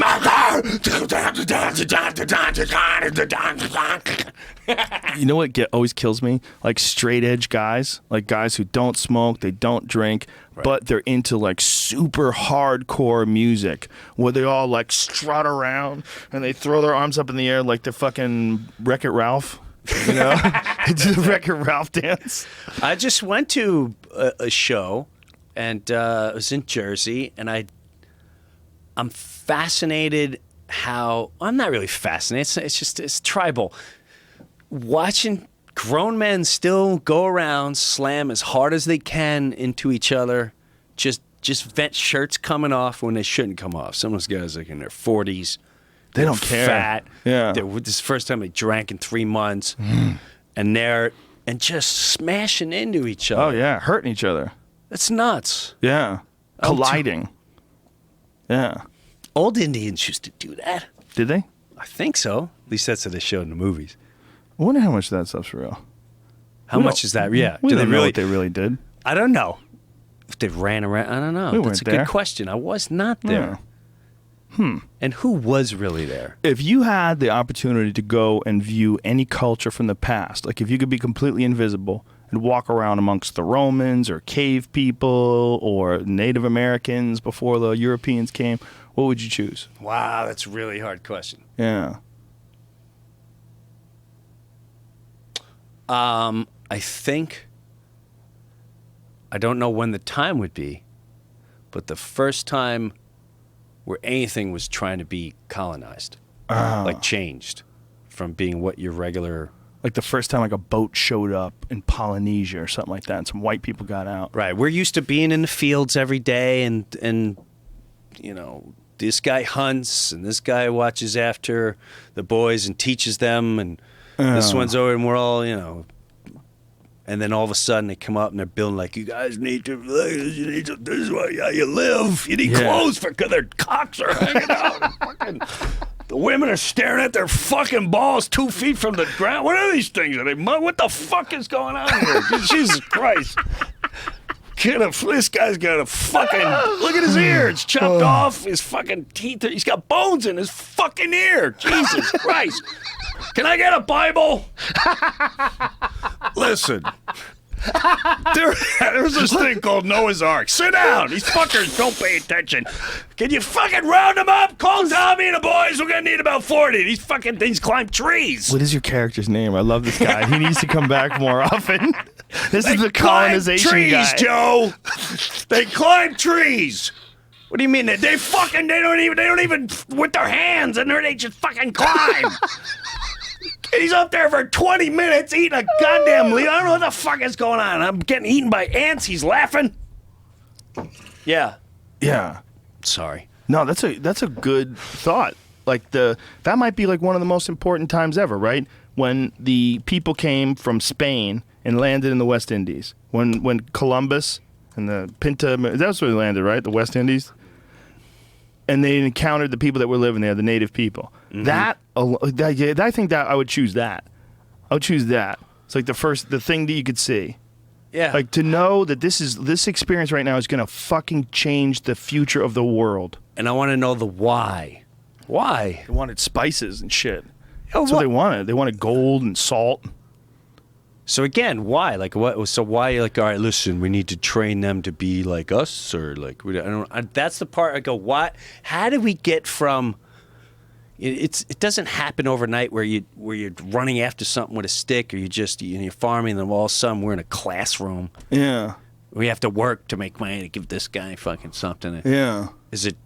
You know what always kills me? Like straight edge guys, like guys who don't smoke, they don't drink, but they're into like super hardcore music where they all like strut around and they throw their arms up in the air like they're fucking Wreck-It Ralph. You know? They do the Wreck-It Ralph dance. I just went to a show, and it was in Jersey, and I'm fascinated how I'm not really fascinated. It's tribal. Watching grown men still go around, slam as hard as they can into each other, just vent shirts coming off when they shouldn't come off. Some of those guys like in their 40s. They don't care. Fat. Yeah. This is the first time they drank in 3 months, and just smashing into each other. Oh yeah, hurting each other. That's nuts. Yeah. Colliding. Yeah. Old Indians used to do that. Did they? I think so. At least that's what they showed in the movies. I wonder how much of that stuff's real. How much is that? Yeah. We Do they don't know really? what they really did. I don't know. If they ran around, I don't know. We That's weren't a there. good question. I was not there. Yeah. And who was really there? If you had the opportunity to go and view any culture from the past, like if you could be completely invisible and walk around amongst the Romans or cave people or Native Americans before the Europeans came, what would you choose? Wow, that's a really hard question. Yeah. I think, I don't know when the time would be, but the first time where anything was trying to be colonized, like changed from being what your regular. Like the first time like a boat showed up in Polynesia or something like that and some white people got out. Right. We're used to being in the fields every day and you know, this guy hunts and this guy watches after the boys and teaches them and this one's over and we're all, you know. And then all of a sudden they come up and they're building like, you guys need to, this is how you live. You need clothes because their cocks are hanging out. And fucking, the women are staring at their fucking balls 2 feet from the ground. What are these things? Are they what the fuck is going on here? Jesus Christ. This guy's got a fucking, look at his ear. It's chopped off. His fucking teeth, he's got bones in his fucking ear. Jesus Christ. Can I get a Bible? Listen. There's this thing called Noah's Ark. Sit down. These fuckers don't pay attention. Can you fucking round them up? Call Tommy and the boys. We're going to need about 40. These fucking things climb trees. What is your character's name? I love this guy. He needs to come back more often. This is the colonization trees, guy. Joe. They climb trees. What do you mean? They don't even with their hands, and they just fucking climb. He's up there for 20 minutes eating a goddamn leaf. I don't know what the fuck is going on. I'm getting eaten by ants. He's laughing. Yeah. Yeah. Sorry. No, that's a good thought. Like that might be like one of the most important times ever, right? When the people came from Spain and landed in the West Indies. When Columbus and the Pinta, that's where they landed, right? The West Indies. And they encountered the people that were living there, the native people. Mm-hmm. I think that I would choose that. I would choose that. It's like the thing that you could see. Yeah. Like to know that this experience right now is going to fucking change the future of the world. And I want to know the why. Why? They wanted spices and shit. Oh, That's what they wanted. They wanted gold and salt. So again, why? Like what? So why? Like, all right, listen, we need to train them to be like us, or like that's the part I go. What? How did we get from? It doesn't happen overnight where you're running after something with a stick, or you're farming, and all of a sudden we're in a classroom. Yeah. We have to work to make money to give this guy fucking something. Yeah. Is it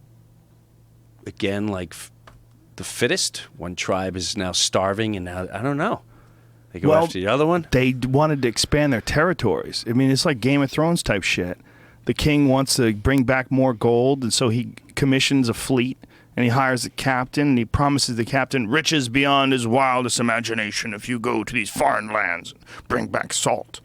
again like the fittest? One tribe is now starving, and now I don't know. They go after the other one? They wanted to expand their territories. I mean, it's like Game of Thrones type shit. The king wants to bring back more gold, and so he commissions a fleet, and he hires a captain, and he promises the captain riches beyond his wildest imagination if you go to these foreign lands and bring back salt.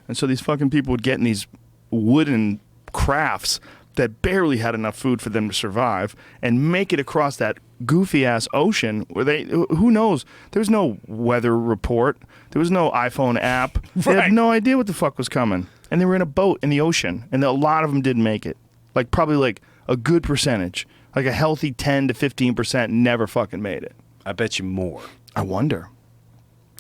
And so these fucking people would get in these wooden crafts that barely had enough food for them to survive and make it across that goofy-ass ocean where who knows? There was no weather report. There was no iPhone app. They had no idea what the fuck was coming. And they were in a boat in the ocean, and a lot of them didn't make it. Like probably like a good percentage. Like a healthy 10 to 15% never fucking made it. I bet you more. I wonder.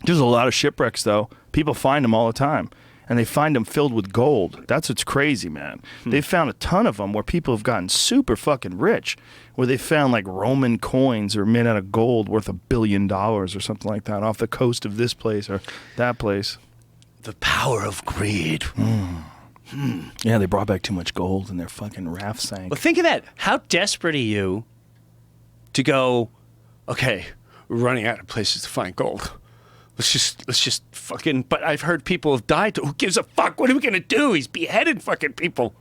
There's a lot of shipwrecks, though. People find them all the time. And they find them filled with gold. That's what's crazy, man. They've found a ton of them where people have gotten super fucking rich, where they found like Roman coins or made out of gold worth $1 billion or something like that off the coast of this place or that place. The power of greed. Yeah, they brought back too much gold and their fucking raft sank. Well, think of that. How desperate are you to go, okay, we're running out of places to find gold. Let's just fucking, but I've heard people have died. Who gives a fuck? What are we going to do? He's beheaded fucking people.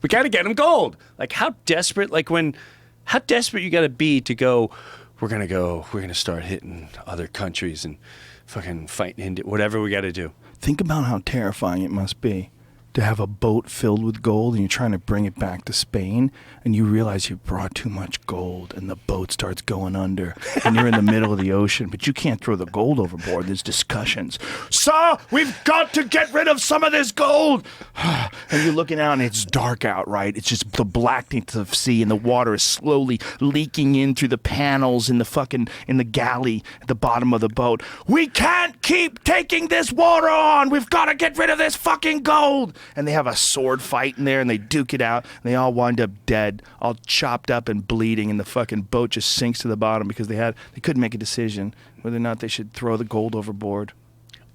We got to get him gold. Like how desperate you got to be to go, we're going to start hitting other countries and fucking fighting into whatever we got to do. Think about how terrifying it must be to have a boat filled with gold and you're trying to bring it back to Spain and you realize you brought too much gold and the boat starts going under and you're in the middle of the ocean, but you can't throw the gold overboard. There's discussions. Sir, we've got to get rid of some of this gold. And you're looking out and it's dark out, right? It's just the blackness of the sea and the water is slowly leaking in through the panels in the galley at the bottom of the boat. We can't keep taking this water on. We've got to get rid of this fucking gold. And they have a sword fight in there and they duke it out and they all wind up dead, all chopped up and bleeding, and the fucking boat just sinks to the bottom because they couldn't make a decision whether or not they should throw the gold overboard.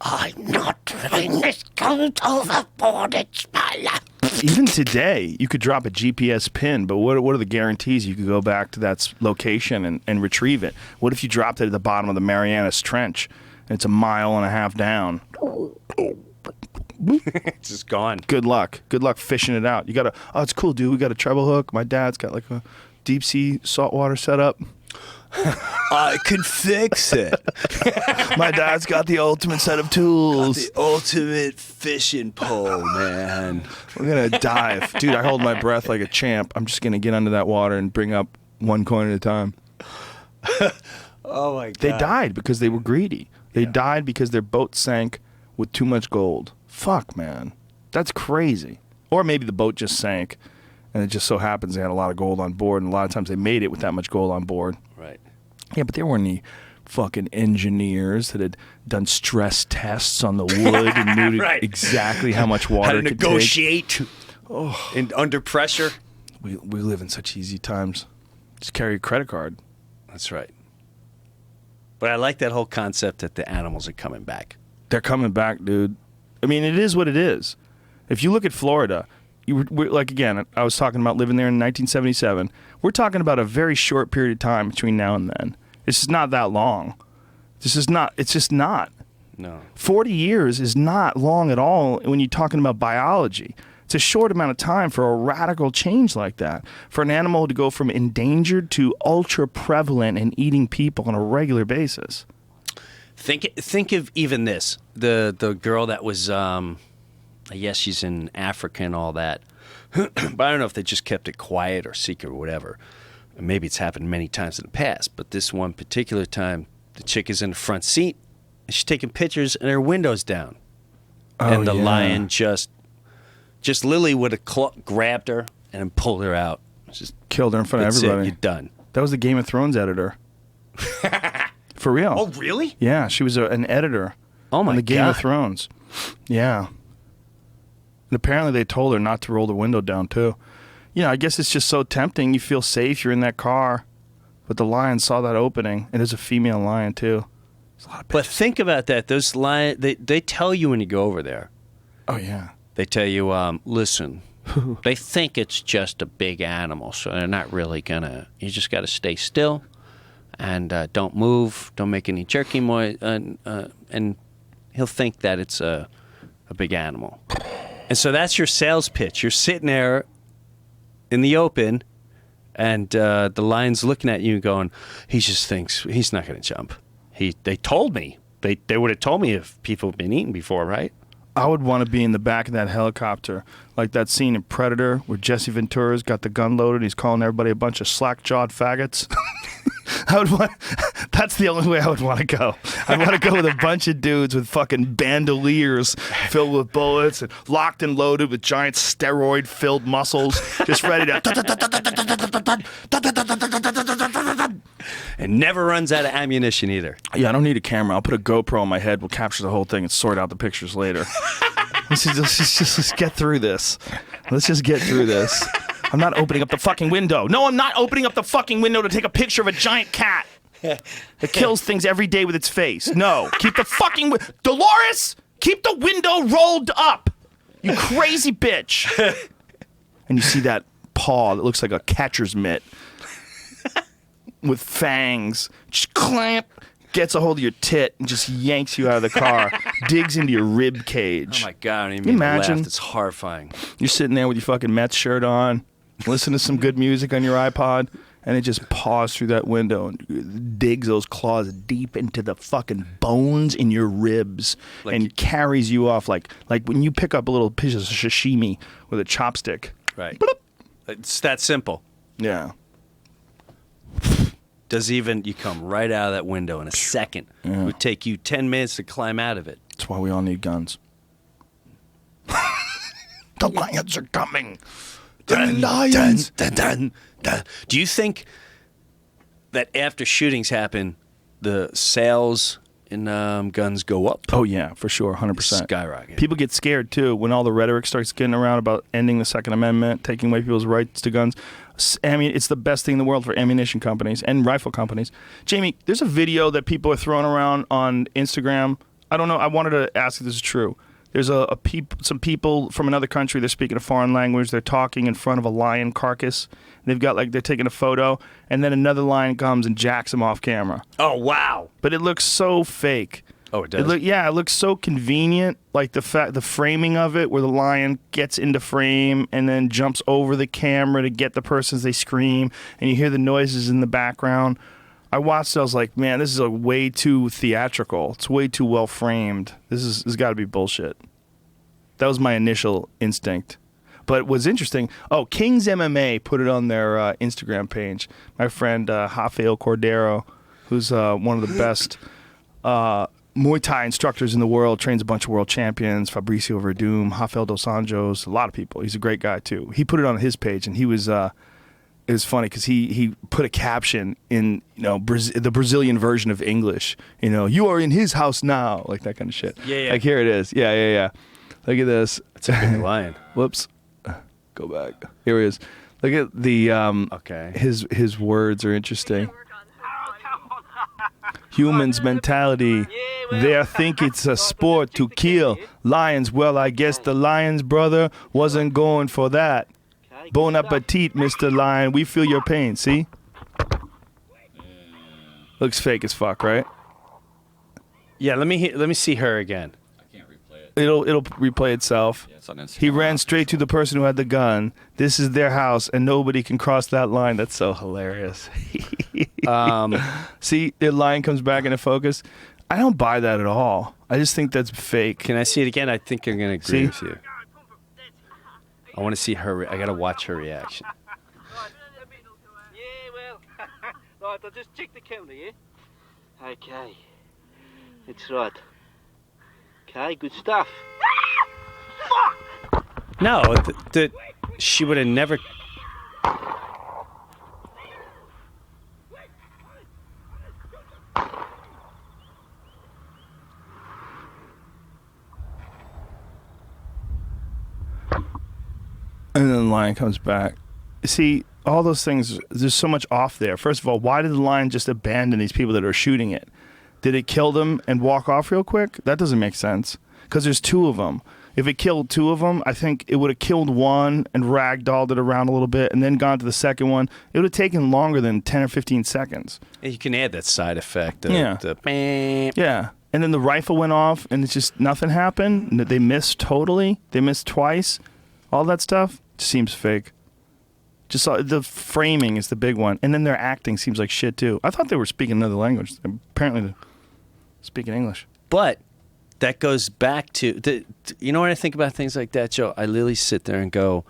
I'm not throwing this gold overboard. It's my life. Even today, you could drop a GPS pin, but what are the guarantees you could go back to that location and retrieve it? What if you dropped it at the bottom of the Marianas Trench and it's a mile and a half down? It's just gone. Good luck. Good luck fishing it out. It's cool, dude. We got a treble hook. My dad's got like a deep sea saltwater setup. I can fix it. My dad's got the ultimate set of tools. The ultimate fishing pole, man. We're going to dive. Dude, I hold my breath like a champ. I'm just going to get under that water and bring up one coin at a time. Oh, my God. They died because they were greedy. They died because their boat sank with too much gold. Fuck, man. That's crazy. Or maybe the boat just sank, and it just so happens they had a lot of gold on board, and a lot of times they made it with that much gold on board. Right. Yeah, but there weren't any fucking engineers that had done stress tests on the wood and knew Right. exactly how much water How to it could negotiate under pressure. take. We live in such easy times. Just carry a credit card. That's right. But I like that whole concept that the animals are coming back. They're coming back, dude. I mean, it is what it is. If you look at Florida, like, again, I was talking about living there in 1977. We're talking about a very short period of time between now and then. It's just not that long. It's just not. No. 40 years is not long at all when you're talking about biology. It's a short amount of time for a radical change like that. For an animal to go from endangered to ultra prevalent and eating people on a regular basis. Think of even this. The girl that was, yes, she's in Africa and all that. But I don't know if they just kept it quiet or secret or whatever. Maybe it's happened many times in the past. But this one particular time, the chick is in the front seat. And she's taking pictures and her window's down. And the lion just Lily would have grabbed her and then pulled her out. Just killed her in front of that's everybody. It, you're done. That was the Game of Thrones editor. For real. Oh, really? Yeah, she was an editor Oh, my on the Game God. of Thrones. Yeah. And apparently they told her not to roll the window down, too. You know, I guess it's just so tempting. You feel safe. You're in that car. But the lion saw that opening. And there's a female lion, too. There's a lot of But bitches. think about that. Those lions, they tell you when you go over there. Oh, yeah. They tell you, listen, they think it's just a big animal, so they're not really gonna. You just got to stay still and don't move, don't make any jerky noise, and he'll think that it's a big animal. And so that's your sales pitch. You're sitting there in the open, and the lion's looking at you and going, he just thinks he's not going to jump. They told me. They would have told me if people have been eaten before, right? I would want to be in the back of that helicopter, like that scene in Predator where Jesse Ventura's got the gun loaded and he's calling everybody a bunch of slack-jawed faggots. That's the only way I would want to go. I'd want to go with a bunch of dudes with fucking bandoliers filled with bullets and locked and loaded with giant steroid-filled muscles, just ready to... And never runs out of ammunition either. Yeah, I don't need a camera. I'll put a GoPro on my head. We'll capture the whole thing and sort out the pictures later. Let's get through this. Let's just get through this. I'm not opening up the fucking window. No, I'm not opening up the fucking window to take a picture of a giant cat that kills things every day with its face. No, keep the fucking... Dolores, keep the window rolled up. You crazy bitch. And you see that paw that looks like a catcher's mitt with fangs. Just clamp. Gets a hold of your tit and just yanks you out of the car, digs into your rib cage. Oh my God, I don't even Can you mean to imagine? laugh. It's horrifying. You're sitting there with your fucking Mets shirt on, listen to some good music on your iPod, and it just paws through that window and digs those claws deep into the fucking bones in your ribs and carries you off like when you pick up a little piece of sashimi with a chopstick. Right. Bloop. It's that simple. Yeah. You come right out of that window in a second. It would take you 10 minutes to climb out of it. That's why we all need guns. The lions are coming. The lions. Dun, dun, dun. Do you think that after shootings happen, the sales in guns go up? Oh, yeah, for sure, 100%. Skyrocket. People get scared, too, when all the rhetoric starts getting around about ending the Second Amendment, taking away people's rights to guns. I mean, it's the best thing in the world for ammunition companies and rifle companies. Jamie, there's a video that people are throwing around on Instagram. I don't know. I wanted to ask if this is true. There's some people from another country. They're speaking a foreign language. They're talking in front of a lion carcass. They've got they're taking a photo, and then another lion comes and jacks them off camera. Oh, wow. But it looks so fake. Oh, it does? It looks so convenient. Like the framing of it, where the lion gets into frame and then jumps over the camera to get the person as they scream, and you hear the noises in the background. I watched it. I was like, man, this is way too theatrical. It's way too well framed. This has got to be bullshit. That was my initial instinct. But what's interesting, Kings MMA put it on their Instagram page. My friend Rafael Cordero, who's one of the best Muay Thai instructors in the world, trains a bunch of world champions, Fabricio Verdum, Rafael Dos Anjos, a lot of people. He's a great guy, too. He put it on his page, and he was... it was funny because he put a caption in the Brazilian version of English. You are in his house now, like that kind of shit. Yeah. Like here it is. Yeah. Look at this. It's a big lion. Whoops. Go back. Here he is. Look at the okay. His words are interesting. Humans' mentality. They think it's a sport to kill lions. Well, I guess the lion's brother wasn't going for that. Bon appetit, Mr. Lion. We feel your pain. See? Looks fake as fuck, right? Yeah, let me see her again. I can't replay it. It'll replay itself. Yeah, it's on Instagram. He ran straight to the person who had the gun. This is their house, and nobody can cross that line. That's so hilarious. See, the lion comes back into focus. I don't buy that at all. I just think that's fake. Can I see it again? I think I'm going to agree See? with you. I want to see her. I got to watch her reaction. Yeah, well, right, I'll just check the counter, yeah? Okay, that's right. Okay, good stuff. No, she would have never... And then the lion comes back. See, all those things, there's so much off there. First of all, why did the lion just abandon these people that are shooting it? Did it kill them and walk off real quick? That doesn't make sense. Because there's two of them. If it killed two of them, I think it would have killed one and ragdolled it around a little bit and then gone to the second one. It would have taken longer than 10 or 15 seconds. You can add that side effect. Yeah. Yeah. And then the rifle went off and it's just nothing happened. They missed totally. They missed twice. All that stuff just seems fake. Just the framing is the big one. And then their acting seems like shit, too. I thought they were speaking another language. Apparently they're speaking English. But that goes back to... you know when I think about things like that, Joe? I literally sit there and go,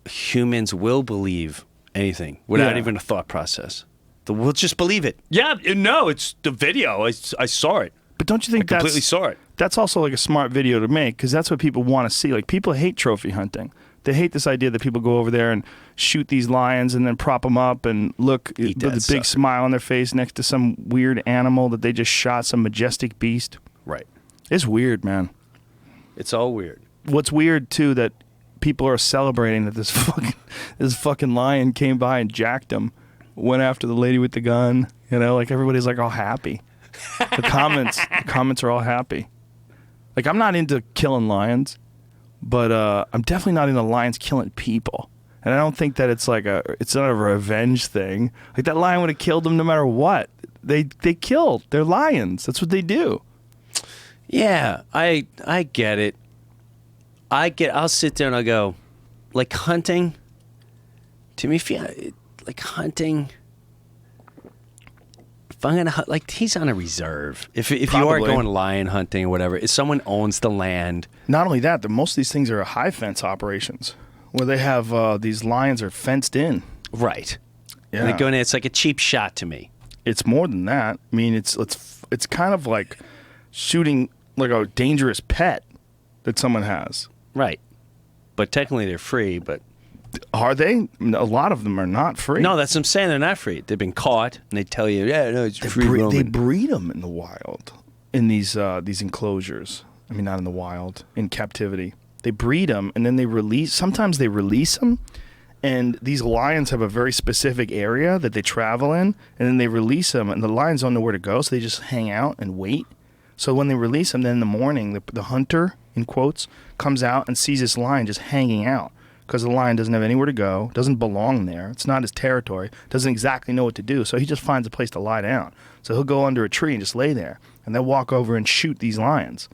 humans will believe anything without even a thought process. We'll just believe it. Yeah, no, it's the video. I saw it. But don't you think I completely saw it. That's also like a smart video to make because that's what people want to see. Like people hate trophy hunting. They hate this idea that people go over there and shoot these lions and then prop them up and look with a big smile on their face next to some weird animal that they just shot, some majestic beast. Right. It's weird, man. It's all weird. What's weird too that people are celebrating that this fucking lion came by and jacked him, went after the lady with the gun. You know, like everybody's like all happy. The comments are all happy. Like I'm not into killing lions, but I'm definitely not into lions killing people. And I don't think that it's not a revenge thing. Like that lion would have killed them no matter what. They killed. They're lions. That's what they do. Yeah, I get it. I'll sit there and I'll go, like hunting, to me, like hunting. If I'm gonna hunt, like he's on a reserve. If you are Probably. going lion hunting or whatever, if someone owns the land, Not only that, most of these things are high fence operations where they have these lions are fenced in. right? Yeah. And they go in there, it's like a cheap shot to me. It's more than that. I mean, it's kind of like shooting like a dangerous pet that someone has. Right. But technically they're free, but Are they? A lot of them are not free. no, that's what I'm saying. They're not free. They've been caught, and they tell you, yeah, no, it's free they roaming. breed them in the wild, in these enclosures. I mean, not in the wild, in captivity. They breed them, and then they release. Sometimes they release them, and these lions have a very specific area that they travel in, and then they release them, and the lions don't know where to go, so they just hang out and wait. So when they release them, then in the morning, the hunter, in quotes, comes out and sees this lion just hanging out because the lion doesn't have anywhere to go, doesn't belong there. It's not his territory, doesn't exactly know what to do. So he just finds a place to lie down. So he'll go under a tree and just lay there, and they'll walk over and shoot these lions.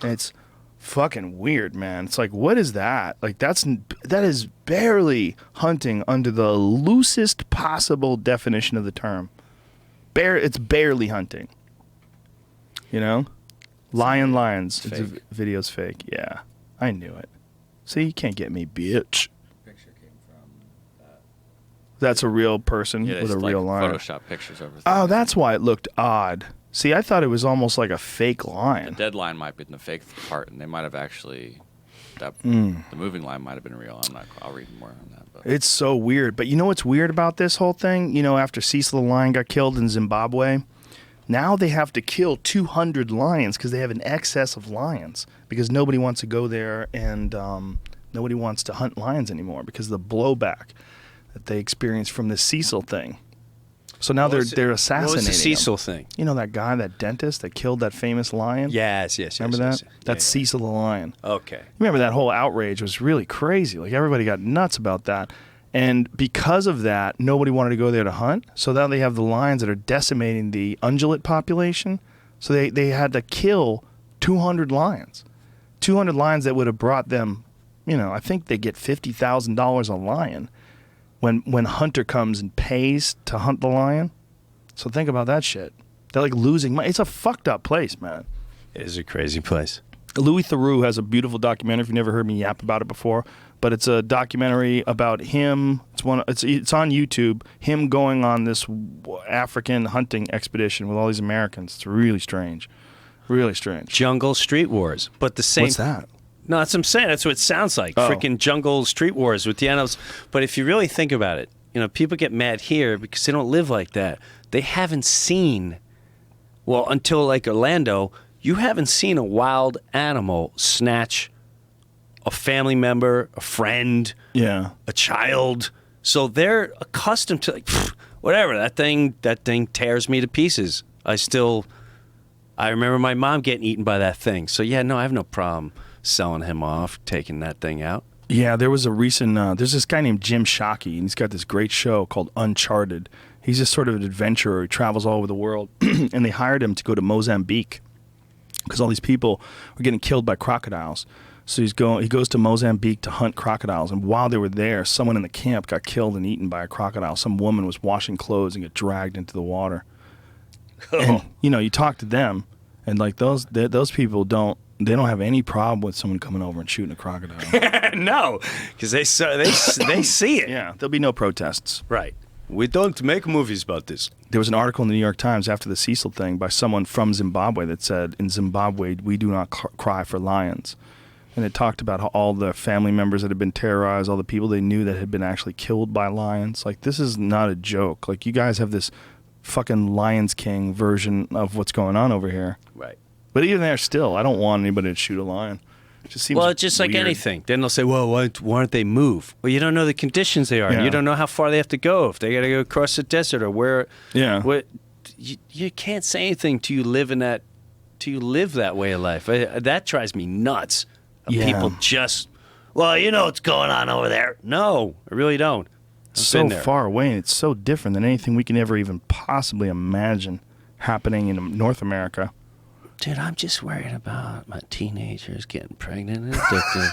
And it's fucking weird, man. It's like, what is that? Like that is barely hunting under the loosest possible definition of the term. It's barely hunting. You know? Lions. fake. Video's fake. Yeah. I knew it. See, you can't get me, bitch. Picture came from that. That's a real person Yeah, with it's a like real lion. Photoshop pictures over. Oh, things. that's why it looked odd. See, I thought it was almost like a fake The lion. dead line might be in the fake part, and they might have actually. The moving line might have been real. I'm not. I'll read more on that. But It's so weird. But you know what's weird about this whole thing? You know, after Cecil the lion got killed in Zimbabwe, now they have to kill 200 lions because they have an excess of lions because nobody wants to go there and nobody wants to hunt lions anymore because of the blowback that they experienced from this Cecil thing. So now they're assassinating What was the him. Cecil thing? You know that guy, that dentist that killed that famous lion? Yes. Remember that? Yes. That's Yeah, Cecil the lion. yeah. Okay. Remember that whole outrage was really crazy. Like everybody got nuts about that. And because of that, nobody wanted to go there to hunt. So now they have the lions that are decimating the ungulate population. So they had to kill 200 lions. 200 lions that would have brought them, you know, I think they get $50,000 a lion when Hunter comes and pays to hunt the lion. So think about that shit. They're like losing money. It's a fucked up place, man. It is a crazy place. Louis Theroux has a beautiful documentary. If you've never heard me yap about it before, but it's a documentary about him. It's on YouTube. Him going on this African hunting expedition with all these Americans. It's really strange, really strange. Jungle Street Wars, but the same. What's that? No, that's what I'm saying. That's what it sounds like. Oh. Freaking Jungle Street Wars with the animals. But if you really think about it, you know, people get mad here because they don't live like that. They haven't seen, well, until like Orlando, you haven't seen a wild animal snatch a family member, a friend, Yeah. a child. So they're accustomed to like, pfft, whatever, that thing tears me to pieces. I remember my mom getting eaten by that thing. So yeah, no, I have no problem selling him off, taking that thing out. Yeah, there was a recent. There's this guy named Jim Shockey, and he's got this great show called Uncharted. He's just sort of an adventurer. He travels all over the world, and they hired him to go to Mozambique because all these people were getting killed by crocodiles. So he goes to Mozambique to hunt crocodiles, and while they were there, someone in the camp got killed and eaten by a crocodile. Some woman was washing clothes and got dragged into the water. And you know, you talk to them, and like those people don't have any problem with someone coming over and shooting a crocodile. No, because they see it. Yeah, there'll be no protests. Right. We don't make movies about this. There was an article in the New York Times after the Cecil thing by someone from Zimbabwe that said, in Zimbabwe, we do not cry for lions. And it talked about how all the family members that had been terrorized, all the people they knew that had been actually killed by lions. Like, this is not a joke. Like, you guys have this fucking Lions King version of what's going on over here. Right. But even there still, I don't want anybody to shoot a lion. It just seems Well, it's just like weird. anything. Then they'll say, well, why don't they move? Well, you don't know the conditions they are. Yeah. You don't know how far they have to go. If they got to go across the desert or where. Yeah. You can't say anything till you live in that. Till you live that way of life. That drives me nuts. Yeah. People just, well, you know what's going on over there. No, I really don't. I've so been there. far away, and it's so different than anything we can ever even possibly imagine happening in North America. Dude, I'm just worried about my teenagers getting pregnant and addicted.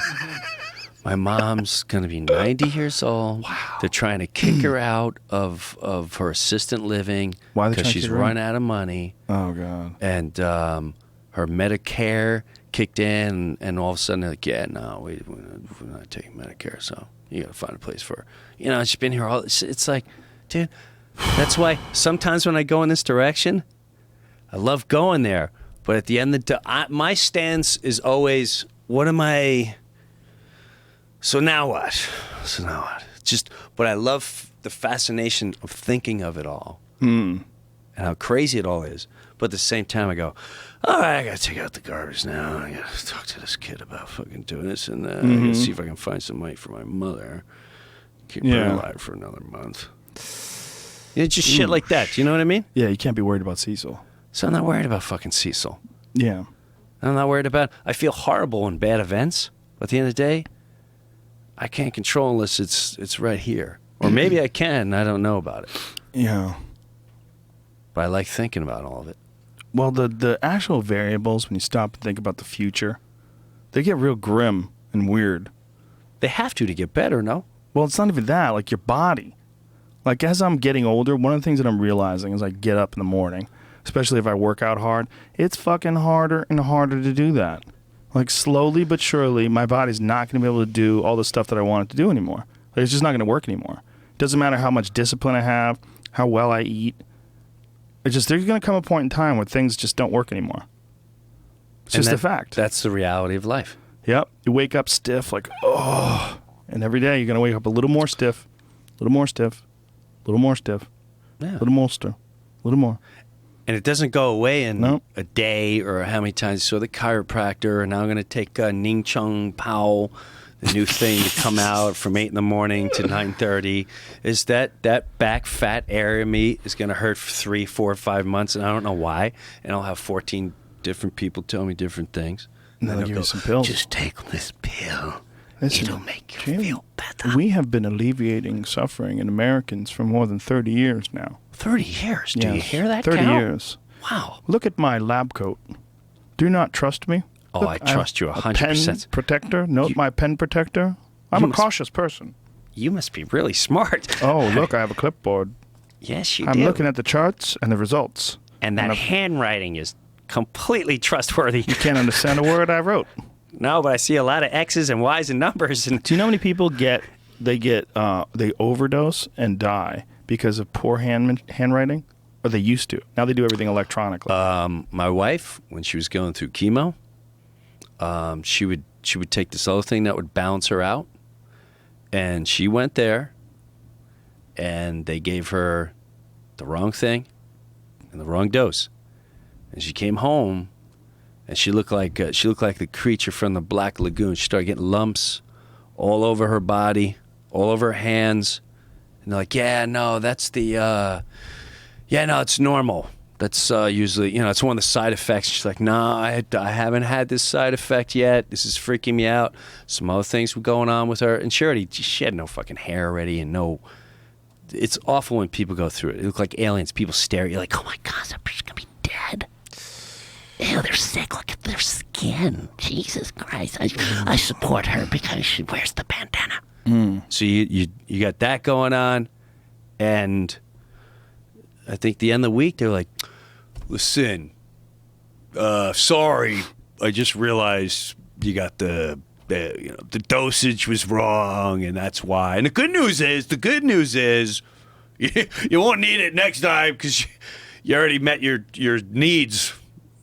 My mom's going to be 90 years old. Wow. They're trying to kick her out of her assistant living Why are they because trying to she's kick her out? run out of money. Oh, God. And her Medicare kicked in, and all of a sudden they're like, yeah, no, we're not taking Medicare, so you got to find a place for her. You know, she's been here all. It's like, dude, that's why sometimes when I go in this direction, I love going there. But at the end of the day, my stance is always, what am I? So now what? But I love the fascination of thinking of it all and how crazy it all is. But at the same time, I go, all right, I got to take out the garbage now. I got to talk to this kid about fucking doing this. And I got to see if I can find some money for my mother. Keep her alive for another month. It's just shit like that. You know what I mean? Yeah, you can't be worried about Cecil. So I'm not worried about fucking Cecil. Yeah. I'm not worried about. I feel horrible in bad events. But at the end of the day, I can't control unless it's right here. Or maybe I can. I don't know about it. Yeah. But I like thinking about all of it. Well, the actual variables, when you stop and think about the future, they get real grim and weird. They have to get better, no? Well, it's not even that. Like your body. Like as I'm getting older, one of the things that I'm realizing is I get up in the morning, especially if I work out hard, it's fucking harder and harder to do that. Like slowly but surely, my body's not going to be able to do all the stuff that I want it to do anymore. Like, it's just not going to work anymore. It doesn't matter how much discipline I have, how well I eat. It's just there's going to come a point in time where things just don't work anymore. It's just a fact. That's the reality of life. Yep. You wake up stiff, like, oh. And every day you're going to wake up a little more stiff, a little more stiff, a little more stiff, a little more stiff, a little more. And it doesn't go away in a day or how many times. So the chiropractor, and now I'm going to take Ning Chung Pao, the new thing to come out from 8 in the morning to 9:30. Is that back fat area of me is going to hurt for 3, 4, 5 months, and I don't know why. And I'll have 14 different people tell me different things. And then they'll give you some pills. Just take this pill. Listen, It'll make you feel better. We have been alleviating suffering in Americans for more than 30 years now. 30 years? Do you hear that, 30 Cal? years. Wow. Look at my lab coat. Do you not trust me? Oh, Look, I trust you 100%. Pen protector. Note my pen protector. I'm a cautious person. You must be really smart. Oh, look, I have a clipboard. Yes, you I'm do. looking at the charts and the results. And that handwriting is completely trustworthy. You can't understand a word I wrote. No, but I see a lot of X's and Y's and numbers. And do you know how many people they overdose and die because of poor handwriting? Or they used to. Now they do everything electronically. My wife, when she was going through chemo, she would take this other thing that would balance her out, and she went there, and they gave her the wrong thing and the wrong dose, and she came home, and she looked like the creature from the Black Lagoon. She started getting lumps all over her body, all over her hands, and they're like, "Yeah, no, that's the." Yeah, no, it's normal. That's usually, it's one of the side effects. She's like, no, I haven't had this side effect yet. This is freaking me out. Some other things were going on with her. And she had no fucking hair already and no... It's awful when people go through it. It look like aliens. People stare at you like, Oh my God, that person's gonna be dead. Ew, they're sick. Look at their skin. Jesus Christ. I support her because she wears the bandana. So you got that going on, and... I think the end of the week, they were like, listen, sorry, I just realized you got the dosage was wrong, and that's why. And the good news is, you won't need it next time because you already met your needs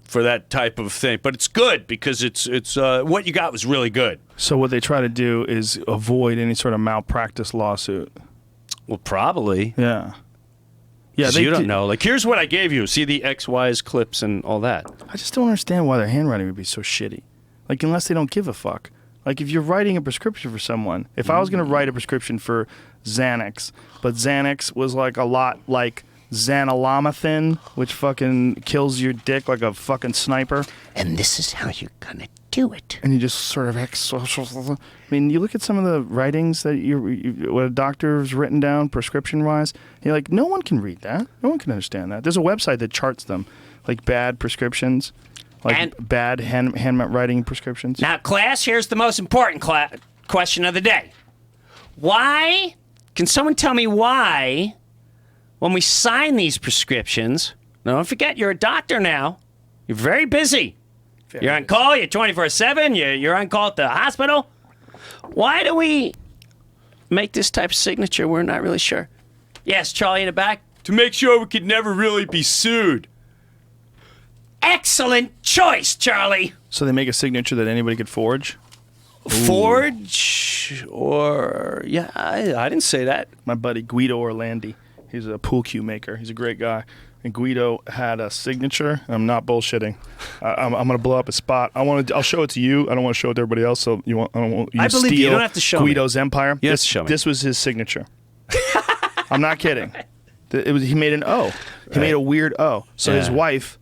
for that type of thing. But it's good because it's what you got was really good. So what they try to do is avoid any sort of malpractice lawsuit. Well, probably. Yeah. Yeah, You don't know. Like, here's what I gave you. See the X, Y's clips and all that. I just don't understand why their handwriting would be so shitty. Like, unless they don't give a fuck. Like, if you're writing a prescription for someone, if I was going to write a prescription for Xanax, but Xanax was like a lot like Xanolamethyn, which fucking kills your dick like a fucking sniper. And this is how you're gonna do it. And you just sort of... I mean, you look at some of the writings that what a doctor's written down prescription-wise, you're like, no one can read that. No one can understand that. There's a website that charts them, like bad prescriptions, like bad handwriting prescriptions. Now, class, here's the most important question of the day. Why? Can someone tell me why, when we sign these prescriptions, now don't forget you're a doctor now. You're very busy. You're on call. You're 24/7. You're on call at the hospital. Why do we make this type of signature? We're not really sure. Yes, Charlie in the back. To make sure we could never really be sued. Excellent choice, Charlie. So they make a signature that anybody could forge? Forge or yeah, I didn't say that. My buddy Guido Orlandi, he's a pool cue maker. He's a great guy. And Guido had a signature. I'm not bullshitting. I'm gonna blow up a spot. I'll show it to you. I don't want to show it to everybody else. So you want? I don't want you I to believe steal you. You don't have to show Guido's empire. You have to show me. This was his signature. I'm not kidding. He made an O. He made a weird O. So his wife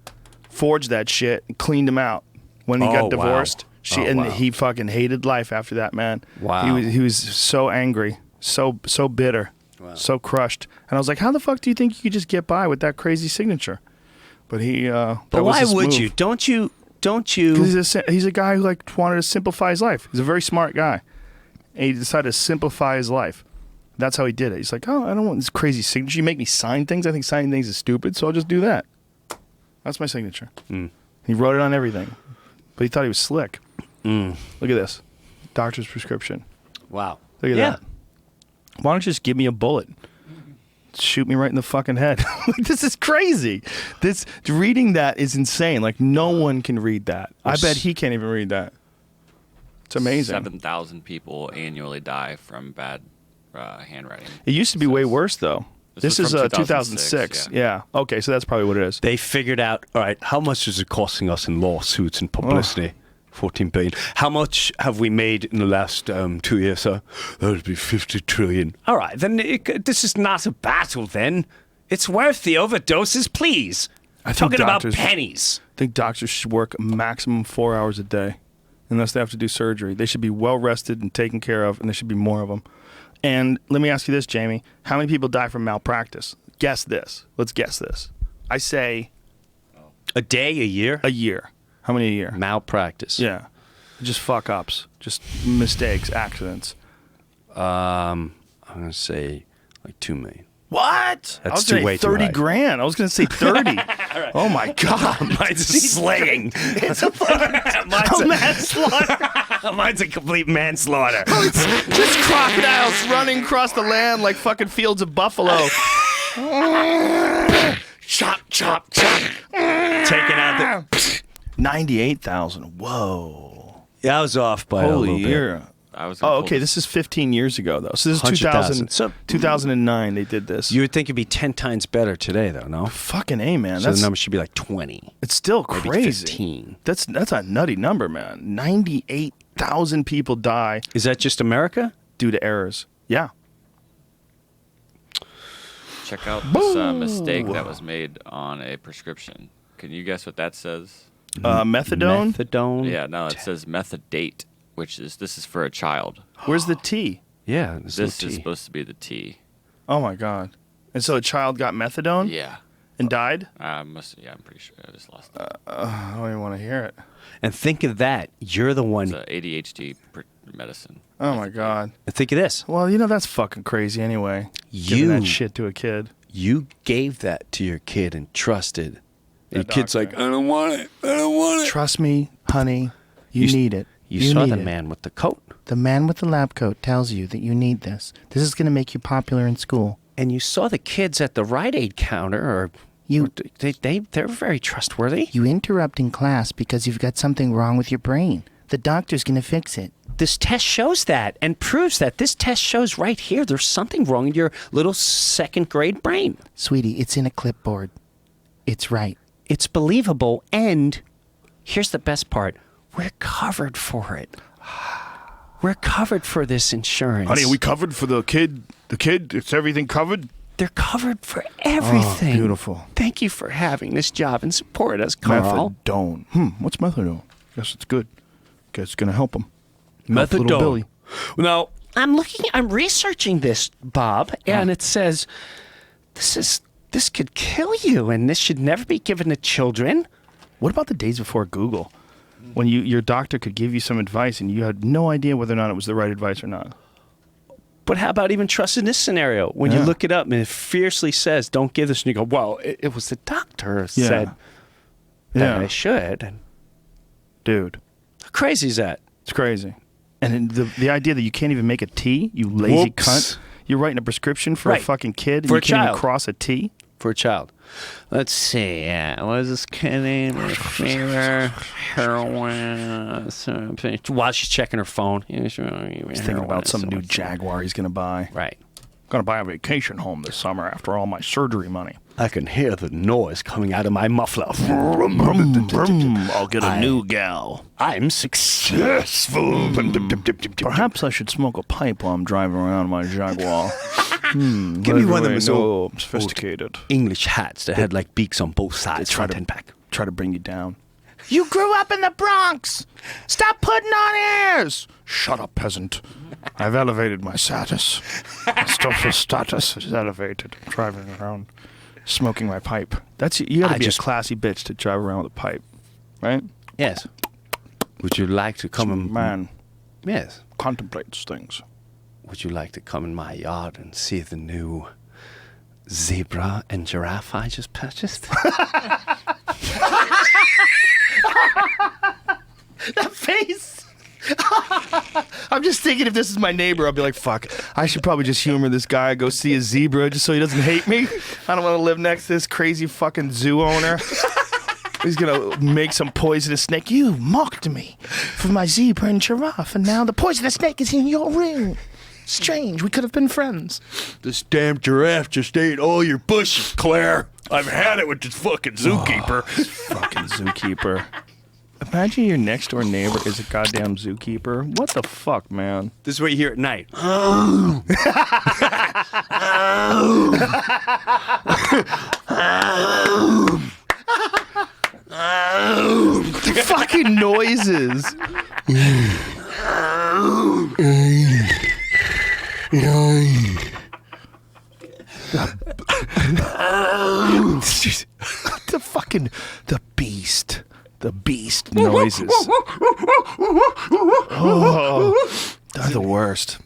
forged that shit and cleaned him out when he got divorced. He fucking hated life after that, man. Wow. He was so angry, so bitter, so crushed. And I was like, how the fuck do you think you could just get by with that crazy signature? But he. But why would you? Don't you? Because he's a guy who like wanted to simplify his life. He's a very smart guy, and he decided to simplify his life. That's how he did it. He's like, oh, I don't want this crazy signature. You make me sign things. I think signing things is stupid, so I'll just do that. That's my signature. He wrote it on everything, but he thought he was slick. Look at this. Doctor's prescription. Wow. Look at that. Why don't you just give me a bullet? Shoot me right in the fucking head. This is crazy. Reading that is insane. Like, no one can read that. I bet he can't even read that. It's amazing. 7,000 people annually die from bad handwriting. It used to be way worse, though. This is 2006. Yeah. Okay, so that's probably what it is. They figured out, all right, how much is it costing us in lawsuits and publicity? 14 billion. How much have we made in the last 2 years, sir? That would be 50 trillion. All right, then this is not a battle, then. It's worth the overdoses, please. I'm talking about pennies. I think doctors should work a maximum 4 hours a day, unless they have to do surgery. They should be well rested and taken care of, and there should be more of them. And let me ask you this, Jamie. How many people die from malpractice? Guess this. Let's guess this. I say... A day, a year? A year. How many a year? Malpractice. Yeah. Just fuck-ups. Just mistakes, accidents. I'm going to say like 2 million. What? That's way too 30 high. grand. I was going to say 30. Right. Oh, my God. Mine's a slaying. It's a fucking manslaughter. Mine's a complete manslaughter. Oh, it's just crocodiles running across the land like fucking fields of buffalo. Chop, chop, chop. Taking out the... 98,000. Whoa. Yeah, I was off by a little year. bit. Okay. This is 15 years ago, though. So this is 2009 they did this. You would think it'd be 10 times better today, though, no? Fucking A, man. So the number should be like 20. It's still Maybe crazy. 15. That's a nutty number, man. 98,000 people die. Is that just America? Due to errors. Yeah. Check out this mistake that was made on a prescription. Can you guess what that says? Methadone? Methadone? Yeah, no, it says methadate, this is for a child. Where's the T? Yeah, This is supposed to be the T. Oh, my God. And so a child got methadone? Yeah. And died? I'm pretty sure. I just lost it. I don't even want to hear it. And think of that. You're the one. It's ADHD medicine. Oh, my God. And think of this. Well, that's fucking crazy anyway. Giving that shit to a kid. You gave that to your kid and trusted. And your kid's doctor. like, I don't want it. I don't want it. Trust me, honey. You need it. You saw the man with the coat. The man with the lab coat tells you that you need this. This is going to make you popular in school. And you saw the kids at the Rite Aid counter, they're very trustworthy. You interrupt in class because you've got something wrong with your brain. The doctor's going to fix it. This test shows that and proves that. This test shows right here there's something wrong in your little second grade brain. Sweetie, it's in a clipboard. It's right. It's believable, and here's the best part. We're covered for it. We're covered for this insurance. Honey, are we covered for the kid? The kid? It's everything covered? They're covered for everything. Oh, beautiful. Thank you for having this job and support us, Carl. Methadone. What's methadone? Guess it's good. Guess it's going to help him. Methadone. Little Billy. Now, I'm researching this, Bob, and it says this could kill you, and this should never be given to children. What about the days before Google? when your doctor could give you some advice and you had no idea whether or not it was the right advice or not. But how about even trust in this scenario? When you look it up and it fiercely says, don't give this, and you go, well, it was the doctor said that I should. Dude. How crazy is that? It's crazy. And the idea that you can't even make a T, you lazy cunt. You're writing a prescription for a fucking kid and for you a can't even child. cross a T? For a child. Let's see. What is this kid name? Fever, heroin. While she's checking her phone. He's thinking about some new Jaguar he's going to buy. Right. Going to buy a vacation home this summer after all my surgery money. I can hear the noise coming out of my muffler. I'll get a new gal. I'm successful. Perhaps I should smoke a pipe while I'm driving around my Jaguar. Give me one of them so sophisticated. English hats that had like beaks on both sides, front and back. Try to bring you down. You grew up in the Bronx. Stop putting on airs. Shut up, peasant. I've elevated my status. My social status is elevated. Driving around, smoking my pipe. You gotta be a classy bitch to drive around with a pipe, right? Yes. Would you like to come and... Man. Yes. Contemplates things. Would you like to come in my yard and see the new zebra and giraffe I just purchased? That face! I'm just thinking if this is my neighbor, I'll be like, fuck, I should probably just humor this guy, go see a zebra just so he doesn't hate me. I don't want to live next to this crazy fucking zoo owner. He's going to make some poisonous snake. You mocked me for my zebra and giraffe, and now the poisonous snake is in your ring. Strange, we could have been friends. This damn giraffe just ate all your bushes, Claire. I've had it with this fucking zookeeper. Fucking zookeeper. Imagine your next door neighbor is a goddamn zookeeper. What the fuck, man? This is what you hear at night. The fucking noises. The beast. The beast noises. Oh, they're the worst.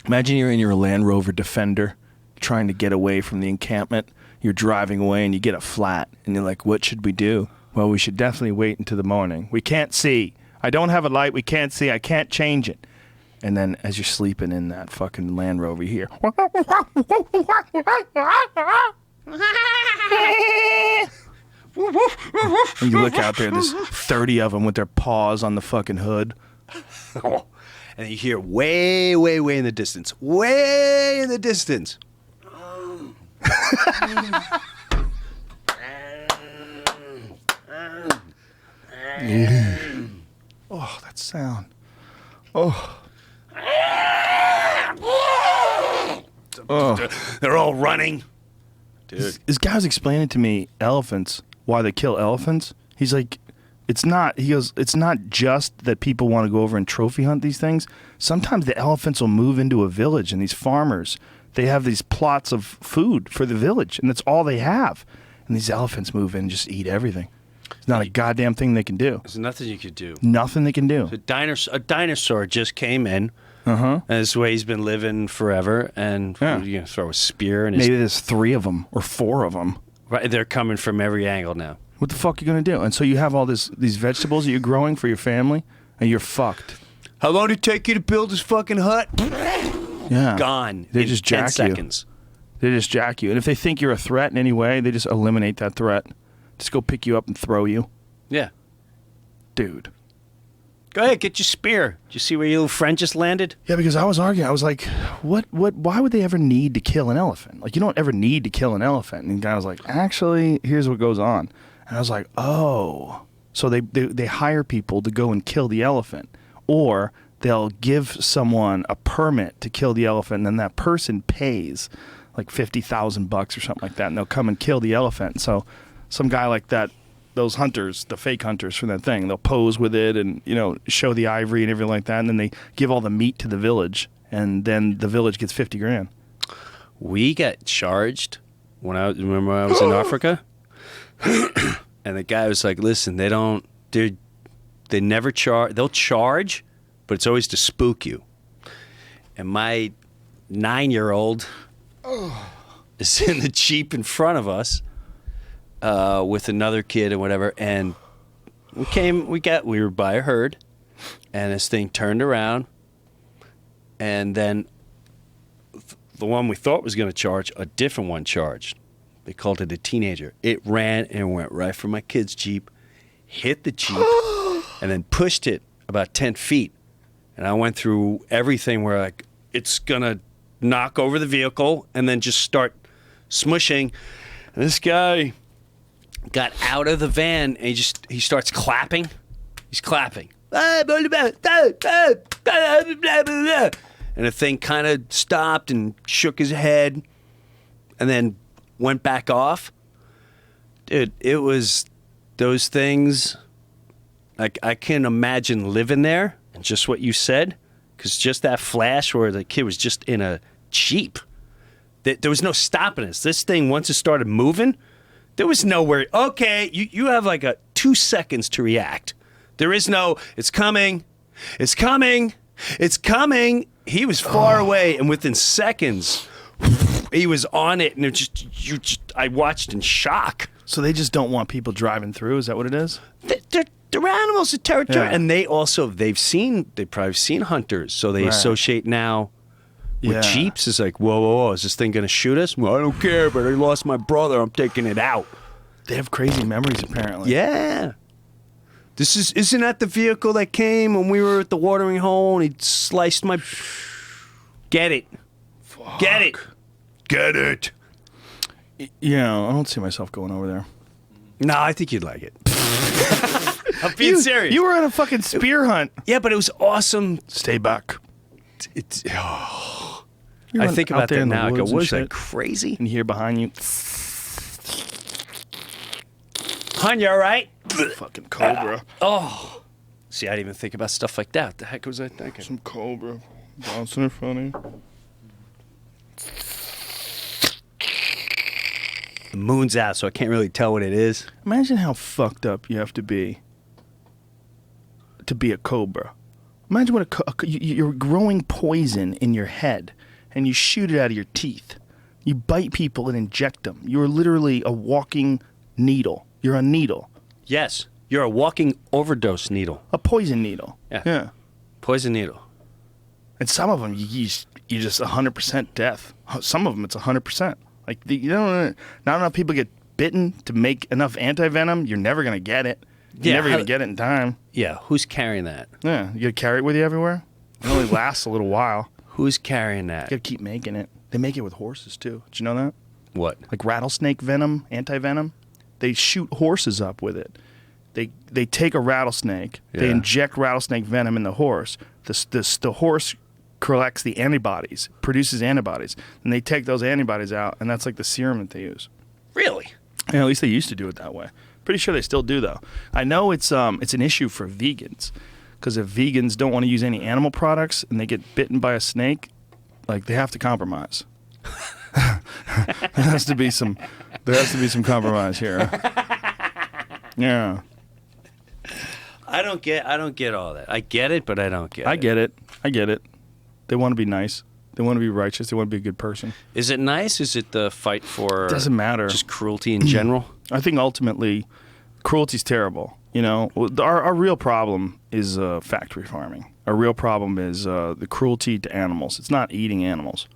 Imagine you're in your Land Rover Defender trying to get away from the encampment. You're driving away and you get a flat. And you're like, what should we do? Well, we should definitely wait until the morning. We can't see. I don't have a light. We can't see. I can't change it. And then as you're sleeping in that fucking Land Rover, you hear... And you look out there, there's 30 of them with their paws on the fucking hood. And you hear way, way, way in the distance. Way in the distance. Oh, that sound. Oh. They're all running. Dude. This guy was explaining to me elephants, why they kill elephants. He's like, it's not just that people want to go over and trophy hunt these things. Sometimes the elephants will move into a village and these farmers, they have these plots of food for the village and that's all they have. And these elephants move in and just eat everything. It's not a goddamn thing they can do. There's nothing you could do. Nothing they can do. A dinosaur just came in. And this way he's been living forever. And you throw a spear. And maybe there's 3 of them or 4 of them. Right, they're coming from every angle now. What the fuck are you going to do? And so you have all these vegetables that you're growing for your family, and you're fucked. How long did it take you to build this fucking hut? Yeah. Gone. They in just 10 jack seconds. You. They just jack you. And if they think you're a threat in any way, they just eliminate that threat. Just go pick you up and throw you. Yeah. Dude. Go ahead, get your spear. Did you see where your little friend just landed? Yeah, because I was arguing. I was like, why would they ever need to kill an elephant? Like, you don't ever need to kill an elephant. And the guy was like, actually, here's what goes on. And I was like, oh. So they hire people to go and kill the elephant. Or they'll give someone a permit to kill the elephant, and then that person pays like $50,000 or something like that, and they'll come and kill the elephant. So some guy like that, those hunters, the fake hunters from that thing, they'll pose with it and, show the ivory and everything like that, and then they give all the meat to the village, and then the village gets $50,000. We got charged when I was in Africa, and the guy was like, listen, they're They never charge. They'll charge, but it's always to spook you. And my 9-year-old is in the Jeep in front of us with another kid and whatever. And we were by a herd, and this thing turned around, and then the one we thought was going to charge, a different one charged. They called it a teenager. It ran and went right for my kid's Jeep, hit the Jeep, and then pushed it about 10 feet. And I went through everything where like it's going to knock over the vehicle and then just start smushing. And this guy got out of the van and he starts clapping. He's clapping. And the thing kind of stopped and shook his head and then went back off. Dude, it was those things. Like, I can imagine living there and just what you said, because just that flash where the kid was just in a Jeep. There was no stopping us. This thing, once it started moving, there was nowhere. Okay, you have like 2 seconds to react. There is no, it's coming, it's coming, it's coming. He was far away, and within seconds, he was on it, and I watched in shock. So they just don't want people driving through? Is that what it is? They're animals of territory, Yeah. and they've probably seen hunters, so they associate now with Jeeps. It's like, whoa, is this thing going to shoot us? Well, I don't care, but I lost my brother. I'm taking it out. They have crazy memories, apparently. Yeah. Isn't that the vehicle that came when we were at the watering hole and he sliced my... Get it. Fuck. Get it. Get it. Yeah, I don't see myself going over there. No, I think you'd like it. I'm being serious. You were on a fucking spear hunt. Yeah, but it was awesome. Stay back. I think about that now. I go, was that crazy? And you hear behind you, Hun, you all right? fucking cobra. See, I didn't even think about stuff like that. The heck was I thinking? Some cobra bouncing in front of you. The moon's out, so I can't really tell what it is. Imagine how fucked up you have to be a cobra. Imagine what you're growing poison in your head, and you shoot it out of your teeth. You bite people and inject them. You're literally a walking needle. You're a needle. Yes, you're a walking overdose needle. A poison needle. Yeah. Poison needle. And some of them, you just 100% death. Some of them, it's 100%. Like, not enough people get bitten to make enough anti-venom. You're never going to get it. You're never going to get it in time. Yeah, who's carrying that? Yeah, you got to carry it with you everywhere. It only lasts a little while. Who's carrying that? You got to keep making it. They make it with horses, too. Did you know that? What? Like rattlesnake venom, anti-venom. They shoot horses up with it. They take a rattlesnake. They inject rattlesnake venom in the horse. The horse collects the antibodies, produces antibodies, and they take those antibodies out, and that's like the serum that they use. Really? Yeah, at least they used to do it that way. Pretty sure they still do, though. I know it's an issue for vegans, because if vegans don't want to use any animal products and they get bitten by a snake, like, they have to compromise. There has to be some compromise here. Yeah. I don't get all that. I get it, but I don't get it. I get it. They want to be nice. They want to be righteous. They want to be a good person. Is it nice? Is it the fight for... Doesn't matter. Just cruelty in general? I think ultimately, cruelty's terrible. You know, our real problem is factory farming. Our real problem is the cruelty to animals. It's not eating animals.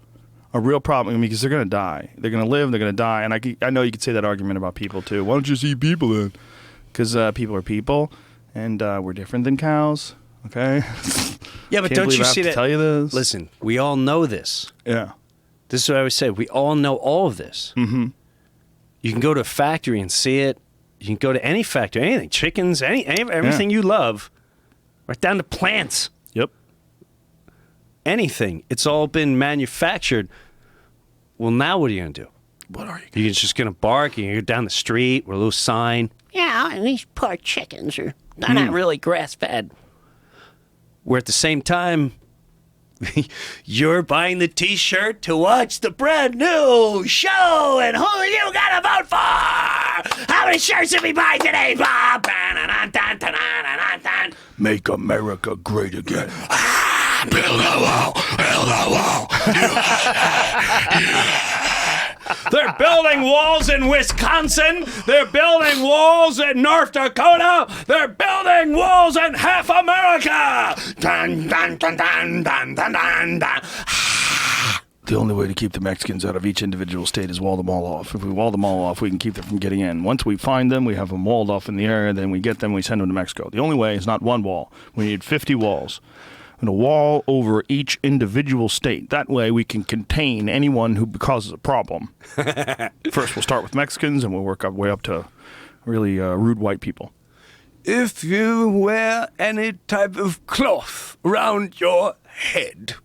A real problem, because they're going to die. They're going to live, they're going to die. And I know you could say that argument about people, too. Why don't you just eat people then? Because people are people, and we're different than cows, okay? Yeah, but Can't don't believe you I have see to that? tell you this? Listen, we all know this. Yeah. This is what I always say. We all know all of this. Mm-hmm. You can go to a factory and see it. You can go to any factory, anything, chickens, everything you love, right down to plants. Yep. Anything. It's all been manufactured. Well, now what are you going to do? What are you You're just going to bark, and you go down the street with a little sign. Yeah, and these poor chickens they're not really grass-fed. Where at the same time, you're buying the T-shirt to watch the brand new show, and who you got to vote for? How many shirts did we buy today, Bob? Make America great again. Build a wall. Build a wall. They're building walls in Wisconsin. They're building walls in North Dakota. They're building walls in half America. Dun, dun, dun, dun, dun, dun, dun, dun. The only way to keep the Mexicans out of each individual state is wall them all off. If we wall them all off, we can keep them from getting in. Once we find them, we have them walled off in the area, then we get them, we send them to Mexico. The only way is not one wall. We need 50 walls. And a wall over each individual state. That way we can contain anyone who causes a problem. First, we'll start with Mexicans, and we'll work our way up to really rude white people. If you wear any type of cloth around your head,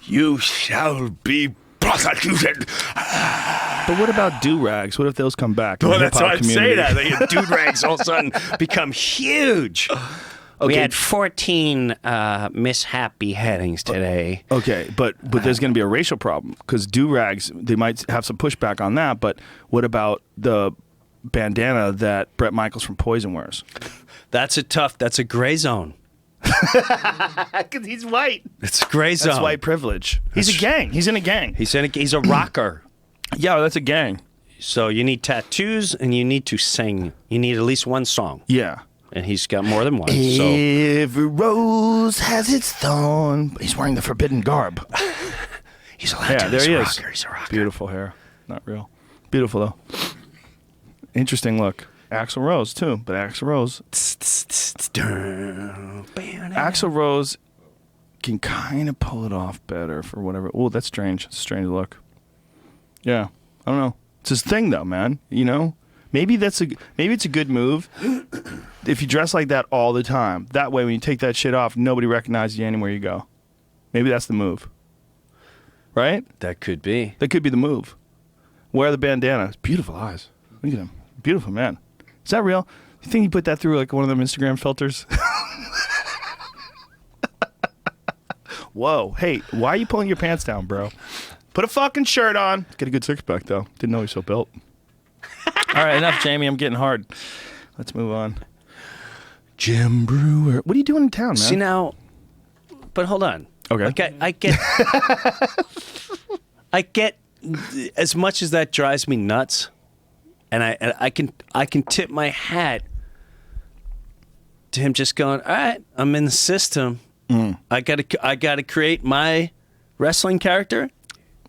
You shall be prosecuted. But what about do-rags? What if those come back? well, that's why I'd say that. The dude rags all of a sudden become huge. We Okay. had 14 mishap beheadings today. Okay, but there's going to be a racial problem because do-rags, they might have some pushback on that, but what about the bandana that Bret Michaels from Poison wears? That's a gray zone. Because he's white. It's a gray zone. That's white privilege. He's a gang. He's in a gang. He's a rocker. Yeah, that's a gang. So you need tattoos and you need to sing. You need at least one song. Yeah. And he's got more than one. So Every rose has its thorn. He's wearing the forbidden garb. he's allowed Yeah, to. there He's he a is. rocker. He's a rocker. Beautiful hair. Not real. Beautiful, though. Interesting look. Axl Rose, too. But Axl Rose can kind of pull it off better for whatever. Oh, that's strange. It's a strange look. Yeah. I don't know. It's his thing, though, man. You know? Maybe it's a good move if you dress like that all the time. That way, when you take that shit off, nobody recognizes you anywhere you go. Maybe that's the move. Right? That could be. That could be the move. Wear the bandana. Beautiful eyes. Look at him. Beautiful man. Is that real? You think he put that through like one of them Instagram filters? Whoa. Hey, why are you pulling your pants down, bro? Put a fucking shirt on. Get a good six-pack, though. Didn't know he was so built. All right, enough, Jamie. I'm getting hard. Let's move on. Jim Brewer. What are you doing in town, man? See now, but hold on. Okay. Like I get, I get as much as that drives me nuts, and I can tip my hat to him just going, all right, I'm in the system. I gotta create my wrestling character.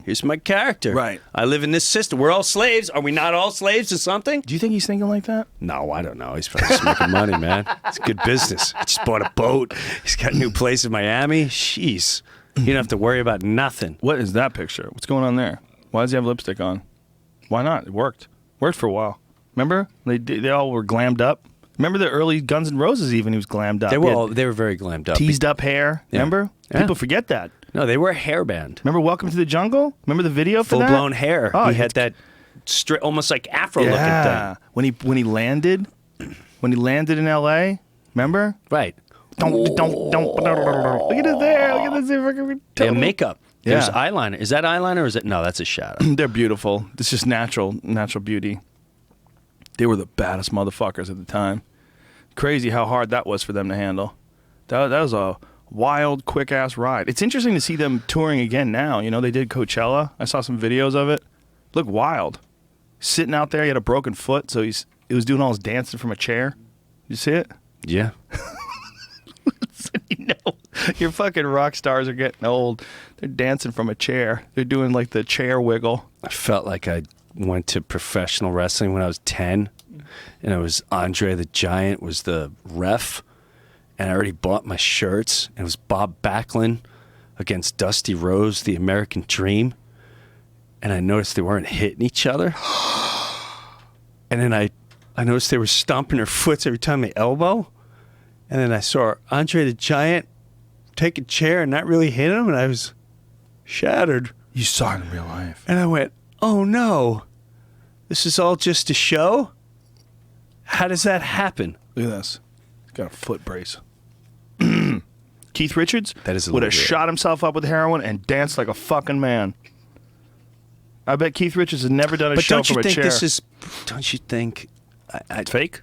Here's my character. Right. I live in this system. We're all slaves. Are we not all slaves to something? Do you think he's thinking like that? No, I don't know. He's probably just making money, man. It's good business. He just bought a boat. He's got a new place in Miami. Jeez. You don't have to worry about nothing. What is that picture? What's going on there? Why does he have lipstick on? Why not? It worked. Worked for a while. Remember? They all were glammed up. Remember the early Guns N' Roses even? He was glammed up. They were very glammed up. Teased up hair. Yeah. Remember? Yeah. People forget that. No, they were a hairband. Remember Welcome to the Jungle? Remember the video for that? Full-blown hair. Oh, He had that almost like afro-looking yeah. thing. When he landed in L.A., remember? Right. Don't. Look at his hair. Look at this. They have makeup. Yeah. There's eyeliner. Is that eyeliner or is it? No, that's a shadow. They're beautiful. It's just natural beauty. They were the baddest motherfuckers at the time. Crazy how hard that was for them to handle. That was a wild, quick-ass ride. It's interesting to see them touring again now. You know, they did Coachella. I saw some videos of it. Looked wild. Sitting out there, he had a broken foot, so he was doing all his dancing from a chair. You see it? Yeah. You know, your fucking rock stars are getting old. They're dancing from a chair. They're doing like the chair wiggle. I felt like I went to professional wrestling when I was 10, and it was Andre the Giant was the ref, and I already bought my shirts. It was Bob Backlund against Dusty Rhodes, the American Dream, and I noticed they weren't hitting each other. And then I noticed they were stomping their foots every time they elbow. And then I saw Andre the Giant take a chair and not really hit him, and I was shattered. You saw it in real life. And I went, oh no, this is all just a show? How does that happen? Look at this. He's got a foot brace. Keith Richards That is a would little have weird. shot himself up with heroin and danced like a fucking man. I bet Keith Richards has never done a But show don't you from a think chair. don't you think, It's fake?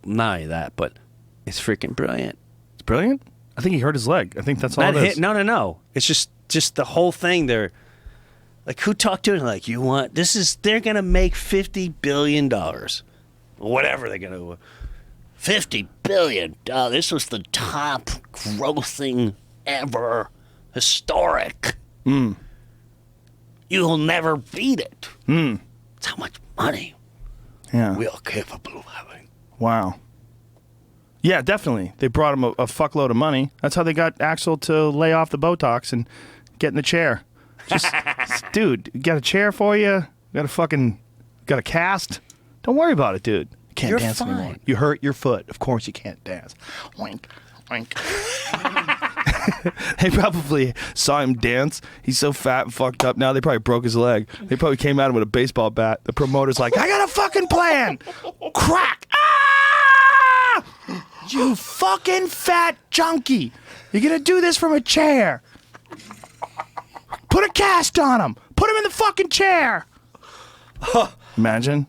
not only that, but It's freaking brilliant. It's brilliant. I think he hurt his leg. I think that's all Not it is. hit. No. It's just the whole thing. They're like, who talked to it? Like, you want this is they're gonna make $50 billion, whatever they're gonna. $50 billion. This was the top grossing ever. Historic. You'll never beat it. It's how much money Yeah. we are capable of having. Wow. Yeah, definitely. They brought him a fuckload of money. That's how they got Axel to lay off the Botox and get in the chair. Just, dude, you got a chair for you? Got a cast? Don't worry about it, dude. You can't You're dance fine. anymore. You hurt your foot. Of course you can't dance. Wink, wink. They probably saw him dance. He's so fat and fucked up now. They probably broke his leg. They probably came at him with a baseball bat. The promoter's like, I got a fucking plan. Crack. Ah! You fucking fat junkie. You're going to do this from a chair. Put a cast on him. Put him in the fucking chair. Imagine.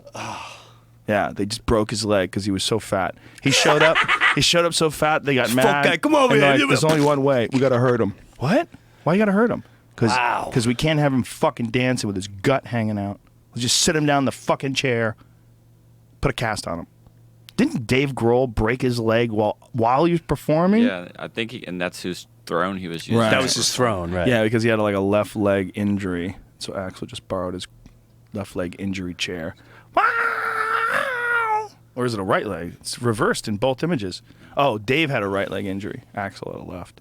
Yeah, they just broke his leg because he was so fat. He showed up. He showed up so fat they got mad. guy, come over and here. they're like, there's only one way. We got to hurt him. What? Why you got to hurt him? Because we can't have him fucking dancing with his gut hanging out. We'll just sit him down in the fucking chair. Put a cast on him. Didn't Dave Grohl break his leg while he was performing? Yeah, I think and that's whose throne he was using. Right. That was his throne, right? Yeah, because he had like a left leg injury. So Axel just borrowed his left leg injury chair. Or is it a right leg? It's reversed in both images. Oh, Dave had a right leg injury. Axel had a left.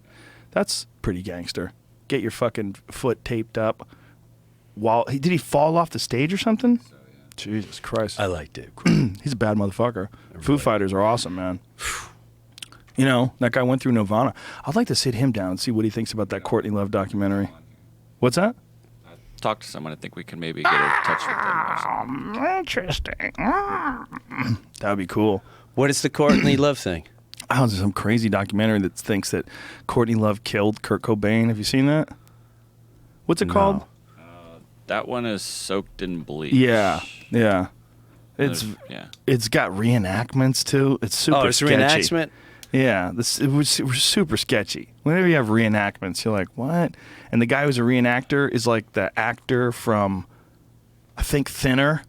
That's pretty gangster. Get your fucking foot taped up. Did he fall off the stage or something? So, yeah. Jesus Christ. I like Dave. He's a bad motherfucker. Foo Fighters are awesome, man. You know, that guy went through Nirvana. I'd like to sit him down and see what he thinks about that Courtney Love documentary. What's that? Talk to someone. I think we can maybe get in touch with them or something. Interesting. That would be cool. What is the Courtney Love thing? Oh, there's some crazy documentary that thinks that Courtney Love killed Kurt Cobain. Have you seen that? What's it called? That one is Soaked in Bleach. Yeah. Yeah. It's got reenactments too. It's super it's sketchy. reenactment? Yeah, it was super sketchy. Whenever you have reenactments, you're like, what? And the guy who's a reenactor is like the actor from, I think, Thinner,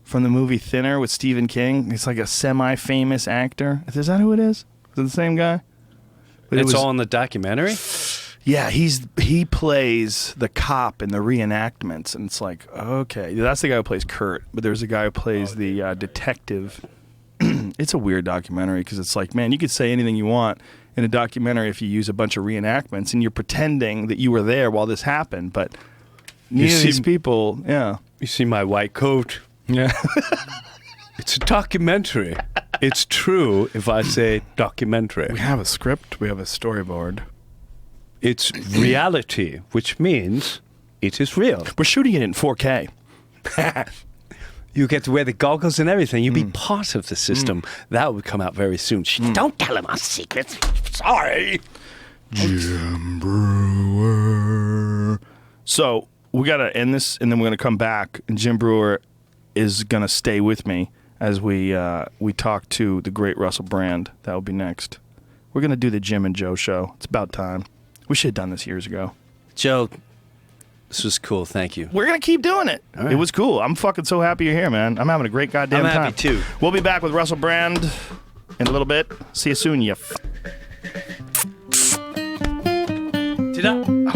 from the movie Thinner with Stephen King. He's like a semi-famous actor. Is that who it is? Is it the same guy? But It's all in the documentary? Yeah, he plays the cop in the reenactments, and it's like, okay, that's the guy who plays Kurt. But there's a guy who plays the detective. It's a weird documentary because it's like, man, you could say anything you want in a documentary if you use a bunch of reenactments, and you're pretending that you were there while this happened. But neither of these people, yeah. You see my white coat? Yeah. It's a documentary. It's true if I say documentary. We have a script. We have a storyboard. It's reality, which means it is real. We're shooting it in 4K. You get to wear the goggles and everything. You'd be part of the system. That would come out very soon. Don't tell him our secrets. Sorry. Jim Brewer. So we got to end this, and then we're going to come back, and Jim Brewer is going to stay with me as we talk to the great Russell Brand. That will be next. We're going to do the Jim and Joe show. It's about time. We should have done this years ago. Joe, this was cool. Thank you. We're going to keep doing it. All right. It was cool. I'm fucking so happy you're here, man. I'm having a great goddamn time. I'm happy, too. We'll be back with Russell Brand in a little bit. See you soon, you Did I?